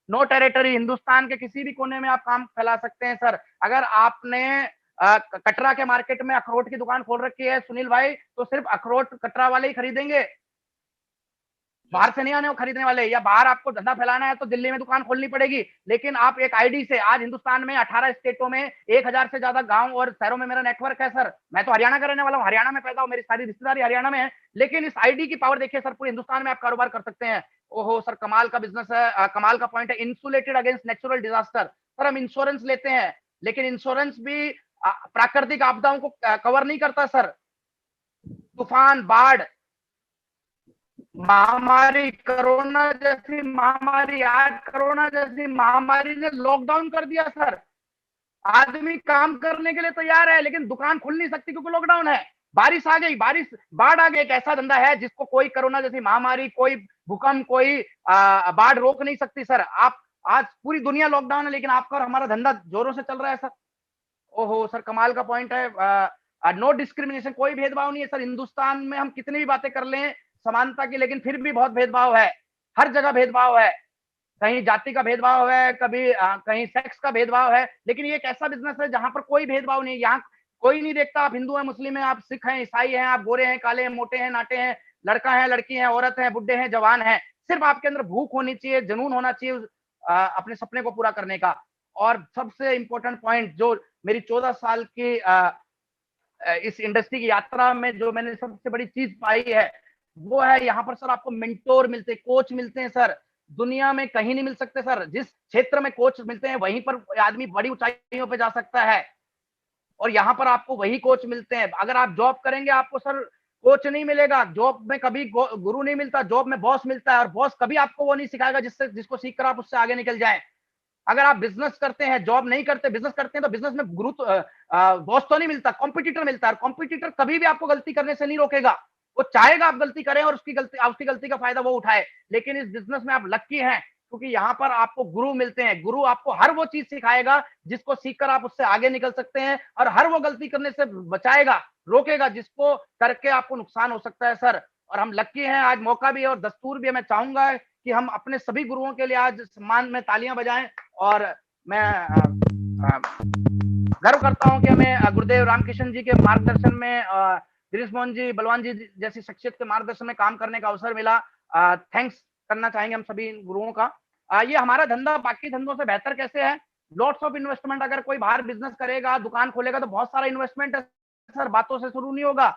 नो टेरिटरी, हिंदुस्तान के किसी भी कोने में आप काम फैला सकते हैं सर। अगर आपने कटरा के मार्केट में अखरोट की दुकान खोल रखी है सुनील भाई, तो सिर्फ अखरोट कटरा वाले ही खरीदेंगे, बाहर से नहीं आने वो खरीदने वाले। या बाहर आपको धंधा फैलाना है तो दिल्ली में दुकान खोलनी पड़ेगी। लेकिन आप एक आईडी से, आज हिंदुस्तान में 18 स्टेटों में 1000 से ज्यादा गांव और शहरों में मेरा नेटवर्क है सर। मैं तो हरियाणा का रहने वाला हूँ, हरियाणा में पैदा हूँ, मेरी सारी रिश्तेदारी हरियाणा में है। लेकिन इस आईडी की पावर देखिए सर, पूरे हिंदुस्तान में आप कारोबार कर सकते हैं। ओहो सर, कमाल का बिजनेस है, कमाल का पॉइंट है। Insulated against natural disaster sir. हम इंश्योरेंस लेते हैं लेकिन इंश्योरेंस भी प्राकृतिक आपदाओं को कवर नहीं करता सर। तूफान, बाढ़, महामारी, कोरोना जैसी महामारी, आज कोरोना जैसी महामारी ने लॉकडाउन कर दिया सर। आदमी काम करने के लिए तैयार है लेकिन दुकान खुल नहीं सकती क्योंकि लॉकडाउन है। बारिश आ गई, बाढ़ आ गई। एक ऐसा धंधा है जिसको कोई कोरोना जैसी महामारी, कोई भूकंप, कोई बाढ़ रोक नहीं सकती सर। आप, आज पूरी दुनिया लॉकडाउन है लेकिन आपका और हमारा धंधा जोरों से चल रहा है सर। ओहो सर, कमाल का पॉइंट है। नो डिस्क्रिमिनेशन, कोई भेदभाव नहीं है सर। हिंदुस्तान में हम कितनी भी बातें कर लें समानता की, लेकिन फिर भी बहुत भेदभाव है। हर जगह भेदभाव है, कहीं जाति का भेदभाव है, कभी कहीं सेक्स का भेदभाव है। लेकिन ये एक ऐसा बिजनेस है जहां पर कोई भेदभाव नहीं। यहाँ कोई नहीं देखता आप हिंदू हैं, मुस्लिम हैं, आप सिख हैं, ईसाई हैं, आप गोरे हैं, काले हैं, मोटे हैं, नाटे हैं, लड़का है, लड़की है, औरत है, बुढ़े हैं, जवान है। सिर्फ आपके अंदर भूख होनी चाहिए, जुनून होना चाहिए अपने सपने को पूरा करने का। और सबसे इंपॉर्टेंट पॉइंट जो मेरी 14 साल की इस इंडस्ट्री की यात्रा में जो मैंने सबसे बड़ी चीज पाई है, वो है यहाँ पर सर आपको मेंटोर मिलते हैं, कोच मिलते हैं सर, दुनिया में कहीं नहीं मिल सकते सर। जिस क्षेत्र में कोच मिलते हैं वहीं पर आदमी बड़ी ऊंचाइयों पे जा सकता है, और यहाँ पर आपको वही कोच मिलते हैं। अगर आप जॉब करेंगे आपको सर कोच नहीं मिलेगा, जॉब में कभी गुरु नहीं मिलता, जॉब में बॉस मिलता है, और बॉस कभी आपको वो नहीं सिखाएगा जिसको सीख कर आप उससे आगे निकल जाएं। अगर आप बिजनेस करते हैं, जॉब नहीं करते, बिजनेस करते हैं, तो बिजनेस में गुरु बॉस तो नहीं मिलता, कॉम्पिटिटर मिलता है। कॉम्पिटिटर कभी भी आपको गलती करने से नहीं रोकेगा, वो चाहेगा आप गलती करें और उसकी गलती का फायदा वो उठाए। लेकिन इस बिजनेस में आप लक्की हैं, क्योंकि यहाँ पर आपको गुरु मिलते हैं। गुरु आपको हर वो चीज सिखाएगा जिसको सीखकर आप उससे आगे निकल सकते हैं, और हर वो गलती करने से बचाएगा, रोकेगा, जिसको करके आपको नुकसान हो सकता है सर। और हम लक्की हैं, आज मौका भी है और दस्तूर भी है। मैं चाहूंगा कि हम अपने सभी गुरुओं के लिए आज सम्मान में तालियां बजाएं। और मैं गर्व करता हूं कि हमें गुरुदेव रामकिशन जी के मार्गदर्शन में, गिरीश मोहन जी, बलवान जी जैसी शख्सियत के मार्गदर्शन में काम करने का अवसर मिला। थैंक्स करना चाहेंगे हम सभी गुरुओं का। ये हमारा धंधा बाकी धंधों से बेहतर कैसे है? Lots of investment. अगर कोई बाहर बिजनेस करेगा, दुकान खोलेगा, तो बहुत सारा इन्वेस्टमेंट है सर, बातों से शुरू नहीं होगा।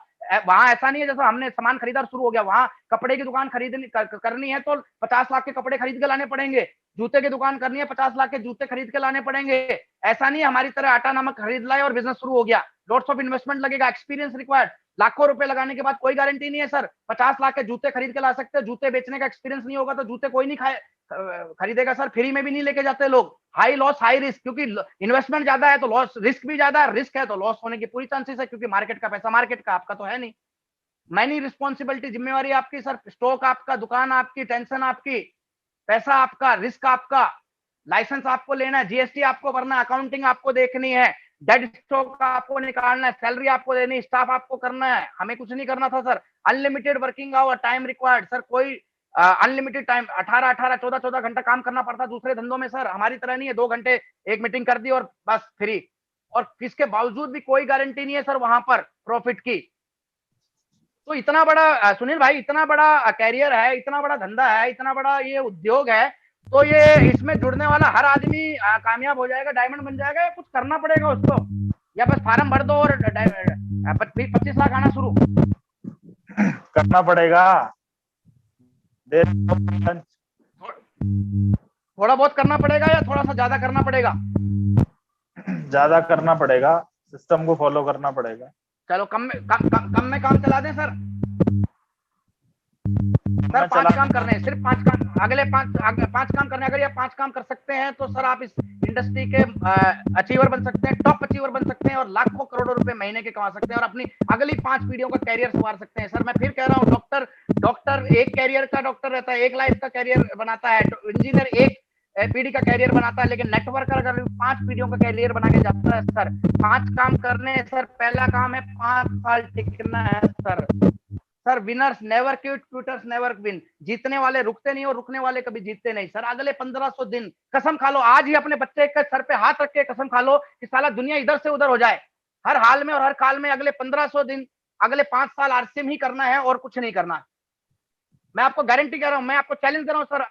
वहां ऐसा नहीं है जैसा हमने सामान खरीदा और शुरू हो गया। वहां कपड़े की दुकान खरीदनी करनी है तो 50 लाख के कपड़े खरीद के लाने पड़ेंगे, जूते की दुकान करनी है 50 लाख के जूते खरीद के लाने पड़ेंगे। ऐसा नहीं है हमारी तरह आटा नमक खरीद लाए और बिजनेस शुरू हो गया। लॉट्स ऑफ इन्वेस्टमेंट लगेगा, एक्सपीरियंस रिक्वायर्ड। लाखों रुपए लगाने के बाद कोई गारंटी नहीं है सर। 50 लाख के जूते खरीद के ला सकते हैं, जूते बेचने का एक्सपीरियंस नहीं होगा तो जूते कोई नहीं खरीदेगा सर। फ्री में भी नहीं लेके जाते लोग। हाई लॉस हाई रिस्क, क्योंकि इन्वेस्टमेंट ज्यादा है तो लॉस, रिस्क भी ज्यादा है, रिस्क है तो लॉस होने की पूरी चांसेस है, क्योंकि मार्केट का पैसा मार्केट का, आपका तो है नहीं। मैनी रिस्पॉन्सिबिलिटी, जिम्मेवारी आपकी सर। स्टॉक आपका, दुकान आपकी, टेंशन आपकी, पैसा आपका, रिस्क आपका, लाइसेंस आपको लेना है, जीएसटी आपको भरना है, अकाउंटिंग आपको देखनी है, डेड स्टॉक आपको निकालना है, सैलरी आपको देनी, स्टाफ आपको करना है। हमें कुछ नहीं करना था sir. Unlimited working hour, time required sir. कोई अनलिमिटेड टाइम, 18 14 घंटा काम करना पड़ता दूसरे धंधों में सर। हमारी तरह नहीं है 2 घंटे एक मीटिंग कर दी और बस फ्री। और इसके बावजूद भी कोई गारंटी नहीं है सर वहां पर प्रॉफिट की। तो इतना बड़ा सुनील भाई, इतना बड़ा कैरियर है, इतना बड़ा धंधा है, इतना बड़ा ये उद्योग है, तो ये इसमें जुड़ने वाला हर आदमी कामयाब हो जाएगा, डायमंड बन जाएगा, या कुछ करना पड़ेगा उसको, या बस फार्म भर दो और 25 लाख आना शुरू करना पड़ेगा। थोड़ा बहुत करना पड़ेगा या थोड़ा सा ज्यादा करना पड़ेगा? ज्यादा करना पड़ेगा, सिस्टम को फॉलो करना पड़ेगा। चलो कम में काम चला दें सर। सर 5 काम करने हैं, सिर्फ 5 काम, अगले 5 काम करने। अगर ये 5 काम कर सकते हैं तो सर आप इस इंडस्ट्री के अचीवर बन सकते हैं, टॉप अचीवर बन सकते हैं, और लाखों करोड़ों रुपए महीने के कमा सकते हैं, और अपनी अगली 5 पीढ़ियों का कैरियर संवार सकते हैं। सर मैं फिर कह रहा हूँ, डॉक्टर एक कैरियर का डॉक्टर रहता है, एक लाइफ का कैरियर बनाता है, इंजीनियर एक पीढ़ी का कैरियर बनाता है, लेकिन नेटवर्कर अगर 5 पीढ़ियों का कैरियर बना के जाता है सर। 5 काम करने हैं सर। पहला काम है 5 साल टिकना है sir. Sir winners never quit, quitters never win. जीतने वाले रुकते नहीं और रुकने वाले कभी जीतते नहीं सर। अगले 1500 दिन कसम खा लो, आज ही अपने बच्चे के सर पे हाथ रख के कसम खा लो कि साला दुनिया इधर से उधर हो जाए, हर हाल में और हर काल में। अगले 1500 दिन, अगले 5 साल आरसीएम ही करना है और कुछ नहीं करना। मैं आपको गारंटी कर रहा हूं, मैं आपको चैलेंज कर रहा हूं सर।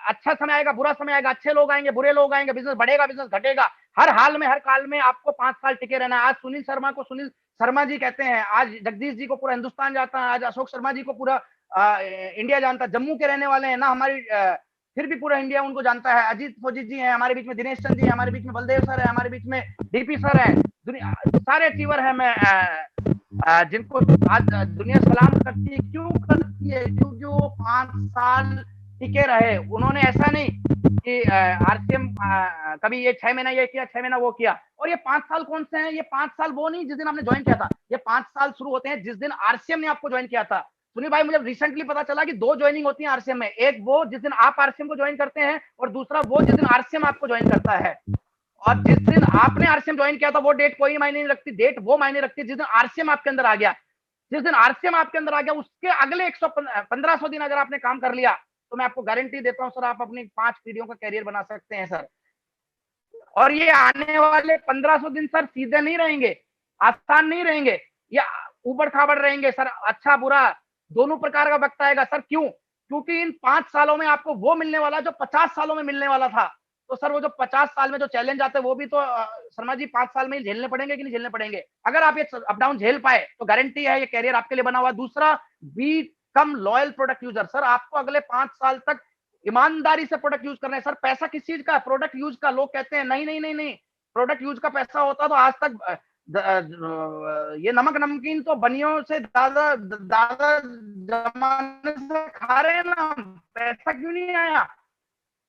अच्छा समय आएगा, बुरा समय आएगा, अच्छे लोग आएंगे, बुरे लोग आएंगे, बिजनेस बढ़ेगा, बिजनेस घटेगा, हर हाल में हर काल में आपको 5 साल टिके रहना है। आज सुनील शर्मा को सुनील शर्मा जी कहते हैं, आज जगदीश जी को पूरा हिंदुस्तान जानता है, आज अशोक शर्मा जी को पूरा इंडिया जानता है। जम्मू के रहने वाले हैं ना हमारी, फिर भी पूरा इंडिया उनको जानता है। अजीत फोजित जी हैं हमारे बीच में, दिनेश चंद जी हमारे बीच में, बलदेव सर है हमारे बीच में, डीपी सर है, सारे अचीवर है। मैं जिनको आज दुनिया सलाम करती है, क्यों करती है? क्योंकि वो 5 साल टिके रहे। उन्होंने ऐसा नहीं कि आरसीएम कभी ये 6 महीना ये किया, 6 महीना वो किया। और ये 5 साल कौन से हैं? ये 5 साल वो नहीं जिस दिन आपने ज्वाइन किया था, ये 5 साल शुरू होते हैं जिस दिन आरसीएम ने आपको ज्वाइन किया था। सुनील भाई, मुझे रिसेंटली पता चला कि 2 ज्वाइनिंग होती है आरसीएम में, एक वो जिस दिन आप आरसीएम को ज्वाइन करते हैं, और दूसरा वो जिस दिन आरसीएम आपको ज्वाइन करता है। और जिस दिन आपने आरसीएम ज्वाइन किया था वो डेट कोई मायने नहीं रखती, डेट वो मायने रखती है जिस दिन आरसीएम आपके अंदर आ गया। जिस दिन आरसीएम आपके अंदर आ गया उसके अगले 1500 दिन अगर आपने काम कर लिया तो मैं आपको गारंटी देता हूं सर, आप अपनी 5 पीढ़ियों का कैरियर बना सकते हैं सर। और ये आने वाले 1500 दिन सर सीधे नहीं रहेंगे, आसान नहीं रहेंगे, ये ऊबड़ खाबड़ रहेंगे सर। अच्छा बुरा दोनों प्रकार का वक्त आएगा सर। क्यों? क्योंकि इन 5 सालों में आपको वो मिलने वाला जो 50 सालों में मिलने वाला था। तो सर वो जो 50 साल में जो चैलेंज आते हैं वो भी तो शर्मा जी 5 साल में ही झेलने पड़ेंगे कि नहीं झेलने पड़ेंगे? अगर आप ये अप डाउन झेल पाए तो गारंटी है ये कैरियर आपके लिए बना हुआ। दूसरा, बी कम लॉयल प्रोडक्ट यूजर। सर आपको अगले 5 साल तक ईमानदारी से प्रोडक्ट यूज करना है। सर पैसा किस चीज का है? प्रोडक्ट यूज का। लोग कहते हैं नहीं नहीं नहीं नहीं, प्रोडक्ट यूज का पैसा होता तो आज तक ये नमक नमकीन तो बनियों से दादा दादा जमाने से खा रहे हैं ना, पैसा क्यों नहीं आया?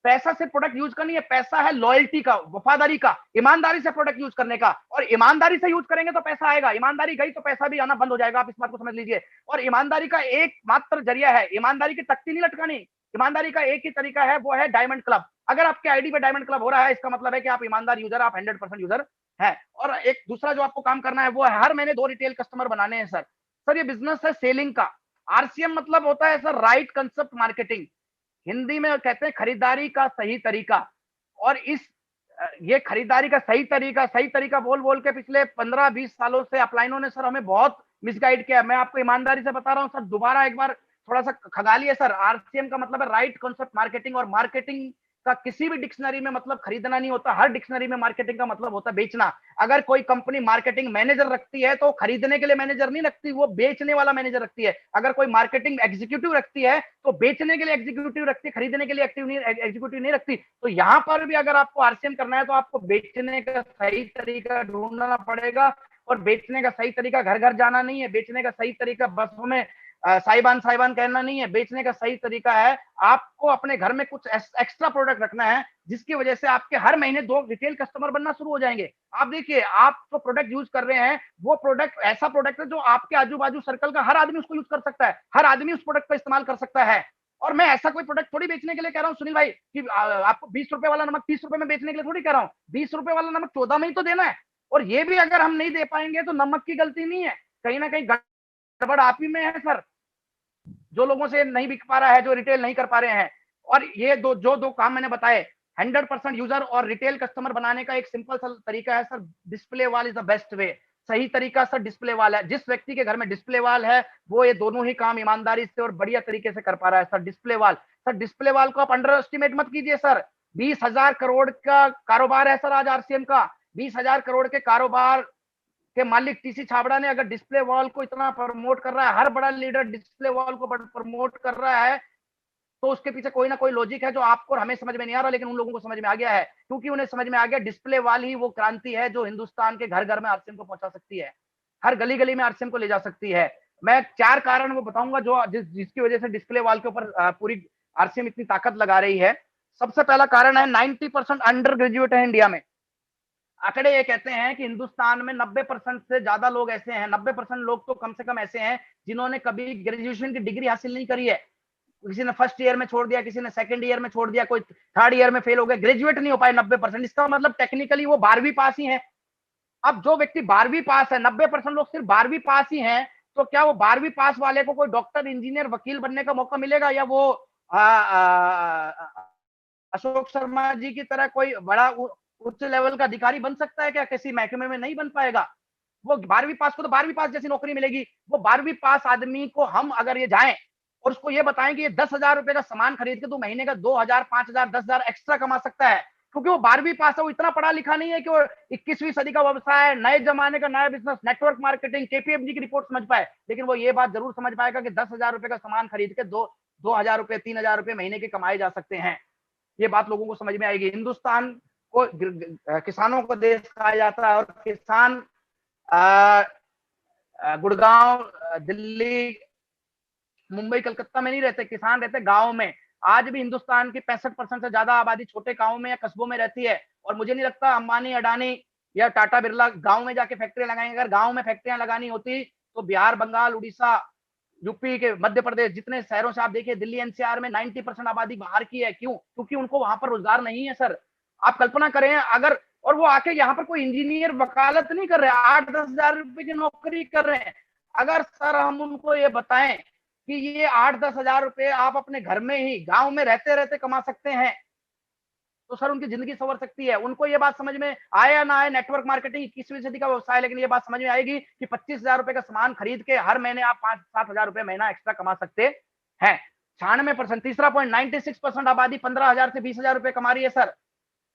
पैसा से प्रोडक्ट यूज का नहीं है, पैसा है लॉयल्टी का, वफादारी का, ईमानदारी से प्रोडक्ट यूज करने का। और ईमानदारी से यूज करेंगे तो पैसा आएगा, ईमानदारी गई तो पैसा भी आना बंद हो जाएगा। आप इस बात को समझ लीजिए। और ईमानदारी का एक मात्र जरिया है, ईमानदारी की तख्ती नहीं लटकानी। ईमानदारी का एक ही तरीका है, वो है डायमंड क्लब। अगर आपके आईडी पे डायमंड क्लब हो रहा है, इसका मतलब है कि आप ईमानदार यूजर, आप 100% यूजर है। और एक दूसरा जो आपको काम करना है वो है हर महीने 2 रिटेल कस्टमर बनाने हैं। सर ये बिजनेस है सेलिंग का। आरसीएम मतलब होता है sir right concept marketing. Hindi में कहते हैं खरीदारी का सही तरीका। और ये खरीदारी का सही तरीका बोल बोल के पिछले 15-20 सालों से अपलाइनों ने सर हमें बहुत मिसगाइड किया। मैं आपको ईमानदारी से बता रहा हूं सर, दोबारा एक बार थोड़ा सा खगालिए सर। आरसीएम का मतलब है राइट कॉन्सेप्ट मार्केटिंग। और मार्केटिंग का किसी भी डिक्शनरी में मतलब खरीदना नहीं होता, हर डिक्शनरी में मार्केटिंग का मतलब होता है बेचना। अगर कोई कंपनी मार्केटिंग मैनेजर रखती है तो खरीदने के लिए मैनेजर नहीं रखती, वो बेचने वाला मैनेजर रखती है। अगर कोई मार्केटिंग एग्जीक्यूटिव रखती है तो बेचने के लिए एग्जीक्यूटिव रखती है, खरीदने के लिए एग्जीक्यूटिव नहीं रखती। तो यहां पर भी अगर आपको आरसीएम करना है तो आपको बेचने का सही तरीका ढूंढना पड़ेगा। और बेचने का सही तरीका घर घर जाना नहीं है, बेचने का सही तरीका बसों में साहिबान साहिबान कहना नहीं है। बेचने का सही तरीका है आपको अपने घर में कुछ एक्स्ट्रा प्रोडक्ट रखना है, जिसकी वजह से आपके हर महीने 2 रिटेल कस्टमर बनना शुरू हो जाएंगे। आप देखिए, आप जो प्रोडक्ट यूज कर रहे हैं वो प्रोडक्ट ऐसा प्रोडक्ट है जो आपके आजू बाजू सर्कल का हर आदमी उसको यूज कर सकता है, हर आदमी उस प्रोडक्ट का इस्तेमाल कर सकता है। और मैं ऐसा कोई प्रोडक्ट थोड़ी बेचने के लिए कह रहा हूँ सुनील भाई कि आपको 20 रुपए वाला नमक 30 रुपए में बेचने के लिए थोड़ी कह रहा हूँ। 20 रुपए वाला नमक 14 में ही तो देना है। और ये भी अगर हम नहीं दे पाएंगे तो नमक की गलती नहीं है, कहीं ना कहीं गड़बड़ आप ही में है सर, जो लोगों से नहीं बिक पा रहा है, जो रिटेल नहीं कर पा रहे हैं। और ये दो काम मैंने बताए, 100% यूजर और रिटेल कस्टमर बनाने का एक सिंपल सा तरीका है sir, display wall is the best way. सही तरीका सर डिस्प्ले वॉल है। जिस व्यक्ति के घर में डिस्प्ले वॉल है वो ये दोनों ही काम ईमानदारी से और बढ़िया तरीके से कर पा रहा है sir. Display wall, sir display wall को आप अंडर एस्टिमेट मत कीजिए सर। 20,000 करोड़ का कारोबार है सर आज आरसीएम का। 20,000 करोड़ के कारोबार के मालिक टीसी छाबड़ा ने अगर डिस्प्ले वॉल को इतना प्रमोट कर रहा है, हर बड़ा लीडर डिस्प्ले वॉल को प्रमोट कर रहा है, तो उसके पीछे कोई ना कोई लॉजिक है जो आपको और हमें समझ में नहीं आ रहा, लेकिन उन लोगों को समझ में आ गया है। क्योंकि उन्हें समझ में आ गया डिस्प्ले वॉल ही वो क्रांति है जो हिंदुस्तान के घर घर में आरसीएम को पहुंचा सकती है, हर गली गली में आरसीएम को ले जा सकती है। मैं 4 कारण वो बताऊंगा जो जिसकी वजह से डिस्प्ले वॉल के ऊपर पूरी आरसीएम इतनी ताकत लगा रही है। सबसे पहला कारण है 90% अंडर ग्रेजुएट है इंडिया में। आंकड़े ये कहते हैं कि हिंदुस्तान में 90% से ज्यादा लोग ऐसे हैं, 90% लोग तो कम से कम ऐसे हैं जिन्होंने कभी ग्रेजुएशन की डिग्री हासिल नहीं करी है। किसी ने फर्स्ट ईयर में छोड़ दिया, किसी ने सेकंड ईयर में छोड़ दिया, कोई थर्ड ईयर में फेल हो गया, ग्रेजुएट नहीं हो पाए 90%। इसका मतलब टेक्निकली वो 12वीं पास ही है। अब जो व्यक्ति 12वीं पास है, 90% लोग सिर्फ 12वीं पास ही हैं, तो क्या वो 12वीं पास वाले को कोई डॉक्टर, इंजीनियर, वकील बनने का मौका मिलेगा, या वो अशोक शर्मा जी की तरह कोई बड़ा उच्च लेवल का अधिकारी बन सकता है क्या? किसी महकमे में नहीं बन पाएगा। वो 12वीं पास को तो 12वीं पास जैसी नौकरी मिलेगी। वो 12वीं पास आदमी को हम अगर ये जाएं और उसको ये बताएं कि ये 10,000 रुपए का सामान खरीद के तू महीने का 2,000, 5,000, 10,000 एक्स्ट्रा कमा सकता है, क्योंकि वो 12वीं पास है, वो इतना पढ़ा लिखा नहीं है कि वो 21वीं सदी का व्यवसाय, नए जमाने का नया बिजनेस, नेटवर्क मार्केटिंग, केपीएमजी की रिपोर्ट समझ पाए। लेकिन वो ये बात जरूर समझ पाएगा कि 10,000 रुपए का सामान खरीद के 2,000 रुपए, 3,000 रुपए महीने के कमाए जा सकते हैं। ये बात लोगों को समझ में आएगी। हिंदुस्तान को किसानों को देश कहा जाता है, और किसान गुड़गांव, दिल्ली, मुंबई, कलकत्ता में नहीं रहते, किसान रहते गांव में। आज भी हिंदुस्तान की 65% से ज्यादा आबादी छोटे गांव में या कस्बों में रहती है। और मुझे नहीं लगता अंबानी, अडानी या टाटा बिरला गांव में जाके फैक्ट्रियां लगाएंगे। अगर गांव में फैक्ट्रियां लगानी होती तो बिहार, बंगाल, उड़ीसा, यूपी के, मध्य प्रदेश, जितने शहरों से आप देखिए, दिल्ली एनसीआर में 90% आबादी बाहर की है। क्यों? क्योंकि उनको वहां पर रोजगार नहीं है सर। आप कल्पना करें अगर, और वो आके यहाँ पर कोई इंजीनियर वकालत नहीं कर रहे, 8-10 हजार रुपए की नौकरी कर रहे हैं। अगर सर हम उनको ये बताएं कि ये 8-10 हजार रुपए आप अपने घर में ही, गांव में रहते रहते कमा सकते हैं, तो सर उनकी जिंदगी संवर सकती है। उनको ये बात समझ में आए या ना आए, नेटवर्क मार्केटिंग 21वीं सदी का व्यवसाय, लेकिन ये बात समझ में आएगी कि 25,000 रुपए का सामान खरीद के हर महीने आप 5-7 हजार रुपए महीना एक्स्ट्रा कमा सकते हैं। 96%, तीसरा पॉइंट, 96% आबादी 15,000 से 20,000 रुपए कमा रही है सर।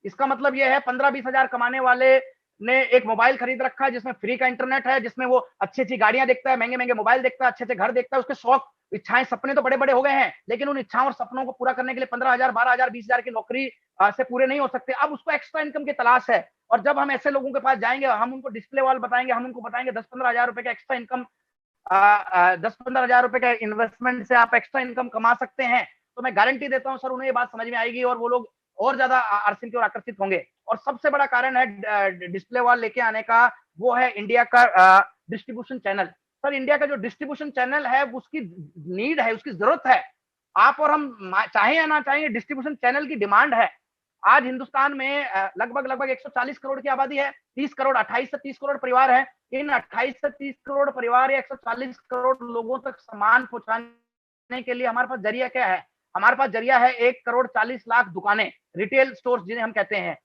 इसका मतलब यह है 15-20 हजार कमाने वाले ने एक मोबाइल खरीद रखा है जिसमें फ्री का इंटरनेट है, जिसमें वो अच्छी अच्छी गाड़ियां देखता है, महंगे महंगे मोबाइल देखता है, अच्छे अच्छे घर देखता है, उसके शौक इच्छाएं सपने तो बड़े बड़े हो गए हैं, लेकिन उन इच्छाओं और सपनों को पूरा करने के लिए 15,000 12,000 20,000 की नौकरी से पूरे नहीं हो सकते। अब उसको एक्स्ट्रा इनकम की तलाश है, और जब हम ऐसे लोगों के पास जाएंगे, हम उनको डिस्प्ले वॉल बताएंगे, हम उनको बताएंगे 10-15,000 रुपए का एक्स्ट्रा इनकम, 10-15,000 रुपए का इन्वेस्टमेंट से आप एक्स्ट्रा इनकम कमा सकते हैं, तो मैं गारंटी देता हूं सर उन्हें ये बात समझ में आएगी और वो लोग और ज्यादा आरसीएम की ओर आकर्षित होंगे। और सबसे बड़ा कारण है डिस्प्ले वॉल लेके आने का, वो है इंडिया का डिस्ट्रीब्यूशन चैनल। सर इंडिया का जो डिस्ट्रीब्यूशन चैनल है उसकी नीड है, उसकी जरूरत है। आप और हम चाहे या ना चाहें, डिस्ट्रीब्यूशन चैनल की डिमांड है। आज हिंदुस्तान में लगभग 140 करोड़ की आबादी है, 30 करोड़ 28 से 30 करोड़ परिवार है। इन 28 से 30 करोड़ परिवार या 140 करोड़ लोगों तक सामान पहुंचाने के लिए हमारे पास जरिया क्या है? हमारे पास जरिया है 1 करोड़ 40 लाख दुकानें, रिटेल स्टोर्स जिन्हें हम कहते हैं।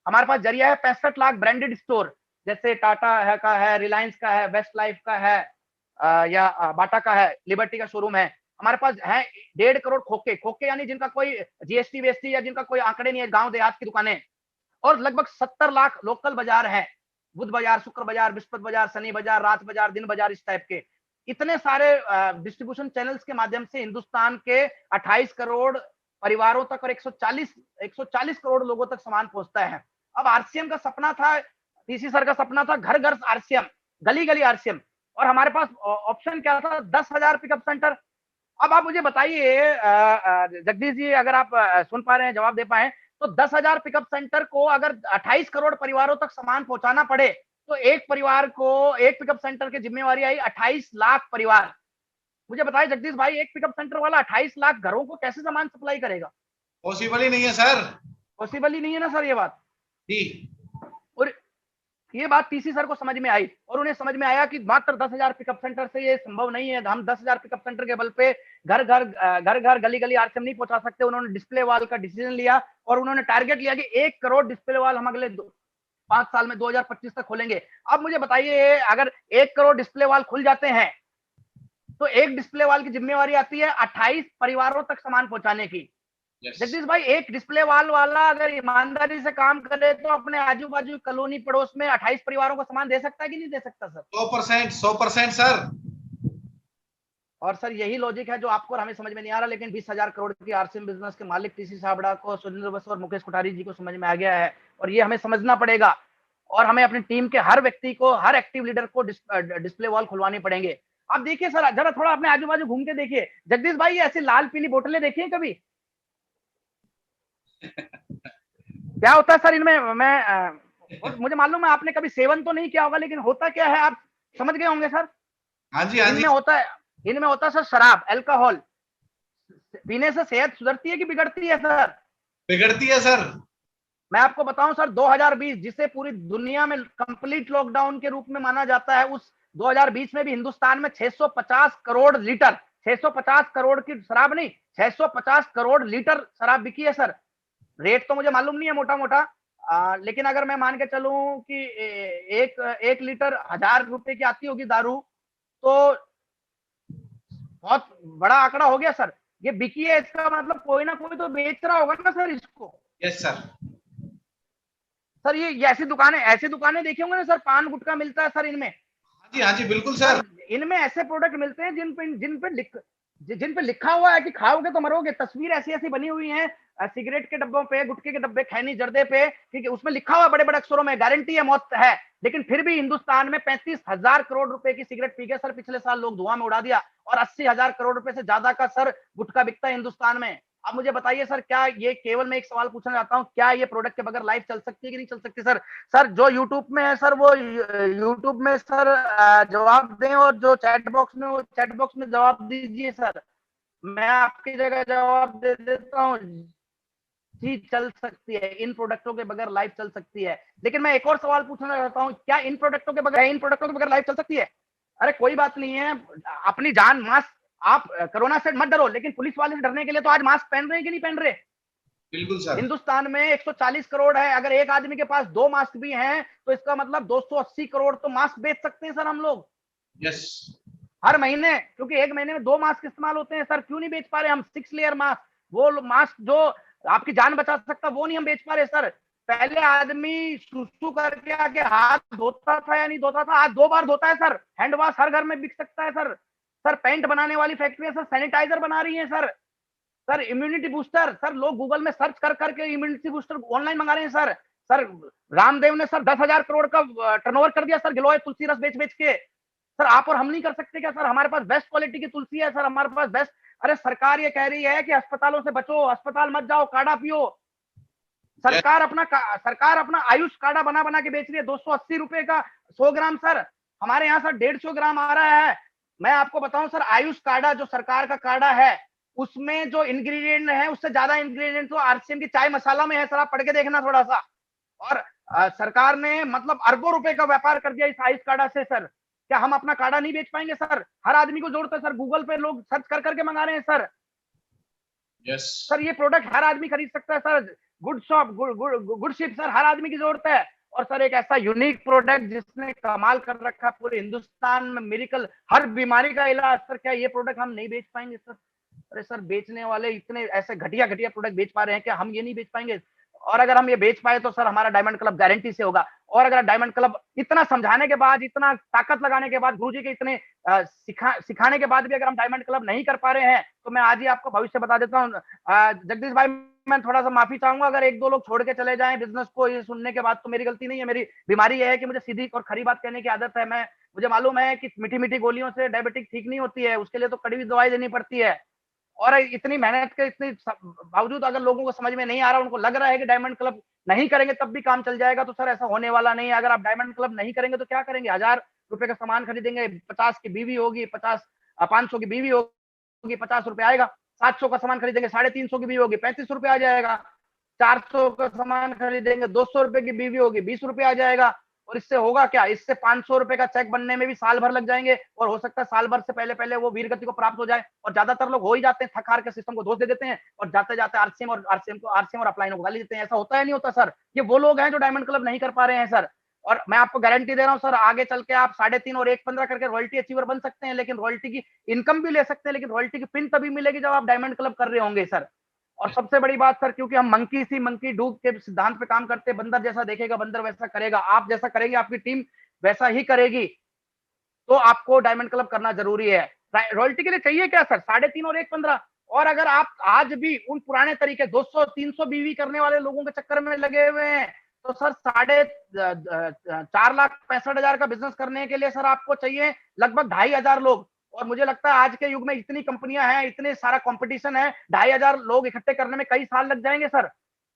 हमारे पास जरिया है 65 लाख ब्रांडेड स्टोर, जैसे टाटा है का है, रिलायंस का है, वेस्ट लाइफ का है, या बाटा का है, लिबर्टी का शोरूम है। हमारे पास है 1.5 करोड़ खोखे, खोखे यानी जिनका कोई जीएसटी वीएसटी या जिनका कोई आंकड़े नहीं है, गांव देहात की दुकानें। और लगभग 70 लाख लोकल बाजार हैं, बुध बाजार, शुक्र बाजार, बृहस्पति बाजार, शनि बाजार, रात बाजार, दिन बाजार, इस टाइप के इतने सारे डिस्ट्रीब्यूशन चैनल्स के माध्यम से हिंदुस्तान के 28 करोड़ परिवारों तक और 140 करोड़ लोगों तक सामान पहुंचता है। अब आरसीएम का सपना था, टीसी सर का सपना था घर घर आरसीएम, गली गली आरसीएम, और हमारे पास ऑप्शन क्या था? 10,000 पिकअप सेंटर। अब आप मुझे बताइए जगदीश जी, अगर आप सुन पा रहे हैं, जवाब दे पाए, तो 10,000 पिकअप सेंटर को अगर 28 करोड़ परिवारों तक सामान पहुंचाना पड़े, तो एक परिवार को एक पिकअप सेंटर की जिम्मेवारी आई 28 लाख परिवार। मुझे बताइए जगदीश भाई, एक पिकअप सेंटर वाला 28 लाख घरों को कैसे सामान सप्लाई करेगा? पॉसिबल ही नहीं है सर। पॉसिबल ही नहीं है ना सर ये बात जी। और ये बात टीसी सर को समझ में आई, और उन्हें समझ में आया कि मात्र 10,000 पिकअप सेंटर से ये संभव नहीं है। हम 10,000 पिकअप सेंटर के बल पे घर घर गली गली आरसीएम नहीं पहुंचा सकते। उन्होंने डिस्प्ले वॉल का डिसीजन लिया और उन्होंने टारगेट लिया कि 1 करोड़ डिस्प्ले वॉल हम अगले 5 साल में 2025 तक खोलेंगे। अब मुझे बताइए, अगर 1 करोड़ डिस्प्ले वॉल खुल जाते हैं तो एक डिस्प्ले वॉल की जिम्मेवारी आती है 28 परिवारों तक सामान पहुंचाने की। जगदीश भाई, एक डिस्प्ले वॉल वाला अगर ईमानदारी से काम करे तो अपने आजू बाजू कॉलोनी पड़ोस में 28 परिवारों को सामान दे सकता है कि नहीं दे सकता सर? 100% सर। और सर यही लॉजिक है जो आपको और हमें समझ में नहीं आ रहा, लेकिन 20,000 करोड़ की आरसीएम बिजनेस के मालिक टीसी साबड़ा को, सुरेंद्र बसु और मुकेश कोठारी जी को समझ में आ गया है, और ये हमें समझना पड़ेगा। और हमें अपनी टीम के हर व्यक्ति को, हर एक्टिव लीडर को डिस्प्ले वॉल खुलवानी पड़ेंगे। आप देखिए सर, जरा थोड़ा अपने आजू बाजू घूम के देखिए जगदीश भाई, ऐसी लाल पीली बोतलें देखिए कभी? क्या होता है सर इनमें? मुझे मालूम है आपने कभी सेवन तो नहीं किया होगा, लेकिन होता क्या है आप समझ गए होंगे सर। हाँ जी, हाँ जी। इनमें होता है सर शराब, अल्कोहल। पीने से सेहत सुधरती है कि बिगड़ती है सर? बिगड़ती है सर। मैं आपको बताऊं सर, 2020 जिसे पूरी दुनिया में कंप्लीट लॉकडाउन के रूप में माना जाता है, उस 2020 में भी हिंदुस्तान में 650 करोड़ लीटर, 650 करोड़ की शराब नहीं, 650 करोड़ लीटर शराब बिकी है सर। रेट तो मुझे मालूम नहीं है मोटा मोटा, लेकिन अगर मैं मान के चलूं कि एक लीटर 1,000 रुपए की आती होगी दारू, तो बहुत बड़ा आंकड़ा हो गया सर। ये बिकी है, इसका मतलब कोई ना कोई तो बेच रहा होगा ना सर इसको। Yes sir. सर ये ऐसी दुकानें देखी होंगे ना सर, पान गुटखा मिलता है सर इनमें। हाँ जी, हाँ जी, बिल्कुल सर। इनमें ऐसे प्रोडक्ट मिलते हैं जिन पे लिखा हुआ है कि खाओगे तो मरोगे। तस्वीर ऐसी ऐसी बनी हुई है सिगरेट के डब्बों पे, गुटखे के डब्बे, खैनी जर्दे पे, ठीक है, उसमें लिखा हुआ बड़े बड़े अक्षरों में गारंटी है, मौत है। लेकिन फिर भी हिंदुस्तान में 35,000 करोड़ रुपए की सिगरेट पी के सर पिछले साल लोग धुआं में उड़ा दिया, और 80,000 करोड़ रुपए से ज्यादा का सर गुटखा बिकता है हिंदुस्तान में। अब मुझे बताइए सर, क्या ये केवल मैं एक सवाल पूछना चाहता हूं, क्या ये प्रोडक्ट के बगैर लाइफ चल सकती है कि नहीं चल सकती सर? सर जो यूट्यूब में है सर, वो यूट्यूब में सर जवाब दें, और जो चैट बॉक्स में, वो चैट बॉक्स में जवाब दीजिए सर। मैं आपकी जगह जवाब दे देता हूँ, जी चल सकती है, इन प्रोडक्टों के बगैर लाइफ चल सकती है। लेकिन मैं एक और सवाल पूछना चाहता हूँ, क्या इन प्रोडक्टों के बगैर लाइफ चल सकती है? अरे कोई बात नहीं है, अपनी जान, मास्क, आप कोरोना से मत डरो, लेकिन पुलिस वाले से डरने के लिए तो आज मास्क पहन रहे हैं कि नहीं पहन रहे? बिल्कुल सर। हिंदुस्तान में 140 करोड़ है, अगर एक आदमी के पास 2 मास्क भी हैं तो इसका मतलब 280 करोड़ तो मास्क बेच सकते हैं सर हम लोग। यस। हर महीने, क्योंकि एक महीने में 2 मास्क इस्तेमाल होते हैं सर, क्यों नहीं बेच पा रहे हम 6 लेयर मास्क? वो मास्क जो आपकी जान बचा सकता, वो नहीं हम बेच पा रहे सर। पहले आदमी सुसु करके आके हाथ धोता था या नहीं धोता था, आज 2 बार धोता है सर। हैंड वॉश हर घर में बिक सकता है सर। सर पेंट बनाने वाली फैक्ट्रियां सर सैनिटाइजर बना रही हैं sir. Sir immunity booster, sir लोग गूगल में सर्च कर करके इम्यूनिटी बूस्टर ऑनलाइन मंगा रहे हैं सर। सर रामदेव ने सर 10,000 करोड़ का टर्नओवर कर दिया सर गिलोय तुलसी रस बेच बेच के। सर आप और हम नहीं कर सकते क्या सर? हमारे पास बेस्ट क्वालिटी की तुलसी है सर, हमारे पास बेस्ट। अरे सरकार ये कह रही है कि अस्पतालों से बचो, अस्पताल मत जाओ, काढ़ा पियो। सरकार अपना आयुष काढ़ा बना बना के बेच रही है, 280 रुपए का 100 ग्राम सर। हमारे यहाँ सर 150 ग्राम आ रहा है। मैं आपको बताऊं सर, आयुष काढ़ा जो सरकार का काढ़ा है उसमें जो इंग्रेडिएंट है उससे ज्यादा इंग्रेडिएंट तो आरसीएम की चाय मसाला में है सर। आप पढ़ के देखना थोड़ा सा। और सरकार ने मतलब अरबों रुपए का व्यापार कर दिया इस आयुष काढ़ा से सर। क्या हम अपना काढ़ा नहीं बेच पाएंगे सर? हर आदमी को जरूरत है सर, गूगल पे लोग सर्च कर करके मंगा रहे हैं सर। यस सर ये प्रोडक्ट हर आदमी खरीद सकता है sir. Good shop good ship sir हर आदमी की जरूरत है। और सर एक ऐसा यूनिक प्रोडक्ट जिसने कमाल कर रखा है पूरे हिंदुस्तान में, मेडिकल हर बीमारी का इलाज। सर क्या ये प्रोडक्ट हम नहीं बेच पाएंगे सर? अरे सर बेचने वाले इतने ऐसे घटिया घटिया प्रोडक्ट बेच पा रहे हैं, क्या हम ये नहीं बेच पाएंगे? और अगर हम ये बेच पाए तो सर हमारा डायमंड क्लब गारंटी से होगा। और अगर डायमंड क्लब इतना समझाने के बाद, इतना ताकत लगाने के बाद, गुरुजी के इतने सिखाने के बाद भी अगर हम डायमंड क्लब नहीं कर पा रहे हैं तो मैं आज ही आपको भविष्य बता देता हूँ। जगदीश भाई मैं थोड़ा सा माफी चाहूंगा अगर 1-2 लोग छोड़ के चले जाएं बिजनेस को, ये सुनने के बाद तो मेरी गलती नहीं है। मेरी बीमारी यह है कि मुझे सीधी और खरी बात कहने की आदत है। मुझे मालूम है कि मीठी मीठी गोलियों से डायबिटिक ठीक नहीं होती है, उसके लिए तो कड़वी दवाई देनी पड़ती है। और इतनी मेहनत के इतनी बावजूद अगर लोगों को समझ में नहीं आ रहा, उनको लग रहा है कि डायमंड क्लब नहीं करेंगे तब भी काम चल जाएगा, तो सर ऐसा होने वाला नहीं है। अगर आप डायमंड क्लब नहीं करेंगे तो क्या करेंगे? 1000 रुपए का सामान खरीदेंगे, 50 की बीवी होगी, 500 की बीवी होगी, 50 रुपए आएगा। 700 का सामान खरीदेंगे, 350 की बीवी होगी, 35 रुपए आ जाएगा। 400 का सामान खरीदेंगे, 200 रुपए की बीवी होगी, 20 रुपए आ जाएगा। और इससे होगा क्या? इससे 500 रुपए का चेक बनने में भी साल भर लग जाएंगे, और हो सकता है साल भर से पहले पहले वो वीर गति को प्राप्त हो जाए। और ज्यादातर लोग हो ही जाते हैं, थक हार के सिस्टम को दोष दे देते हैं और जाते जाते आरसीएम और अपलाइन को गाली देते हैं। ऐसा होता है नहीं होता सर? ये वो लोग हैं जो डायमंड क्लब नहीं कर पा रहे हैं सर। और मैं आपको गारंटी दे रहा हूं सर, आगे चल के आप 3.5 और 1.15 करके रॉयल्टी अचीवर बन सकते हैं, लेकिन रॉयल्टी की इनकम भी ले सकते हैं, लेकिन रॉयल्टी की पिन तभी मिलेगी जब आप डायमंड क्लब कर रहे होंगे सर। और सबसे बड़ी बात सर, क्योंकि हम मंकी सी मंकी डू के सिद्धांत पे काम करते हैं, बंदर जैसा देखेगा बंदर वैसा करेगा, आप जैसा करेंगे आपकी टीम वैसा ही करेगी। तो आपको डायमंड क्लब करना जरूरी है। रॉयल्टी के लिए चाहिए क्या सर? 3.5 और 1.15। और अगर आप आज भी उन पुराने तरीके 200-300 बीवी करने वाले लोगों के चक्कर में लगे हुए हैं तो सर 4,65,000 का बिजनेस करने के लिए सर आपको चाहिए लगभग 2,500 लोग। और मुझे लगता है आज के युग में इतनी कंपनियां हैं, इतने सारा कंपटीशन है, 2,500 लोग इकट्ठे करने में कई साल लग जाएंगे सर।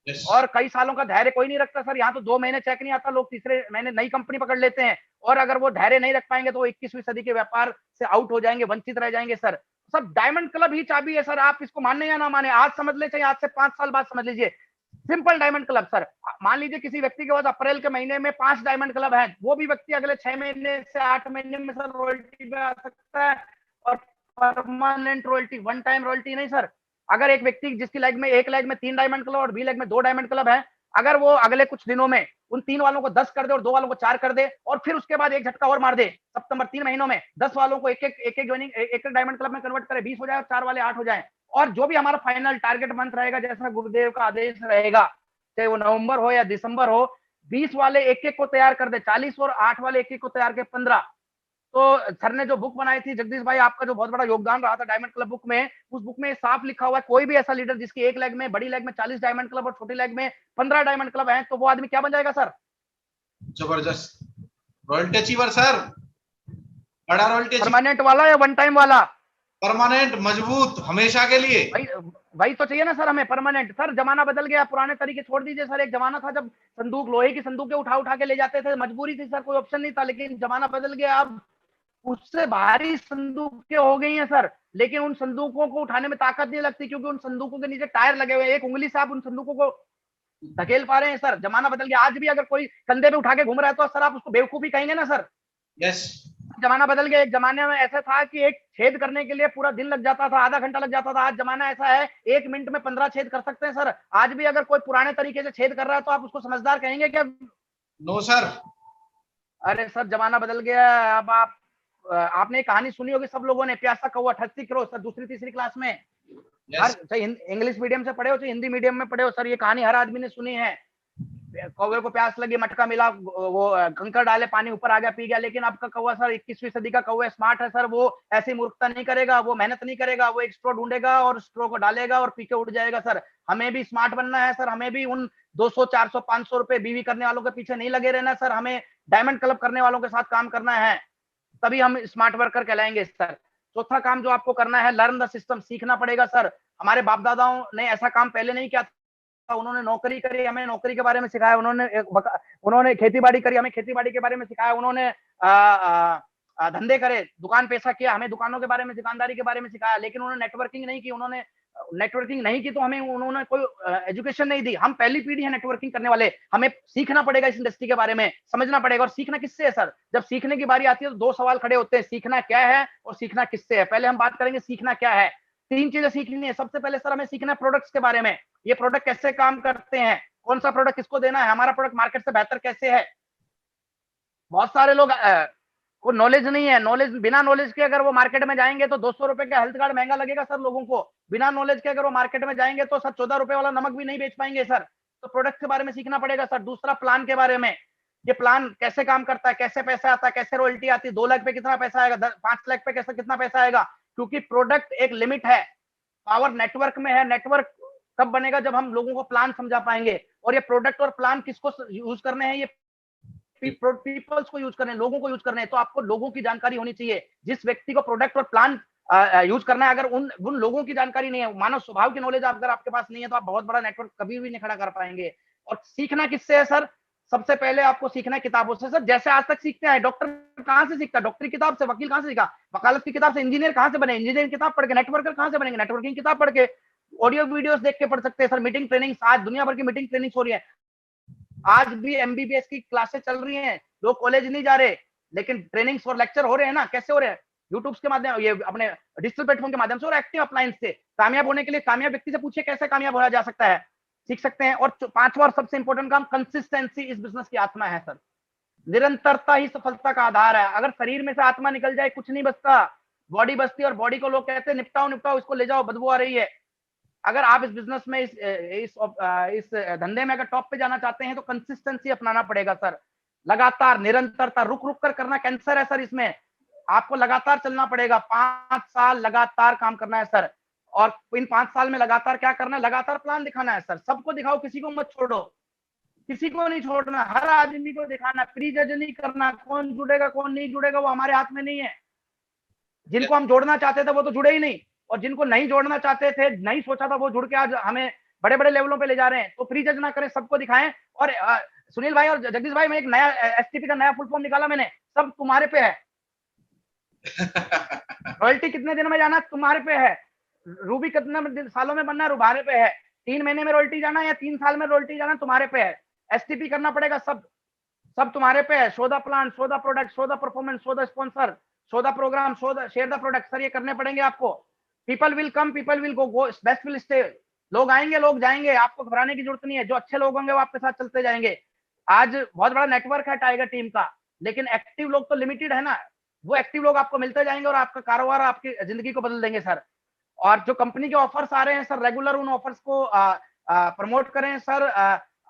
यस और कई सालों का धैर्य कोई नहीं रखता सर। यहाँ तो 2 महीने चेक नहीं आता, लोग तीसरे महीने नई कंपनी पकड़ लेते हैं। और अगर वो धैर्य नहीं रख पाएंगे तो वो 21वीं सदी के व्यापार से आउट हो जाएंगे, वंचित रह जाएंगे सर। सब डायमंड क्लब ही चाबी है सर, आप इसको मानने या ना माने। आज समझ ले, चाहे आज से 5 साल बाद समझ लीजिए। सिंपल डायमंड क्लब सर, मान लीजिए किसी व्यक्ति के पास अप्रैल के महीने में 5 डायमंड क्लब है, वो भी व्यक्ति अगले 6 महीने से 8 महीने में सर रॉयल्टी पे आ सकता है। और permanent royalty, one time royalty नहीं सर। अगर एक व्यक्ति जिसकी लेग में 1 लेग में 3 डायमंड क्लब और बी लेग में 2 डायमंड क्लब है, अगर वो अगले कुछ दिनों में उन 3 वालों को 10 कर दे और 2 वालों को 4 कर दे, और फिर उसके बाद एक झटका और मार दे, सितंबर 3 महीनों में 10 वालों को एक ज्वाइनिंग एक डायमंड क्लब में कन्वर्ट करे, 20 हो जाए और 4 वाले 8 हो जाए। और जो भी हमारा फाइनल टारगेट मंथ रहेगा, जैसा गुरुदेव का आदेश रहेगा, चाहे वो नवंबर हो या दिसंबर हो, 20 वाले एक को तैयार कर दे 40 और 8 वाले एक को तैयार के 15। तो सर ने जो बुक बनाई थी, जगदीश भाई आपका जो बहुत बड़ा योगदान रहा था डायमंड क्लब बुक में, उस बुक में साफ लिखा हुआ है कोई भी ऐसा लीडर जिसकी एक लेग में, बड़ी लेग में 40 डायमंड क्लब और छोटी लेग में 15 डायमंड क्लब है, तो वो आदमी क्या बन जाएगा सर? जबरदस्त रॉयल्टी अचीवर सर, बड़ा रॉयल्टी परमानेंट वाला या वन टाइम वाला? परमानेंट, मजबूत, हमेशा के लिए। वही तो चाहिए ना सर हमें, परमानेंट। सर जमाना बदल गया, पुराने तरीके छोड़ दीजिए सर। एक जमाना था जब संदूक, लोहे की संदूकें उठा उठा के ले जाते थे, मजबूरी थी सर, कोई ऑप्शन नहीं था। लेकिन जमाना बदल गया, अब उससे भारी संदूकें हो गई हैं सर। लेकिन उन संदूकों को उठाने में ताकत नहीं लगती, क्योंकि उन संदूकों के नीचे टायर लगे हुए हैं। एक उंगली से आप उन संदूकों को धकेल पा रहे हैं सर। जमाना बदल गया। आज भी अगर कोई कंधे पे उठा के घूम रहा है तो सर आप उसको बेवकूफी कहेंगे ना सर? यस जमाना बदल गया। एक जमाने में ऐसा था कि एक छेद करने के लिए पूरा दिन लग जाता था, आधा घंटा लग जाता था। आज जमाना ऐसा है 1 मिनट में 15 छेद कर सकते हैं सर। आज भी अगर कोई पुराने तरीके से छेद कर रहा है तो आप उसको समझदार कहेंगे क्या? No sir. अरे सर जमाना बदल गया। अब आपने कहानी सुनी होगी सब लोगों ने, प्यासा कौवा ठस्सी करो सर, दूसरी तीसरी क्लास में। yes. चाहे इंग्लिश मीडियम से पढ़े हो चाहे हिंदी मीडियम में पढ़े हो सर, ये कहानी हर आदमी ने सुनी है। कौवे को प्यास लगी, मटका मिला, वो कंकड़ डाले, पानी ऊपर आ गया, पी गया। लेकिन आपका कौवा सर 21वीं सदी का कौवा स्मार्ट है सर, वो ऐसी मूर्खता नहीं करेगा, वो मेहनत नहीं करेगा, वो एक स्ट्रो ढूंढेगा और स्ट्रो को डालेगा और पी के उड़ जाएगा सर। हमें भी स्मार्ट बनना है सर, हमें भी उन 200 400 500 रुपए बीवी करने वालों के पीछे नहीं लगे रहना सर, हमें डायमंड क्लब करने वालों के साथ काम करना है, तभी हम स्मार्ट वर्कर कहलाएंगे सर। चौथा काम जो आपको करना है, लर्न द सिस्टम, सीखना पड़ेगा सर। हमारे बाप दादाओं ने ऐसा काम पहले नहीं किया था, उन्होंने नौकरी करी, हमें नौकरी के बारे में सिखाया, उन्होंने खेती बाड़ी करी, हमें खेती बाड़ी के बारे में सिखाया, उन्होंने धंधे करे, दुकान पैसा किया, हमें दुकानों के बारे में, दुकानदारी के बारे में सिखाया। लेकिन उन्होंने नेटवर्किंग नहीं की, उन्होंने नेटवर्किंग नहीं की तो हमें उन्होंने कोई एजुकेशन नहीं दी। हम पहली पीढ़ी है नेटवर्किंग करने वाले, हमें सीखना पड़ेगा इस इंडस्ट्री के बारे में, समझना पड़ेगा। और सीखना किससे है सर? जब सीखने की बारी आती है तो दो सवाल खड़े होते हैं, सीखना क्या है और सीखना किससे है। पहले हम बात करेंगे सीखना क्या है। 3 चीजें सीखनी है। सबसे पहले सर हमें सीखना है प्रोडक्ट्स के बारे में, ये प्रोडक्ट कैसे काम करते हैं, कौन सा प्रोडक्ट किसको देना है, हमारा प्रोडक्ट मार्केट से बेहतर कैसे है। बहुत सारे लोग को नॉलेज नहीं है, नॉलेज, बिना नॉलेज के अगर वो मार्केट में जाएंगे तो 200 रुपए का हेल्थ कार्ड महंगा लगेगा सर लोगों को। बिना नॉलेज के अगर वो मार्केट में जाएंगे तो सर 14 रुपए वाला नमक भी नहीं बेच पाएंगे सर। तो प्रोडक्ट के बारे में सीखना पड़ेगा सर। दूसरा प्लान के बारे में, ये प्लान कैसे काम करता है, कैसे पैसा आता है, कैसे रॉयल्टी आती है, 2 लाख पे कितना पैसा आएगा, 5 लाख पे कैसे कितना पैसा आएगा। क्योंकि प्रोडक्ट एक लिमिट है, पावर नेटवर्क में है। नेटवर्क कब बनेगा? जब हम लोगों को प्लान समझा पाएंगे। और ये प्रोडक्ट और प्लान किसको यूज करने हैं? ये पीपल्स को यूज करने हैं, लोगों को यूज करने हैं। तो आपको लोगों की जानकारी होनी चाहिए। जिस व्यक्ति को प्रोडक्ट और प्लान यूज करना है, अगर उन लोगों की जानकारी नहीं है, मानव स्वभाव की नॉलेज अगर आपके पास नहीं है, तो आप बहुत बड़ा नेटवर्क कभी भी नहीं खड़ा कर पाएंगे। और सीखना किससे है सर? सबसे पहले आपको सीखना है किताबों से सर। जैसे आज तक सीखते हैं, डॉक्टर कहां से सीखता है? डॉक्टरी किताब से। वकील कहां से सीखा? वकालत की किताब से। इंजीनियर कहां से बने? इंजीनियरिंग किताब पढ़ के। नेटवर्कर कहां से बनेंगे? नेटवर्किंग किताब पढ़ के। ऑडियो वीडियोस देख के पढ़ सकते हैं सर। मीटिंग ट्रेनिंग, आज दुनिया भर की मीटिंग ट्रेनिंग हो रही है। आज भी एमबीबीएस की क्लासेस चल रही हैं, लोग कॉलेज नहीं जा रहे, लेकिन ट्रेनिंग्स और लेक्चर हो रहे हैं ना। कैसे हो रहे हैं? यूट्यूब के माध्यम, ये अपने डिजिटल प्लेटफॉर्म के माध्यम से और एक्टिव अप्लायंस से। कामयाब होने के लिए कामयाब व्यक्ति से पूछिए कैसे कामयाब होना जा सकता है, सीख सकते हैं। और 5वां और सबसे इंपॉर्टेंट काम, कंसिस्टेंसी इस बिजनेस की आत्मा है सर। निरंतरता ही सफलता का आधार है। अगर शरीर में से आत्मा निकल जाए कुछ नहीं बचता, बॉडी बचती है। और बॉडी को लोग कहते हैं निपटाओ निपटाओ, इसको ले जाओ, बदबू आ रही है। अगर आप इस बिजनेस में, इस धंधे में अगर टॉप पे जाना चाहते हैं तो कंसिस्टेंसी अपनाना पड़ेगा सर। लगातार, निरंतरता, रुक रुक कर करना कैंसर है सर। इसमें आपको लगातार चलना पड़ेगा। 5 साल लगातार काम करना है सर। और इन 5 साल में लगातार क्या करना है? लगातार प्लान दिखाना है सर। सबको दिखाओ, किसी को मत छोड़ो, किसी को नहीं छोड़ना, हर आदमी को दिखाना। प्री जज नहीं करना, कौन जुड़ेगा कौन नहीं जुड़ेगा वो हमारे हाथ में नहीं है। जिनको हम जोड़ना चाहते थे वो तो जुड़े ही नहीं, और जिनको नहीं जोड़ना चाहते थे, नहीं सोचा था, वो जुड़ के आज हमें बड़े बड़े लेवलों पे ले जा रहे हैं। तो प्री जज ना करें, सबको दिखाएं। और सुनील भाई और जगदीश भाई, मैं एक नया एसटीपी का नया फुल फॉर्म निकाला मैंने, सब तुम्हारे पे है। रॉयल्टी कितने दिन में जाना तुम्हारे पे है, रूबी कितने सालों में बनना तुम्हारे पे है, 3 महीने में रॉयल्टी जाना या 3 साल में रॉयल्टी जाना तुम्हारे पे है। एसटीपी करना पड़ेगा, सब तुम्हारे पे है। Show the plan, show the product, show the performance, show the sponsor, show the programme, share the product sir. ये करने पड़ेंगे आपको। People will come, people will go, best will stay. लोग आएंगे, लोग जाएंगे, आपको घबराने की जरूरत नहीं है। जो अच्छे लोग होंगे वो आपके साथ चलते जाएंगे। आज बहुत बड़ा नेटवर्क है टाइगर टीम का, लेकिन एक्टिव लोग तो लिमिटेड है ना। वो एक्टिव लोग आपको मिलते जाएंगे और आपका कारोबार, आपकी जिंदगी को बदल देंगे सर। और जो कंपनी के ऑफर्स आ रहे हैं सर, रेगुलर उन ऑफर्स को प्रमोट करें सर।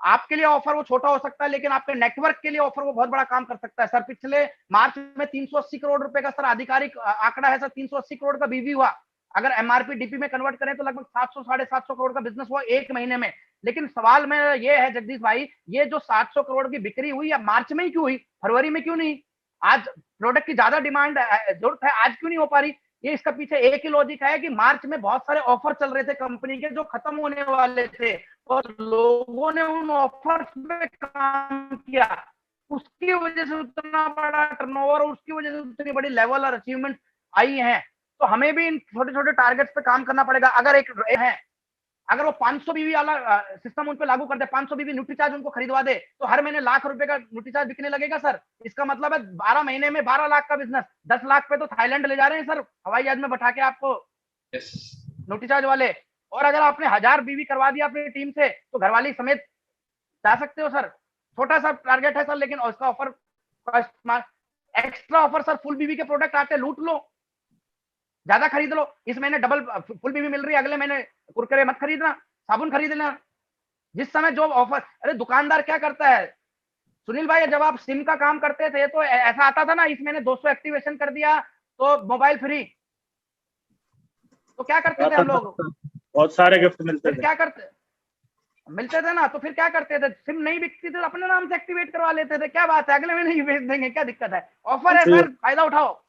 आपके लिए ऑफर वो छोटा हो सकता है, लेकिन आपके नेटवर्क के लिए ऑफर वो बहुत बड़ा काम कर सकता है सर। पिछले मार्च में 380 करोड़ रुपए का सर आधिकारिक आंकड़ा है सर। 380 करोड़ का बीवी हुआ। अगर एमआरपी डीपी में कन्वर्ट करें तो लगभग 700 साढ़े 700 करोड़ का बिजनेस हुआ 1 महीने में। लेकिन सवाल में ये है जगदीश भाई, ये जो 700 करोड़ की बिक्री हुई या मार्च में ही क्यों हुई, फरवरी में क्यों नहीं? आज प्रोडक्ट की ज्यादा डिमांड जरूरत है, आज क्यों नहीं हो पा रही? ये इसका पीछे एक ही लॉजिक है कि मार्च में बहुत सारे ऑफर चल रहे थे कंपनी के, जो खत्म होने वाले थे, और लोगों ने उन ऑफर्स में काम किया। उसकी वजह से उतना बड़ा टर्नओवर, उसकी वजह से उतनी बड़ी लेवल और अचीवमेंट आई है। तो हमें भी इन छोटे छोटे टारगेट्स पे काम करना पड़ेगा। अगर एक है, अगर वो 500 बीवी वाला सिस्टम उन पे लागू कर दे, 500 बीवी न्यूट्रीचार्ज उनको खरीदवा दे, तो हर महीने लाख रुपए का न्यूट्रीचार्ज बिकने लगेगा सर। इसका मतलब है 12 महीने में 12 लाख का बिजनेस। 10 लाख पे तो थाईलैंड ले जा रहे हैं सर, हवाई जहाज में बैठा के आपको न्यूट्रीचार्ज वाले। और अगर आपने 1000 बीवी करवा दिया अपनी टीम से, तो घरवाली समेत जा सकते हो सर। छोटा सा टारगेट है सर, लेकिन उसका offer, extra offer sir, full बीवी के प्रोडक्ट आते हैं, लूट लो, ज्यादा खरीद लो। इस महीने डबल फुल बीवी मिल रही है, अगले महीने कुरकुरे मत खरीदना, साबुन खरीदना। जिस समय जो ऑफर, अरे दुकानदार क्या करता है सुनील भाई, जब आप सिम का काम करते थे तो ऐसा आता था ना, इस महीने 200 एक्टिवेशन कर दिया तो मोबाइल फ्री, तो क्या करते थे हम लोग, बहुत सारे गिफ्ट मिलते फिर थे। क्या करते, मिलते थे ना, तो फिर क्या करते थे, सिम नहीं बिकती थी तो अपने नाम से एक्टिवेट करवा लेते थे, क्या बात है, अगले महीने ही बेच देंगे, क्या दिक्कत है, ऑफर है जी। सर, फायदा उठाओ,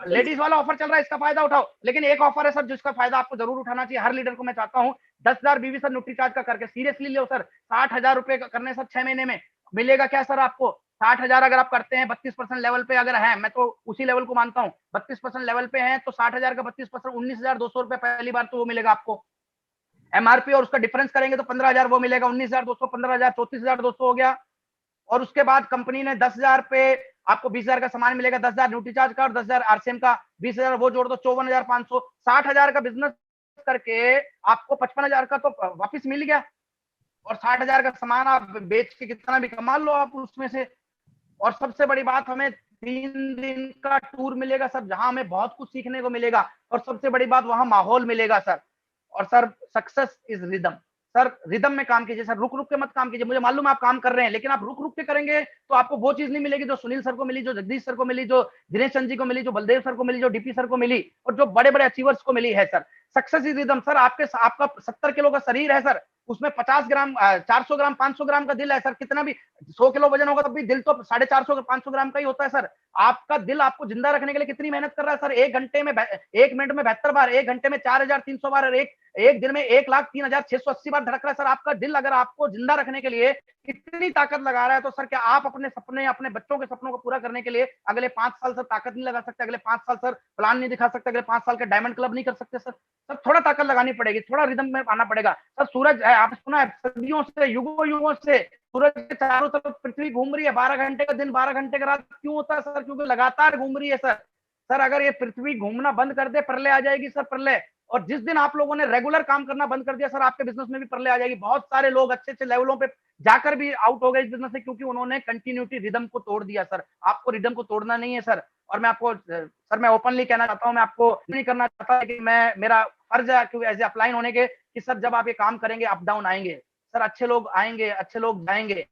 लेडीज वाला ऑफर चल रहा है, इसका फायदा उठाओ। लेकिन एक ऑफर है सर जिसका फायदा आपको जरूर उठाना चाहिए, हर लीडर को मैं चाहता हूँ, 10,000 बीवी सर न्यूट्रीचार्ज का करके सीरियसली लो सर, 60,000 रुपए करने सर 6 महीने में मिलेगा क्या सर आपको, 60,000 अगर आप करते हैं 32% लेवल पे अगर है, मैं तो उसी लेवल को मानता हूँ, 32% लेवल पे है तो 60,000 का 32% 19,200 रुपए पहली बार तो वो मिलेगा आपको, एमआरपी और उसका डिफरेंस करेंगे तो 15,000 वो मिलेगा, 19,200 15,000 34,200 हो गया। और उसके बाद कंपनी ने 10,000 पे आपको 20,000 का सामान मिलेगा, 10,000 ड्यूटी चार्ज का और 10,000 आरसीएम का, 20,000 वो जोड़ दो 54,500, 60,000 का बिजनेस करके आपको 55,000 का तो वापिस मिल गया, और 60,000 का सामान आप बेच के कितना भी कमा लो आप उसमें से। और सबसे बड़ी बात, हमें 3 दिन का टूर मिलेगा सर, जहां हमें बहुत कुछ सीखने को मिलेगा, और सबसे बड़ी बात वहां माहौल मिलेगा सर। और sir success is rhythm, sir rhythm में काम कीजिए सर, रुक रुक के मत काम कीजिए, मुझे मालूम है आप काम कर रहे हैं, लेकिन आप रुक रुक के करेंगे तो आपको वो चीज नहीं मिलेगी जो सुनील सर को मिली, जो जगदीश सर को मिली, जो दिनेश चंद जी को मिली, जो बलदेव सर को मिली, जो डीपी सर को मिली, और जो बड़े बड़े अचीवर्स को मिली है sir. Success is rhythm sir, आपका 70 किलो का शरीर है सर, उसमें 50 ग्राम 400 ग्राम 500 ग्राम का दिल है सर, कितना भी 100 किलो वजन होगा तब भी दिल तो 450 500 ग्राम का ही होता है सर। आपका दिल आपको जिंदा रखने के लिए कितनी मेहनत कर रहा है सर, 1 मिनट में 72 बार, 1 घंटे में 4,300 बार, और एक दिन में 1,03,680 बार धड़क रहा है सर आपका दिल, अगर आपको जिंदा रखने के लिए इतनी ताकत लगा रहा है तो सर क्या आप अपने सपने, अपने बच्चों के सपनों को पूरा करने के लिए अगले 5 साल सर ताकत नहीं लगा सकते, अगले 5 साल सर प्लान नहीं दिखा सकते, अगले 5 साल के डायमंड क्लब नहीं कर सकते सर? सर थोड़ा ताकत लगानी पड़ेगी, थोड़ा रिदम में आना पड़ेगा सर। सूरज है, आपने सुना है सदियों से, युगों युगों से सूरज के चारों तरफ पृथ्वी घूम रही है, 12 घंटे का दिन 12 घंटे का रात क्यों होता है सर? क्योंकि लगातार घूम रही है सर। सर अगर ये पृथ्वी घूमना बंद कर दे, प्रलय आ जाएगी सर, प्रलय। और जिस दिन आप लोगों ने रेगुलर काम करना बंद कर दिया सर, आपके बिजनेस में भी प्रलय आ जाएगी। बहुत सारे लोग अच्छे अच्छे लेवलों पे जाकर भी आउट हो गए इस बिजनेस से, क्योंकि उन्होंने कंटिन्यूटी रिदम को तोड़ दिया सर। आपको रिदम को तोड़ना नहीं है सर। और मैं आपको सर, मैं ओपनली कहना चाहता हूं, मैं आपको नहीं करना चाहता, लेकिन मैं, मेरा फर्ज है क्योंकि एज ए अपलाइन होने के, कि सर जब आप ये काम करेंगे अप डाउन आएंगे सर, अच्छे लोग आएंगे, अच्छे लोग जाएंगे,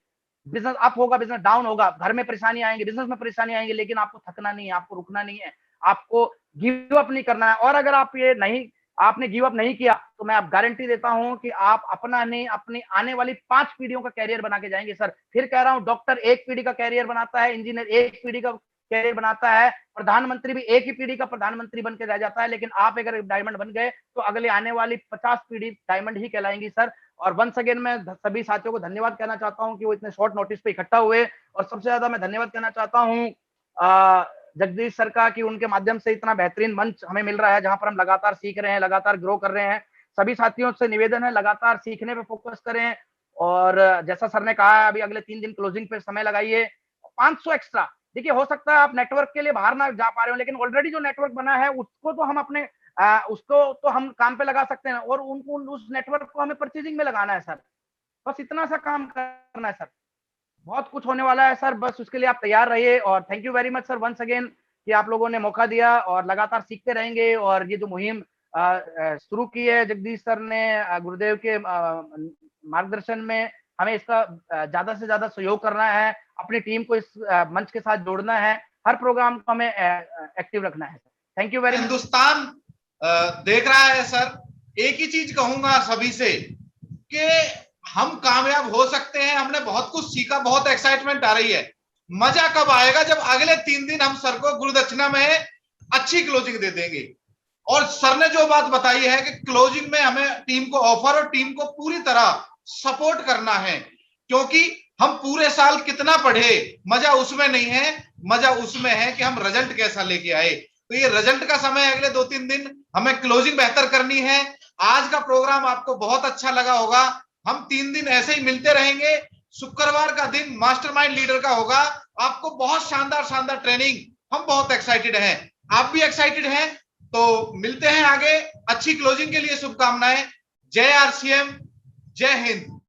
बिजनेस अप होगा, बिजनेस डाउन होगा, घर में परेशानी आएंगे, बिजनेस में परेशानी आएंगे, लेकिन आपको थकना नहीं है, आपको रुकना नहीं है, आपको गिव अप नहीं करना है। और अगर आप ये नहीं, आपने गिव अप नहीं किया तो मैं आप गारंटी देता हूं कि आप अपना नहीं, अपनी आने वाली 5 पीढ़ियों का कैरियर बना के जाएंगे सर। फिर कह रहा हूं, डॉक्टर एक पीढ़ी का कैरियर बनाता है, इंजीनियर एक पीढ़ी का कैरियर बनाता है, प्रधानमंत्री भी एक ही पीढ़ी का प्रधानमंत्री बन के रह जाता है, लेकिन आप अगर डायमंड बन गए तो अगले आने वाली 50 पीढ़ी डायमंड ही कहलाएंगी सर। और वंस अगेन मैं सभी साथियों को धन्यवाद कहना चाहता हूं कि वो इतने शॉर्ट नोटिस पे इकट्ठा हुए। और सबसे ज्यादा मैं धन्यवाद कहना चाहता हूं जगदीश सर का, कि उनके माध्यम से इतना बेहतरीन मंच हमें मिल रहा है, जहां पर हम लगातार सीख रहे हैं, लगातार ग्रो कर रहे हैं। सभी साथियों से निवेदन है, लगातार सीखने पे फोकस करें। और जैसा सर ने कहा है, अभी अगले 3 दिन क्लोजिंग पे समय लगाइए, 500 एक्स्ट्रा। देखिए, हो सकता है आप नेटवर्क के लिए बाहर ना जा पा रहे हो, लेकिन ऑलरेडी जो नेटवर्क बना है उसको तो हम अपने उसको तो हम काम पे लगा सकते हैं, और उनको, उस नेटवर्क को हमें परचेजिंग में लगाना है सर। बस इतना सा काम करना है सर। बहुत कुछ होने वाला है सर, बस उसके लिए आप तैयार रहिए। और thank you very much sir once again कि आप लोगों ने मौका दिया, और लगातार सीखते रहेंगे। और ये जो मुहिम शुरू की है जगदीश सर ने, गुरुदेव के मार्गदर्शन में, हमें इसका ज्यादा से ज्यादा सहयोग करना है, अपनी टीम को इस मंच के साथ जोड़ना है, हर प्रोग्राम को हमें एक्टिव रखना है। Thank you very much. Hindustan देख रहा है सर। एक ही चीज कहूंगा सभी से कि हम कामयाब हो सकते हैं। हमने बहुत कुछ सीखा, बहुत एक्साइटमेंट आ रही है। मजा कब आएगा? जब अगले 3 दिन हम सर को गुरुदक्षिणा में अच्छी क्लोजिंग दे देंगे। और सर ने जो बात बताई है कि क्लोजिंग में हमें टीम को ऑफर और टीम को पूरी तरह सपोर्ट करना है, क्योंकि हम पूरे साल कितना पढ़े, मजा उसमें नहीं है, मजा उसमें है कि हम रिजल्ट कैसा लेके आए। तो ये रिजल्ट का समय अगले 2-3 दिन, हमें क्लोजिंग बेहतर करनी है। आज का प्रोग्राम आपको बहुत अच्छा लगा होगा। हम 3 दिन ऐसे ही मिलते रहेंगे। शुक्रवार का दिन मास्टरमाइंड लीडर का होगा। आपको बहुत शानदार शानदार ट्रेनिंग, हम बहुत एक्साइटेड हैं, आप भी एक्साइटेड हैं। तो मिलते हैं आगे। अच्छी क्लोजिंग के लिए शुभकामनाएं। जय आरसीएम, जय हिंद।